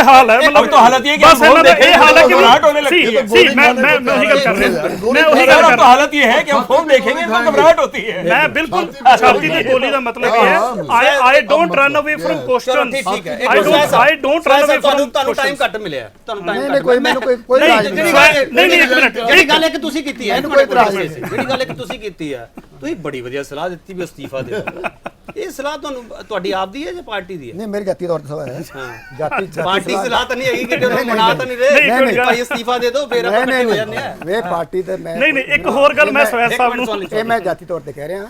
ਹਾਲ ਹੈ, मतलब तो हालत ये कि हम फोन देखेंगे तो घबराहट होने लगती है। मैं वही गल कर रहा हूं, मैं वही तो हालत ये है कि हम फोन देखेंगे तो घबराहट होती है। मैं बिल्कुल छाती की गोली का मतलब ये है, I don't run away from question, I don't run away from ਤੁਹਾਨੂੰ ਟਾਈਮ ਘੱਟ ਮਿਲਿਆ, ਤੁਹਾਨੂੰ ਟਾਈਮ ਨਹੀਂ ਕੋਈ ਮੈਨੂੰ ਕੋਈ ਨਹੀਂ ਇੱਕ ਮਿੰਟ, ਜਿਹੜੀ ਗੱਲ ਹੈ ਕਿ ਤੁਸੀਂ ਕੀਤੀ ਹੈ, ਜਿਹੜੀ ਗੱਲ ਹੈ ਕਿ ਤੁਸੀਂ ਕੀਤੀ ਹੈ, ਤੁਸੀਂ ਬੜੀ ਵਧੀਆ ਸਲਾਹ ਦਿੱਤੀ ਵੀ ਅਸਤੀਫਾ ਦੇ ਦਿਓ। ਇਹ ਸਲਾਹ ਤੁਹਾਨੂੰ ਤੁਹਾਡੀ ਆਪ ਦੀ ਹੈ ਜਾਂ ਪਾਰਟੀ ਦੀ ਹੈ? ਨਹੀਂ ਮੇਰੀ ਜਾਤੀ ਤੌਰ ਤੇ ਸਵਾਲ ਹੈ। ਜਾਤੀ ਪਾਰਟੀ ਸਲਾਹ ਤਾਂ ਨਹੀਂ ਹੈਗੀ ਕਿ ਉਹਨੂੰ ਮਨਾ ਤਾਂ ਨਹੀਂ ਰਹੇ ਭਾਈ ਅਸਤੀਫਾ ਦੇ ਦਿਓ, ਫਿਰ ਆਪਾਂ ਇਕੱਠੇ ਹੋ ਜਾਂਦੇ ਆ। ਵੇ ਪਾਰਟੀ ਤੇ ਮੈਂ ਨਹੀਂ ਇੱਕ ਹੋਰ ਗੱਲ ਮੈਂ ਸਵੈਸ ਸਾਹਿਬ ਨੂੰ, ਇਹ ਮੈਂ ਜਾਤੀ ਤੌਰ ਤੇ ਕਹਿ ਰਿਹਾ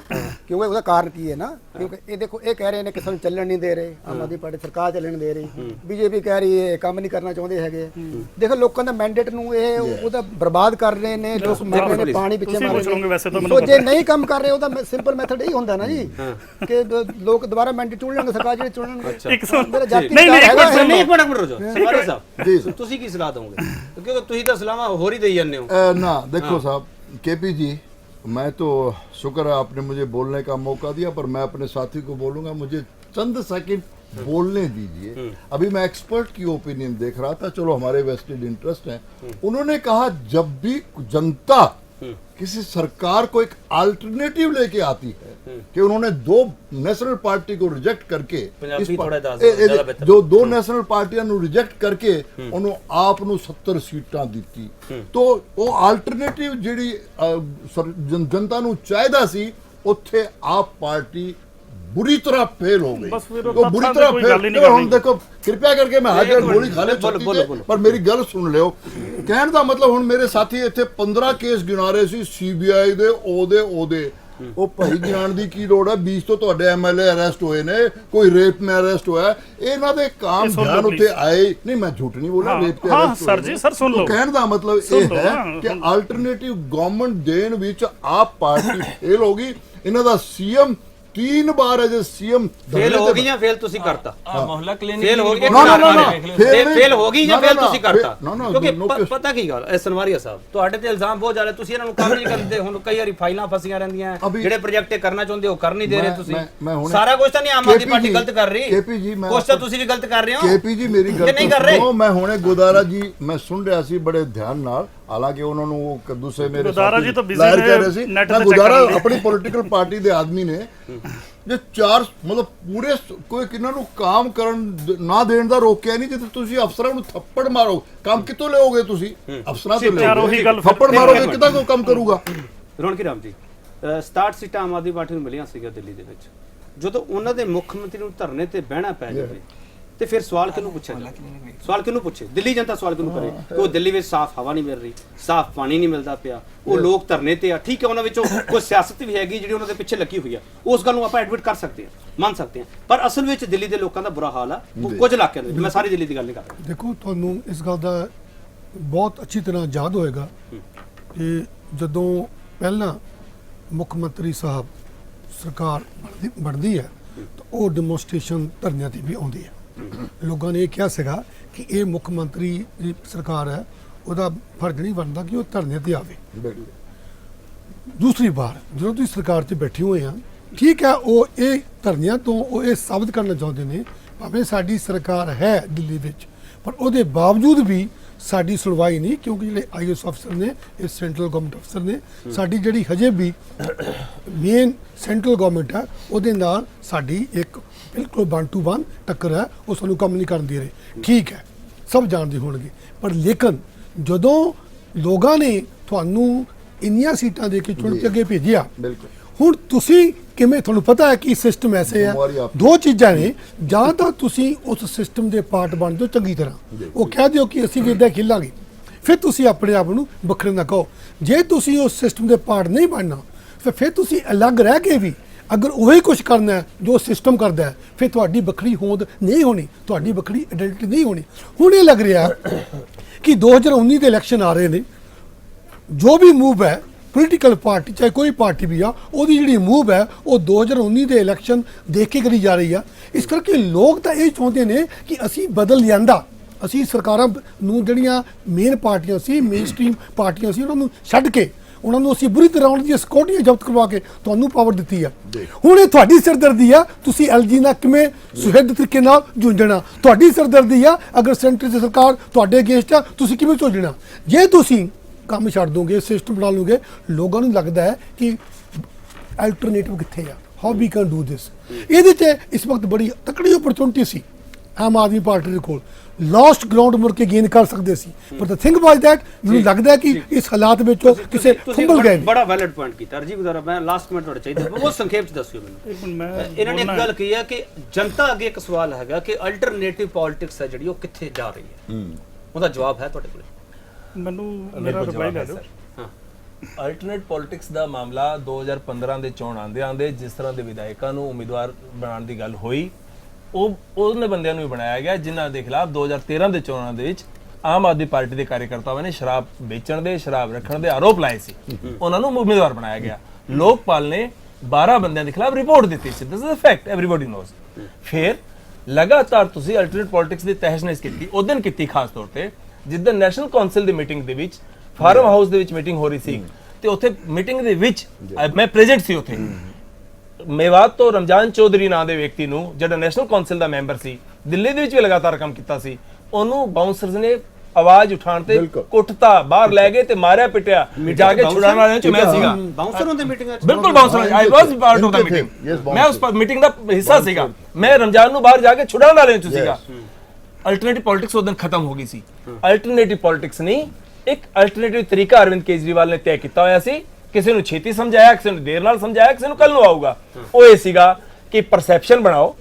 ਕਿਉਂਕਿ ਉਹਦਾ ਕਾਰਨ ਕੀ ਹੈ ਨਾ, ਕਿਉਂਕਿ ਇਹ ਦੇਖੋ ਇਹ ਕਹਿ ਰਹੇ ਨੇ ਕਿਸੇ ਨੂੰ ਚੱਲਣ ਨਹੀਂ ਦੇ ਰਹੇ, ਆਮ ਆਦਮੀ ਪਾਰਟੀ ਸਰਕਾਰ ਚੱਲਣ ਦੇ ਰਹੀ, BJP ਕਹਿ ਰਹੀ ਹੈ ਕੰਮ ਨਹੀਂ ਕਰਨਾ ਚਾਹੁੰਦੇ ਹੈਗੇ। ਦੇਖੋ ਲੋਕਾਂ ਦਾ ਮੈਂਡੇਟ ਨੂੰ ਇਹ ਉਹਦਾ ਬਰਬਾਦ ਕਰ ਰਹੇ ਨੇ, ਲੋਕ ਮਰ ਰਹੇ ਨੇ ਪਾਣੀ ਪਿੱਛੇ ਮਾਰ ਰਹੇ। ਸੋ ਜੇ ਨਹੀਂ ਕੰਮ ਕਰ ਰਹੇ ਉਹਦਾ ਸਿੰਪਲ ਮੈਥਡ ਇਹੀ ਹੁੰਦਾ ਨਾ ਜੀ ਕਿ ਲੋਕ ਦੁਬਾਰਾ ਮੈਂਡੇਟ ਚੁਣ ਲੈਣਗੇ, ਸਰਕਾਰ ਜਿਹੜੀ ਚੁਣਨਗੇ। ਇੱਕ ਸੁਣ, ਮੇਰਾ ਜਾਤੀ ਨਹੀਂ ਇੱਕ ਮਿੰਟ ਰੁਕੋ ਸਰਵਾਰੀ ਸਾਹਿਬ, ਤੁਸੀਂ ਕੀ ਸਲਾਹ ਦੋਗੇ ਕਿਉਂਕਿ ਤੁਸੀਂ ਤਾਂ ਸਲਾਹਾਂ ਹੋਰ ਹੀ ਦੇਈ ਜਾਂਦੇ ਹੋ ना देखो साहब, KP जी, मैं तो शुक्र है आपने मुझे बोलने का मौका दिया, पर मैं अपने साथी को बोलूंगा मुझे चंद सेकंड बोलने दीजिए। अभी मैं एक्सपर्ट की ओपिनियन देख रहा था, चलो हमारे वेस्टेड इंटरेस्ट है। उन्होंने कहा जब भी जनता किसी सरकार को एक अल्टरनेटिव लेके आती है कि उन्होंने 2 नेशनल पार्टी को रिजेक्ट करके जो 2 नेशनल पार्टियां रिजेक्ट करके उन्होंने आप 70 सीटां ਦਿੱਤੀ, तो ਉਹ ਅਲਟਰਨੇਟਿਵ ਜਿਹੜੀ ਜਨਤਾ ਨੂੰ ਚਾਹੀਦਾ ਸੀ, ਉੱਥੇ ਆਪ ਪਾर्टी बुरी तरह फेल हो गई। तो बुरी तरह फेल, हम देखो कृपया करके मैं हाजिर गोली खा ले पर मेरी गल सुन लियो। कहने का मतलब हुण मेरे साथी इत्थे 15 केस गिना रहे सी CBI दे ओदे ਉਹ ਭਾਈ ਗਿਆਨ ਦੀ ਕੀ ਲੋੜ ਹੈ? 20 ਤੋਂ ਤੁਹਾਡੇ MLA ਅਰੈਸਟ ਹੋਏ ਨੇ, ਕੋਈ ਰੇਪ में ਅਰੈਸਟ ਹੋਇਆ, ਇਹਨਾਂ ਦੇ ਕਾਮ ਧਿਆਨ ਉੱਤੇ ਆਏ ਨਹੀਂ। ਮੈਂ ਝੂਠ ਨਹੀਂ ਬੋਲਿਆ, ਰੇਪ ਤੇ ਅਰੈਸਟ ਹੋਏ। ਸਰ ਜੀ ਸਰ ਸੁਣ ਲਓ, ਕਹਿਣ ਦਾ ਮਤਲਬ ਇਹ ਹੈ ਕਿ ਅਲਟਰਨੇਟਿਵ ਗਵਰਨਮੈਂਟ ਦੇਣ ਵਿੱਚ ਆਪ ਪਾਰਟੀ ਫੇਲ ਹੋ ਗਈ। ਇਹਨਾਂ ਦਾ CM 3 बार है जो CM फेल हो गई या फेल तुसी करता? मोहल्ला क्लिनिक फेल हो गई, फेल हो गई या फेल तुसी करता? क्योंकि पता की ਗੱਲ ਸਨਵਾਰੀਆ ਸਾਹਿਬ, ਤੁਹਾਡੇ ਤੇ ਇਲਜ਼ਾਮ ਬਹੁਤ ਜ਼ਿਆਦਾ, ਤੁਸੀਂ ਇਹਨਾਂ ਨੂੰ ਕੰਮ ਨਹੀਂ ਕਰਦੇ। ਹੁਣ ਕਈ ਵਾਰੀ ਫਾਈਲਾਂ ਫਸੀਆਂ ਰਹਿੰਦੀਆਂ, ਜਿਹੜੇ ਪ੍ਰੋਜੈਕਟ ਕਰਨਾ ਚਾਹੁੰਦੇ ਹੋ ਕਰ ਨਹੀਂ ਦੇ ਰਹੇ ਤੁਸੀਂ। ਸਾਰਾ ਕੁਝ ਤਾਂ ਨਹੀਂ ਆਮ ਆਦਮੀ ਪਾਰਟੀ ਗਲਤ ਕਰ ਰਹੀ, KP ਜੀ ਮੈਂ ਕੁਝ ਤਾਂ ਤੁਸੀਂ ਵੀ ਗਲਤ ਕਰ ਰਹੇ ਹੋ। KP ਜੀ ਮੇਰੀ ਗੱਲ ਨਹੀਂ ਕਰ ਰਹੇ। ਮੈਂ ਹੁਣੇ ਗੋਦਾਰਾ ਜੀ ਮੈਂ ਸੁਣ ਰਿਹਾ ਸੀ ਬੜੇ ਧਿਆਨ ਨਾਲ, ਹਾਲਾਂਕਿ ਉਹਨਾਂ ਨੂੰ ਉਹ ਦੂਸਰੇ ਮੇਰੇ ਗੁਦਾਰਾ ਜੀ ਤਾਂ ਬਿਜ਼ੀ ਨੇ, ਨੈਟ ਤੇ ਗੁਦਾਰਾ ਆਪਣੀ ਪੋਲੀਟੀਕਲ ਪਾਰਟੀ ਦੇ ਆਦਮੀ ਨੇ ਜੇ 4 ਮਤਲਬ ਪੂਰੇ ਕੋਈ ਕਿਨਾਂ ਨੂੰ ਕੰਮ ਕਰਨ ਨਾ ਦੇਣ ਦਾ ਰੋਕਿਆ ਨਹੀਂ। ਜੇ ਤੁਸੀਂ ਅਫਸਰਾਂ ਨੂੰ ਥੱਪੜ ਮਾਰੋ, ਕੰਮ ਕਿੱਥੋਂ ਲਿਓਗੇ ਤੁਸੀਂ? ਅਫਸਰਾਂ ਤੋਂ ਲਿਓਗੇ, ਥੱਪੜ ਮਾਰੋਗੇ ਕਿੱਦਾਂ ਕੋਈ ਕੰਮ ਕਰੂਗਾ? ਰੌਣਕੀ ਰਾਮ ਜੀ, 67 ਸੀਟਾਂ ਆਮ ਆਦਮੀ ਪਾਰਟੀ ਨੂੰ ਮਿਲੀਆਂ ਸੀਗੀਆਂ ਦਿੱਲੀ ਦੇ ਵਿੱਚ। ਜਦੋਂ ਉਹਨਾਂ ਦੇ ਮੁੱਖ ਮੰਤਰੀ ਨੂੰ ਧਰਨੇ ਤੇ ਬਹਿਣਾ ਪੈ ਜਾਵੇ ਤੇ ਫਿਰ ਸਵਾਲ ਕਿਹਨੂੰ ਪੁੱਛਿਆ ਜਾਵੇ? ਸਵਾਲ ਕਿਹਨੂੰ ਪੁੱਛੇ? ਦਿੱਲੀ ਜਨਤਾ ਸਵਾਲ ਕਿਹਨੂੰ ਕਰੇ ਕਿ ਉਹ ਦਿੱਲੀ ਵਿੱਚ ਸਾਫ਼ ਹਵਾ ਨਹੀਂ ਮਿਲ ਰਹੀ, ਸਾਫ਼ ਪਾਣੀ ਨਹੀਂ ਮਿਲਦਾ ਪਿਆ, ਉਹ ਲੋਕ ਧਰਨੇ ਤੇ ਆ। ਠੀਕ ਹੈ, ਉਹਨਾਂ ਵਿੱਚੋਂ ਕੋਈ ਸਿਆਸਤ ਵੀ ਹੈਗੀ ਜਿਹੜੀ ਉਹਨਾਂ ਦੇ ਪਿੱਛੇ ਲੱਗੀ ਹੋਈ ਆ, ਉਸ ਗੱਲ ਨੂੰ ਆਪਾਂ ਐਡਮਿਟ ਕਰ ਸਕਦੇ ਹਾਂ, ਮੰਨ ਸਕਦੇ ਹਾਂ, ਪਰ ਅਸਲ ਵਿੱਚ ਦਿੱਲੀ ਦੇ ਲੋਕਾਂ ਦਾ ਬੁਰਾ ਹਾਲ ਆ ਕੁਝ ਇਲਾਕਿਆਂ ਦੇ ਵਿੱਚ। ਮੈਂ ਸਾਰੀ ਦਿੱਲੀ ਦੀ ਗੱਲ ਨਹੀਂ ਕਰ ਰਿਹਾ। ਦੇਖੋ, ਤੁਹਾਨੂੰ ਇਸ ਗੱਲ ਦਾ ਬਹੁਤ ਅੱਛੀ ਤਰ੍ਹਾਂ ਯਾਦ ਹੋਏਗਾ ਕਿ ਜਦੋਂ ਪਹਿਲਾਂ ਮੁੱਖ ਮੰਤਰੀ ਸਾਹਿਬ ਸਰਕਾਰ ਬਣਦੀ ਹੈ ਤਾਂ ਉਹ ਡੈਮੋਨਸਟ੍ਰੇਸ਼ਨ ਧਰਨਿਆਂ ਤੇ ਵੀ ਆਉਂਦੀ ਹੈ। ਲੋਕਾਂ ਨੇ ਇਹ ਕਿਹਾ ਸੀਗਾ ਕਿ ਇਹ ਮੁੱਖ ਮੰਤਰੀ ਦੀ ਸਰਕਾਰ ਹੈ, ਉਹਦਾ ਫਰਜ਼ ਨਹੀਂ ਬਣਦਾ ਕਿ ਉਹ ਧਰਨੇ ਤੇ ਆਵੇ। ਦੂਸਰੀ ਵਾਰ ਜਦੋਂ ਤੁਸੀਂ ਸਰਕਾਰ 'ਚ ਬੈਠੇ ਹੋਏ ਆ, ਠੀਕ ਹੈ, ਉਹ ਇਹ ਧਰਨਿਆਂ ਤੋਂ ਉਹ ਇਹ ਸਾਬਤ ਕਰਨਾ ਚਾਹੁੰਦੇ ਨੇ ਭਾਵੇਂ ਸਾਡੀ ਸਰਕਾਰ ਹੈ ਦਿੱਲੀ ਵਿੱਚ, ਪਰ ਉਹਦੇ ਬਾਵਜੂਦ ਵੀ ਸਾਡੀ ਸੁਣਵਾਈ ਨਹੀਂ, ਕਿਉਂਕਿ ਜਿਹੜੇ ਆਈਐਸ ਅਫਸਰ ਨੇ, ਇਹ ਸੈਂਟਰਲ ਗਵਰਨਮੈਂਟ ਅਫਸਰ ਨੇ, ਸਾਡੀ ਜਿਹੜੀ ਹਜੇ ਵੀ ਮੇਨ ਸੈਂਟਰਲ ਗਵਰਨਮੈਂਟ ਹੈ ਉਹਦੇ ਨਾਲ ਸਾਡੀ ਇੱਕ ਬਿਲਕੁਲ 1 to 1 ਟੱਕਰ ਹੈ, ਉਹ ਸਾਨੂੰ ਕੰਮ ਨਹੀਂ ਕਰਨ ਦੇ ਰਹੇ। ਠੀਕ ਹੈ, ਸਭ ਜਾਣਦੇ ਹੋਣਗੇ, ਪਰ ਲੇਕਿਨ ਜਦੋਂ ਲੋਕਾਂ ਨੇ ਤੁਹਾਨੂੰ ਇੰਨੀਆਂ ਸੀਟਾਂ ਦੇ ਕੇ ਚੁਣ ਕੇ ਅੱਗੇ ਭੇਜਿਆ, ਹੁਣ ਤੁਸੀਂ ਕਿਵੇਂ, ਤੁਹਾਨੂੰ ਪਤਾ ਹੈ ਕਿ ਸਿਸਟਮ ਐਸੇ ਹੈ, ਦੋ ਚੀਜ਼ਾਂ ਨੇ, ਜਾਂ ਤਾਂ ਤੁਸੀਂ ਉਸ ਸਿਸਟਮ ਦੇ ਪਾਰਟ ਬਣ ਜਾਓ ਚੰਗੀ ਤਰ੍ਹਾਂ, ਉਹ ਕਹਿ ਦਿਓ ਕਿ ਅਸੀਂ ਵੀ ਇੱਦਾਂ ਖੇਲਾਂਗੇ, ਫਿਰ ਤੁਸੀਂ ਆਪਣੇ ਆਪ ਨੂੰ ਵੱਖਰੇ ਨਾ ਕਹੋ। ਜੇ ਤੁਸੀਂ ਉਸ ਸਿਸਟਮ ਦੇ ਪਾਰਟ ਨਹੀਂ ਬਣਨਾ, ਫਿਰ ਤੁਸੀਂ ਅਲੱਗ ਰਹਿ ਕੇ ਵੀ ਅਗਰ ਉਹੀ ਕੁਝ ਕਰਨਾ ਹੈ ਜੋ ਸਿਸਟਮ ਕਰਦਾ ਹੈ, ਫਿਰ ਤੁਹਾਡੀ ਵੱਖਰੀ ਹੋਂਦ ਨਹੀਂ ਹੋਣੀ, ਤੁਹਾਡੀ ਵੱਖਰੀ ਆਇਡੈਂਟੀਟੀ ਨਹੀਂ ਹੋਣੀ। ਹੁਣ ਇਹ ਲੱਗ ਰਿਹਾ ਕਿ 2019 ਦੇ ਇਲੈਕਸ਼ਨ ਆ ਰਹੇ ਨੇ, ਜੋ ਵੀ ਮੂਵ ਹੈ ਪੋਲੀਟੀਕਲ ਪਾਰਟੀ, ਚਾਹੇ ਕੋਈ ਪਾਰਟੀ ਵੀ ਆ, ਉਹਦੀ ਜਿਹੜੀ ਮੂਵ ਹੈ ਉਹ 2019 ਦੇ ਇਲੈਕਸ਼ਨ ਦੇਖ ਕੇ ਕਰੀ ਜਾ ਰਹੀ ਆ। ਇਸ ਕਰਕੇ ਲੋਕ ਤਾਂ ਇਹ ਚਾਹੁੰਦੇ ਨੇ ਕਿ ਅਸੀਂ ਬਦਲ ਲਿਆਂਦਾ, ਅਸੀਂ ਸਰਕਾਰਾਂ ਨੂੰ ਜਿਹੜੀਆਂ ਮੇਨ ਪਾਰਟੀਆਂ ਸੀ, ਮੇਨ ਸਟ੍ਰੀਮ ਪਾਰਟੀਆਂ ਸੀ, ਉਹਨਾਂ ਨੂੰ ਛੱਡ ਕੇ ਉਹਨਾਂ ਨੂੰ ਅਸੀਂ ਬੁਰੀ ਤਰ੍ਹਾਂ ਉਹਨਾਂ ਦੀਆਂ ਸਿਕਿਉਰਟੀਆਂ ਜ਼ਬਤ ਕਰਵਾ ਕੇ ਤੁਹਾਨੂੰ ਪਾਵਰ ਦਿੱਤੀ ਆ। ਹੁਣ ਇਹ ਤੁਹਾਡੀ ਸਿਰਦਰਦੀ ਆ, ਤੁਸੀਂ ਐਲਜੀ ਨਾਲ ਕਿਵੇਂ ਸੁਹਿਰਦ ਤਰੀਕੇ ਨਾਲ ਜੂਝਣਾ, ਤੁਹਾਡੀ ਸਿਰਦਰਦੀ ਆ। ਅਗਰ ਸੈਂਟਰ ਦੀ ਸਰਕਾਰ ਤੁਹਾਡੇ ਅਗੇਂਸਟ ਆ, ਤੁਸੀਂ ਕਿਵੇਂ ਜੂਝਣਾ? ਜੇ ਤੁਸੀਂ ਕੰਮ ਛੱਡ ਦੋਗੇ, ਸਿਸਟਮ ਬਣਾ ਲਓਗੇ, ਲੋਕਾਂ ਨੂੰ ਲੱਗਦਾ ਹੈ ਕਿ ਅਲਟਰਨੇਟਿਵ ਕਿੱਥੇ ਆ, how we can do this. ਇਹਦੇ 'ਚ ਇਸ ਵਕਤ ਬੜੀ ਤਕੜੀ ਓਪਰਚੁਨਿਟੀ ਸੀ ਆਮ ਆਦਮੀ ਪਾਰਟੀ ਦੇ ਕੋਲ, ਲਾਸਟ ਗਰਾਊਂਡ ਮੁੜ ਕੇ ਗੇਨ ਕਰ ਸਕਦੇ ਸੀ, ਪਰ ਦ ਥਿੰਗ ਵਾਸ ਦੈਟ ਮੈਨੂੰ ਲੱਗਦਾ ਹੈ ਕਿ ਇਸ ਹਾਲਾਤ ਵਿੱਚ ਉਹ ਕਿਸੇ ਫੁੰਬਲ ਗਏ। ਬੜਾ ਵੈਲਿਡ ਪੁਆਇੰਟ ਕੀਤਾ ਰਜੀਵ ਗੁਜ਼ਾਰਾ, ਮੈਂ ਲਾਸਟ ਮਿੰਟ ਤੁਹਾਡਾ ਚਾਹੀਦਾ, ਬਹੁਤ ਸੰਖੇਪ ਚ ਦੱਸਿਓ ਮੈਨੂੰ। ਇਹਨਾਂ ਨੇ ਇੱਕ ਗੱਲ ਕਹੀ ਹੈ ਕਿ ਜਨਤਾ ਅੱਗੇ ਇੱਕ ਸਵਾਲ ਹੈਗਾ ਕਿ ਅਲਟਰਨੇਟਿਵ ਪੋਲਿਟਿਕਸ ਹੈ ਜਿਹੜੀ ਉਹ ਕਿੱਥੇ ਜਾ ਰਹੀ ਹੈ, ਉਹਦਾ ਜਵਾਬ ਹੈ ਤੁਹਾਡੇ ਕੋਲ? ਮੈਨੂੰ ਮੇਰਾ ਰਿਪਲਾਈ ਲੈ ਦਿਓ। ਅਲਟਰਨੇਟ ਪੋਲਿਟਿਕਸ ਦਾ ਮਾਮਲਾ 2015 ਦੇ ਚੋਣ ਆਂਦੇ ਜਿਸ ਤਰ੍ਹਾਂ ਦੇ ਵਿਧਾਇਕਾਂ ਨੂੰ ਉਮੀਦਵਾਰ ਬਣਾਉਣ ਦੀ ਗੱਲ ਹੋਈ, ਉਹਨੇ ਬੰਦਿਆਂ ਨੂੰ ਵੀ ਬਣਾਇਆ ਗਿਆ ਜਿਨ੍ਹਾਂ ਦੇ ਖਿਲਾਫ 2013 ਦੇ ਚੋਣਾਂ ਦੇ ਵਿੱਚ ਆਮ ਆਦਮੀ ਪਾਰਟੀ ਦੇ ਕਾਰਜਕਰਤਾਵਾਂ ਨੇ ਸ਼ਰਾਬ ਵੇਚਣ ਦੇ, ਸ਼ਰਾਬ ਰੱਖਣ ਦੇ ਆਰੋਪ ਲਾਏ ਸੀ, ਉਹਨਾਂ ਨੂੰ ਉਮੀਦਵਾਰ ਬਣਾਇਆ ਗਿਆ। ਲੋਕਪਾਲ ਨੇ 12 ਬੰਦਿਆਂ ਦੇ ਖਿਲਾਫ ਰਿਪੋਰਟ ਦਿੱਤੀ ਸੀ, this is a fact, everybody knows. ਫਿਰ ਲਗਾਤਾਰ ਤੁਸੀਂ ਅਲਟਰਨੇਟ ਪੋਲਿਟਿਕਸ ਦੀ ਤਹਿਸ-ਨਹਿਸ ਕੀਤੀ, ਉਸ ਦਿਨ ਕੀਤੀ ਖਾਸ ਤੌਰ ਤੇ ਜਿੱਦਾਂ ਨੈਸ਼ਨਲ ਕੌਂਸਲ ਦੀ ਮੀਟਿੰਗ ਦੇ ਵਿੱਚ ਫਾਰਮ ਹਾਊਸ ਦੇ ਵਿੱਚ ਮੀਟਿੰਗ ਹੋ ਰਹੀ ਸੀ, ਤੇ ਉੱਥੇ ਮੀਟਿੰਗ ਦੇ ਵਿੱਚ ਮੈਂ ਪ੍ਰੈਜ਼ੈਂਟ ਸੀ ਉੱਥੇ, ਮੇਵਾਤ ਤੋਂ ਰਮਜ਼ਾਨ ਚੌਧਰੀ ਨਾਂ ਦੇ ਵਿਅਕਤੀ ਨੂੰ, ਜਿਹੜਾ ਨੈਸ਼ਨਲ ਕੌਂਸਲ ਦਾ ਮੈਂਬਰ ਸੀ, ਦਿੱਲੀ ਦੇ ਵਿੱਚ ਵੀ ਲਗਾਤਾਰ ਕੰਮ ਕੀਤਾ ਸੀ, ਉਹਨੂੰ ਬਾਉਂਸਰਸ ਨੇ ਆਵਾਜ਼ ਉਠਾਉਣ ਤੇ ਕੁੱਟਤਾ, ਬਾਹਰ ਲੈ ਗਏ ਤੇ ਮਾਰਿਆ ਪਿੱਟਿਆ, ਜਾ ਕੇ ਛੁਡਾਉਣ ਵਾਲਿਆਂ ਚ ਮੈਂ ਸੀਗਾ। ਬਾਉਂਸਰ ਹੁੰਦੇ ਮੀਟਿੰਗ ਵਿੱਚ? ਬਿਲਕੁਲ bouncer, I was part of the meeting, ਮੈਂ ਉਸ ਮੀਟਿੰਗ ਦਾ ਹਿੱਸਾ ਸੀਗਾ, ਮੈਂ ਰਮਜ਼ਾਨ ਨੂੰ ਬਾਹਰ ਜਾ ਕੇ ਛੁਡਾਉਣ ਵਾਲਿਆਂ ਚ ਸੀਗਾ। ਅਲਟਰਨੇਟਿਵ ਪੋਲਿਟਿਕਸ ਉਸ ਦਿਨ ਖਤਮ ਹੋ ਗਈ ਸੀ। ਅਲਟਰਨੇਟਿਵ ਪੋਲਿਟਿਕਸ ਨਹੀਂ, ਇੱਕ ਅਲਟਰਨੇਟਿਵ ਤਰੀਕਾ ਅਰਵਿੰਦ ਕੇਜਰੀਵਾਲ ਨੇ ਤੈਅ ਕੀਤਾ ਹੋਇਆ ਸੀ, ਕਿਸੇ ਨੂੰ ਛੇਤੀ ਸਮਝਾਇਆ, ਕਿਸੇ ਨੂੰ ਦੇਰ ਨਾਲ ਸਮਝਾਇਆ, ਕਿਸੇ ਨੂੰ ਕੱਲ ਨੂੰ ਆਊਗਾ। ਉਹ ਇਹ ਸੀਗਾ ਕਿ ਪਰਸੈਪਸ਼ਨ ਬਣਾਓ,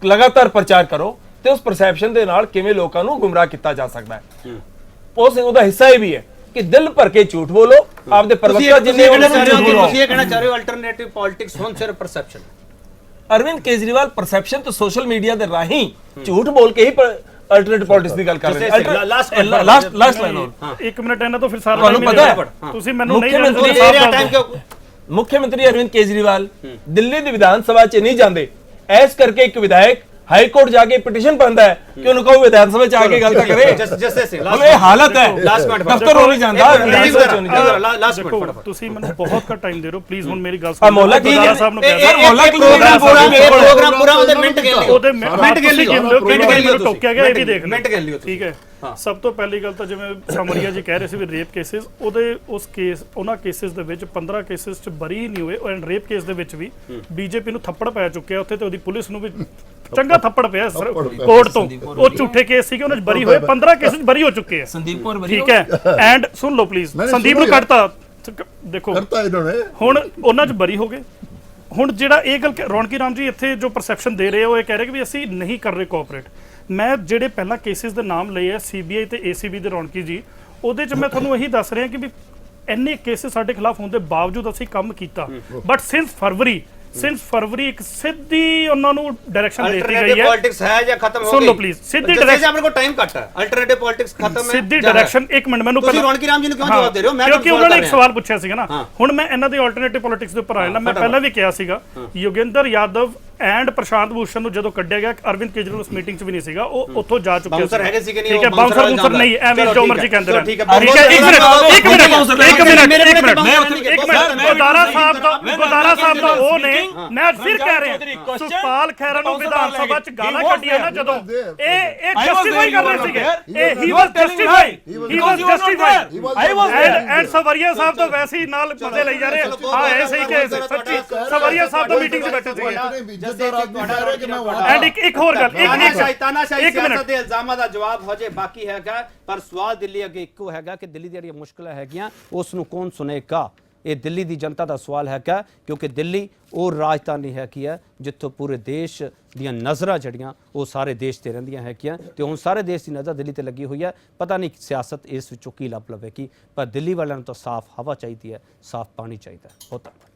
ਲਗਾਤਾਰ ਪ੍ਰਚਾਰ ਕਰੋ, ਤੇ ਉਸ ਪਰਸੈਪਸ਼ਨ ਦੇ ਨਾਲ ਕਿਵੇਂ ਲੋਕਾਂ ਨੂੰ ਗੁੰਮਰਾਹ ਕੀਤਾ ਜਾ ਸਕਦਾ ਹੈ। ਉਹਦਾ ਹਿੱਸਾ ਇਹ ਵੀ ਹੈ ਕਿ ਦਿਲ ਭਰ ਕੇ ਝੂਠ ਬੋਲੋ, ਆਪਦੇ ਪਰਵਕਤਾ ਜਿੰਨੇ ਤੁਸੀਂ ਇਹ ਕਹਿਣਾ ਚਾਹ ਰਹੇ ਹੋ ਅਲਟਰਨੇਟਿਵ ਪੋਲਿਟਿਕਸ ਹੁਣ ਸਿਰਫ ਪਰਸੈਪਸ਼ਨ? ਅਰਵਿੰਦ ਕੇਜਰੀਵਾਲ ਪਰਸੈਪਸ਼ਨ ਤੇ ਸੋਸ਼ਲ ਮੀਡੀਆ ਦੇ ਰਾਹੀਂ ਝੂਠ ਬੋਲ ਕੇ ਹੀ ਅਲਟਰਨੇਟਿਵ ਪੋਲਿਟਿਕਸ ਦੀ ਗੱਲ ਕਰ ਰਹੇ ਨੇ। ਲਾਸਟ ਲਾਈਨ ਹੋਰ 1 ਮਿੰਟ ਇਹਨਾਂ ਤੋਂ ਫਿਰ ਸਾਰਾ ਤੁਹਾਨੂੰ ਪਤਾ ਹੈ, ਤੁਸੀਂ ਮੈਨੂੰ ਨਹੀਂ ਜਾਣਦੇ। ਮੁੱਖ ਮੰਤਰੀ ਅਰਵਿੰਦ ਕੇਜਰੀਵਾਲ ਦਿੱਲੀ ਦੀ ਵਿਧਾਨ ਸਭਾ 'ਚ ਨਹੀਂ ਜਾਂਦੇ, ਐਸ ਕਰਕੇ ਇੱਕ ਵਿਧਾਇਕ ਹਾਈ ਕੋਰਟ ਜਾ ਕੇ ਪਿਟੀਸ਼ਨ ਪਾਉਂਦਾ ਹੈ ਕਿ ਉਹਨੂੰ ਕਹੋ ਵਿਧਾਨ ਸਭਾ 'ਚ ਆ ਕੇ ਗੱਲ ਤਾਂ ਕਰੇ। ਇਹ ਹਾਲਤ ਹੈ, ਦਫ਼ਤਰ ਹੋ ਨਹੀਂ ਜਾਂਦਾ। ਤੁਸੀਂ ਮੈਨੂੰ ਬਹੁਤ ਘੱਟ ਟਾਈਮ ਦੇ ਰਹੇ ਹੋ ਪਲੀਜ਼, ਹੁਣ ਮੇਰੀ ਗੱਲ ਸੁਣੋ। ਮੋਹਲਾ ਕੀ ਸਾਹਿਬ ਨੂੰ ਪ੍ਰੋਗਰਾਮ ਪੂਰਾ ਉਹਦੇ ਮਿੰਟ ਗਿਣ ਲਿਓ, ਟੋਕਿਆ ਗਿਆ, ਇਹ ਵੀ ਦੇਖ ਲਓ, ਠੀਕ ਹੈ। ਸਭ ਤੋਂ ਪਹਿਲੀ ਗੱਲ ਤਾਂ ਜਿਵੇਂ ਸਮਰੀਆ ਜੀ ਕਹਿ ਰਹੇ ਸੀ ਵੀ ਰੇਪ ਕੇਸਿਸ, ਉਹਦੇ ਉਸ ਕੇਸ, ਉਹਨਾਂ ਕੇਸਿਸ ਦੇ ਵਿੱਚ 15 ਕੇਸਿਸ 'ਚ ਬਰੀ ਨਹੀਂ ਹੋਏ, ਐਂਡ ਰੇਪ ਕੇਸ ਦੇ ਵਿੱਚ ਵੀ ਬੀਜੇਪੀ ਨੂੰ ਥੱਪੜ ਪੈ ਚੁੱਕਿਆ ਉੱਥੇ, ਤੇ ਉਹਦੀ ਪੁਲਿਸ ਨੂੰ ਵੀ ਚੰਗਾ ਥੱਪੜ ਪਿਆ ਕੋਰਟ ਤੋਂ। ਉਹ ਝੂਠੇ ਕੇਸ ਸੀਗੇ, ਉਹਨਾਂ 'ਚ ਬਰੀ ਹੋਏ, 15 ਕੇਸਿਸ ਬਰੀ ਹੋ ਚੁੱਕੇ ਆ, ਠੀਕ ਹੈ। ਐਂਡ ਸੁਣ ਲਓ ਪਲੀਜ਼, ਸੰਦੀਪ ਨੂੰ ਕੱਟਤਾ, ਦੇਖੋ ਹੁਣ ਉਹਨਾਂ 'ਚ ਬਰੀ ਹੋ ਗਏ। ਹੁਣ ਜਿਹੜਾ ਇਹ ਗੱਲ ਰੌਣਕੀ ਰਾਮ ਜੀ ਇੱਥੇ ਜੋ ਪਰਸੈਪਸ਼ਨ ਦੇ ਰਹੇ ਹੋ, ਇਹ ਕਹਿ ਰਹੇ ਕਿ ਵੀ ਅਸੀਂ ਨਹੀਂ ਕਰ ਰਹੇ ਕੋਆਪਰੇਟ, ਮੈਂ ਜਿਹੜੇ ਪਹਿਲਾਂ ਕੇਸਿਸ ਦੇ ਨਾਮ ਲਏ ਆ CBI ਤੇ ACB ਦੇ ਰੌਣਕੀ ਜੀ, ਉਹਦੇ 'ਚ ਮੈਂ ਤੁਹਾਨੂੰ ਇਹੀ ਦੱਸ ਰਿਹਾ ਕਿ ਵੀ ਇੰਨੇ ਕੇਸਿਸ ਸਾਡੇ ਖਿਲਾਫ ਹੋਣ ਦੇ ਬਾਵਜੂਦ ਅਸੀਂ ਕੰਮ ਕੀਤਾ, ਬਟ ਸਿੰਸ ਫਰਵਰੀ ਇੱਕ ਸਿੱਧੀ ਉਹਨਾਂ ਨੂੰ ਡਾਇਰੈਕਸ਼ਨ ਦੇ ਦਿੱਤੀ ਗਈ ਹੈ। ਪੋਲਿਟਿਕਸ ਹੈ ਜਾਂ ਖਤਮ ਹੋ ਗਈ? ਸੁਣ ਲਓ ਪਲੀਜ਼, ਸਿੱਧੀ ਡਾਇਰੈਕਸ਼ਨ ਆਪਣੇ ਕੋਲ ਟਾਈਮ ਘੱਟ ਹੈ, ਅਲਟਰਨੇਟਿਵ ਪੋਲਿਟਿਕਸ ਖਤਮ ਹੈ, ਸਿੱਧੀ ਡਾਇਰੈਕਸ਼ਨ। ਇੱਕ ਮਿੰਟ ਮੈਨੂੰ ਤੁਸੀਂ ਰੌਣਕੀ ਰਾਮ ਜੀ ਨੂੰ ਕਿਉਂ ਜਵਾਬ ਦੇ ਰਹੇ ਹੋ? ਮੈਂ ਕਿਉਂਕਿ ਉਹਨਾਂ ਨੇ ਇੱਕ ਸਵਾਲ ਪੁੱਛਿਆ ਸੀਗਾ ਨਾ, ਹੁਣ ਮੈਂ ਇਹਨਾਂ ਦੀ ਆਲਟਰਨੇਟਿਵ ਪੋਲਿਟਿਕਸ ਦੇ ਉੱਪਰ ਆ ਜਾਣਾ। ਮੈਂ ਪਹਿਲਾਂ ਵੀ ਕਿਹਾ ਸੀਗਾ ਯੋਗਿੰਦਰ ਯਾਦਵ ਐਂਡ ਪ੍ਰਸ਼ਾਂਤ ਭੂਸ਼ਣ ਨੂੰ ਜਦੋਂ ਕੱਢਿਆ ਗਿਆ, ਅਰਵਿੰਦ ਕੇਜਰੀਵਾਲ ਉਸ ਮੀਟਿੰਗ 'ਚ ਵੀ ਨਹੀਂ ਸੀਗਾ, ਉਹ ਉੱਥੋਂ ਜਾ ਚੁੱਕੇ ਬਾਉਂਸਰ ਹੈਗੇ ਸੀਗੇ ਨਹੀਂ? ਠੀਕ ਹੈ, ਬਾਉਂਸਰ ਨਹੀਂ, ਐਵੇਂ ਜੋ ਮਰਜ਼ੀ ਕਹਿੰਦੇ ਰਹੇ। ਠੀਕ ਹੈ, ਗੁਰਦਾਰਾ ਸਾਹਿਬ ਦਾ ਉਹ ਨੇ, ਮੈਂ ਫਿਰ ਕਹਿ ਰਿਹਾ ਸੁਖਪਾਲ ਖਹਿਰਾ ਨੂੰ ਵਿਧਾਨ ਸਭਾ 'ਚ ਗਾਲਾਂ ਕੱਢੀਆਂ ਨਾ ਜਦੋਂ, ਇਹ ਜਸਟੀਫਾਈ ਕਰ ਰਹੇ ਸੀਗੇ, ਹੀ ਵਾਸ ਜਸਟੀਫਾਈ ਐਂਡ ਸਵਰੀਆ ਸਾਹਿਬ ਤਾਂ ਵੈਸੇ ਹੀ ਨਾਲ ਮਜ਼ੇ ਲਈ ਜਾ ਰਹੇ। ਹਾਂ ਐਸੇ ਹੀ ਕਿ ਸੱਚੀ ਸਵਰੀਆ ਸਾਹਿਬ ਤਾਂ ਮੀਟਿੰਗ 'ਚ ਬੈਠੇ ਸੀਗੇ। ਐਂਡ ਇੱਕ ਹੋਰ ਗੱਲ, ਤਾਨਾਸ਼ਾਹੀ ਸਿਆਸਤ ਦੇ ਇਲਜ਼ਾਮਾਂ ਦਾ ਜਵਾਬ ਹੋ ਜੇ ਬਾਕੀ ਹੈਗਾ, ਪਰ ਸਵਾਲ ਦਿੱਲੀ ਅੱਗੇ ਇੱਕੋ ਹੈਗਾ ਕਿ ਦਿੱਲੀ ਦੀਆਂ ਜਿਹੜੀਆਂ ਮੁਸ਼ਕਲਾਂ ਹੈਗੀਆਂ ਉਸ ਨੂੰ ਕੌਣ ਸੁਣੇਗਾ? ਇਹ ਦਿੱਲੀ ਦੀ ਜਨਤਾ ਦਾ ਸਵਾਲ ਹੈਗਾ, ਕਿਉਂਕਿ ਦਿੱਲੀ ਉਹ ਰਾਜਧਾਨੀ ਹੈਗੀ ਹੈ ਜਿੱਥੋਂ ਪੂਰੇ ਦੇਸ਼ ਦੀਆਂ ਨਜ਼ਰਾਂ ਜਿਹੜੀਆਂ ਉਹ ਸਾਰੇ ਦੇਸ਼ ਤੇ ਰਹਿੰਦੀਆਂ ਹੈਗੀਆਂ, ਤੇ ਹੁਣ ਸਾਰੇ ਦੇਸ਼ ਦੀ ਨਜ਼ਰ ਦਿੱਲੀ ਤੇ ਲੱਗੀ ਹੋਈ ਹੈ। ਪਤਾ ਨਹੀਂ ਸਿਆਸਤ ਇਸ ਵਿੱਚੋਂ ਕੀ ਲੱਭ ਲਵੇਗੀ, ਪਰ ਦਿੱਲੀ ਵਾਲਿਆਂ ਨੂੰ ਤਾਂ ਸਾਫ਼ ਹਵਾ ਚਾਹੀਦੀ ਹੈ, ਸਾਫ਼ ਪਾਣੀ ਚਾਹੀਦਾ ਹੈ। ਬਹੁਤ ਧੰਨਵਾਦ।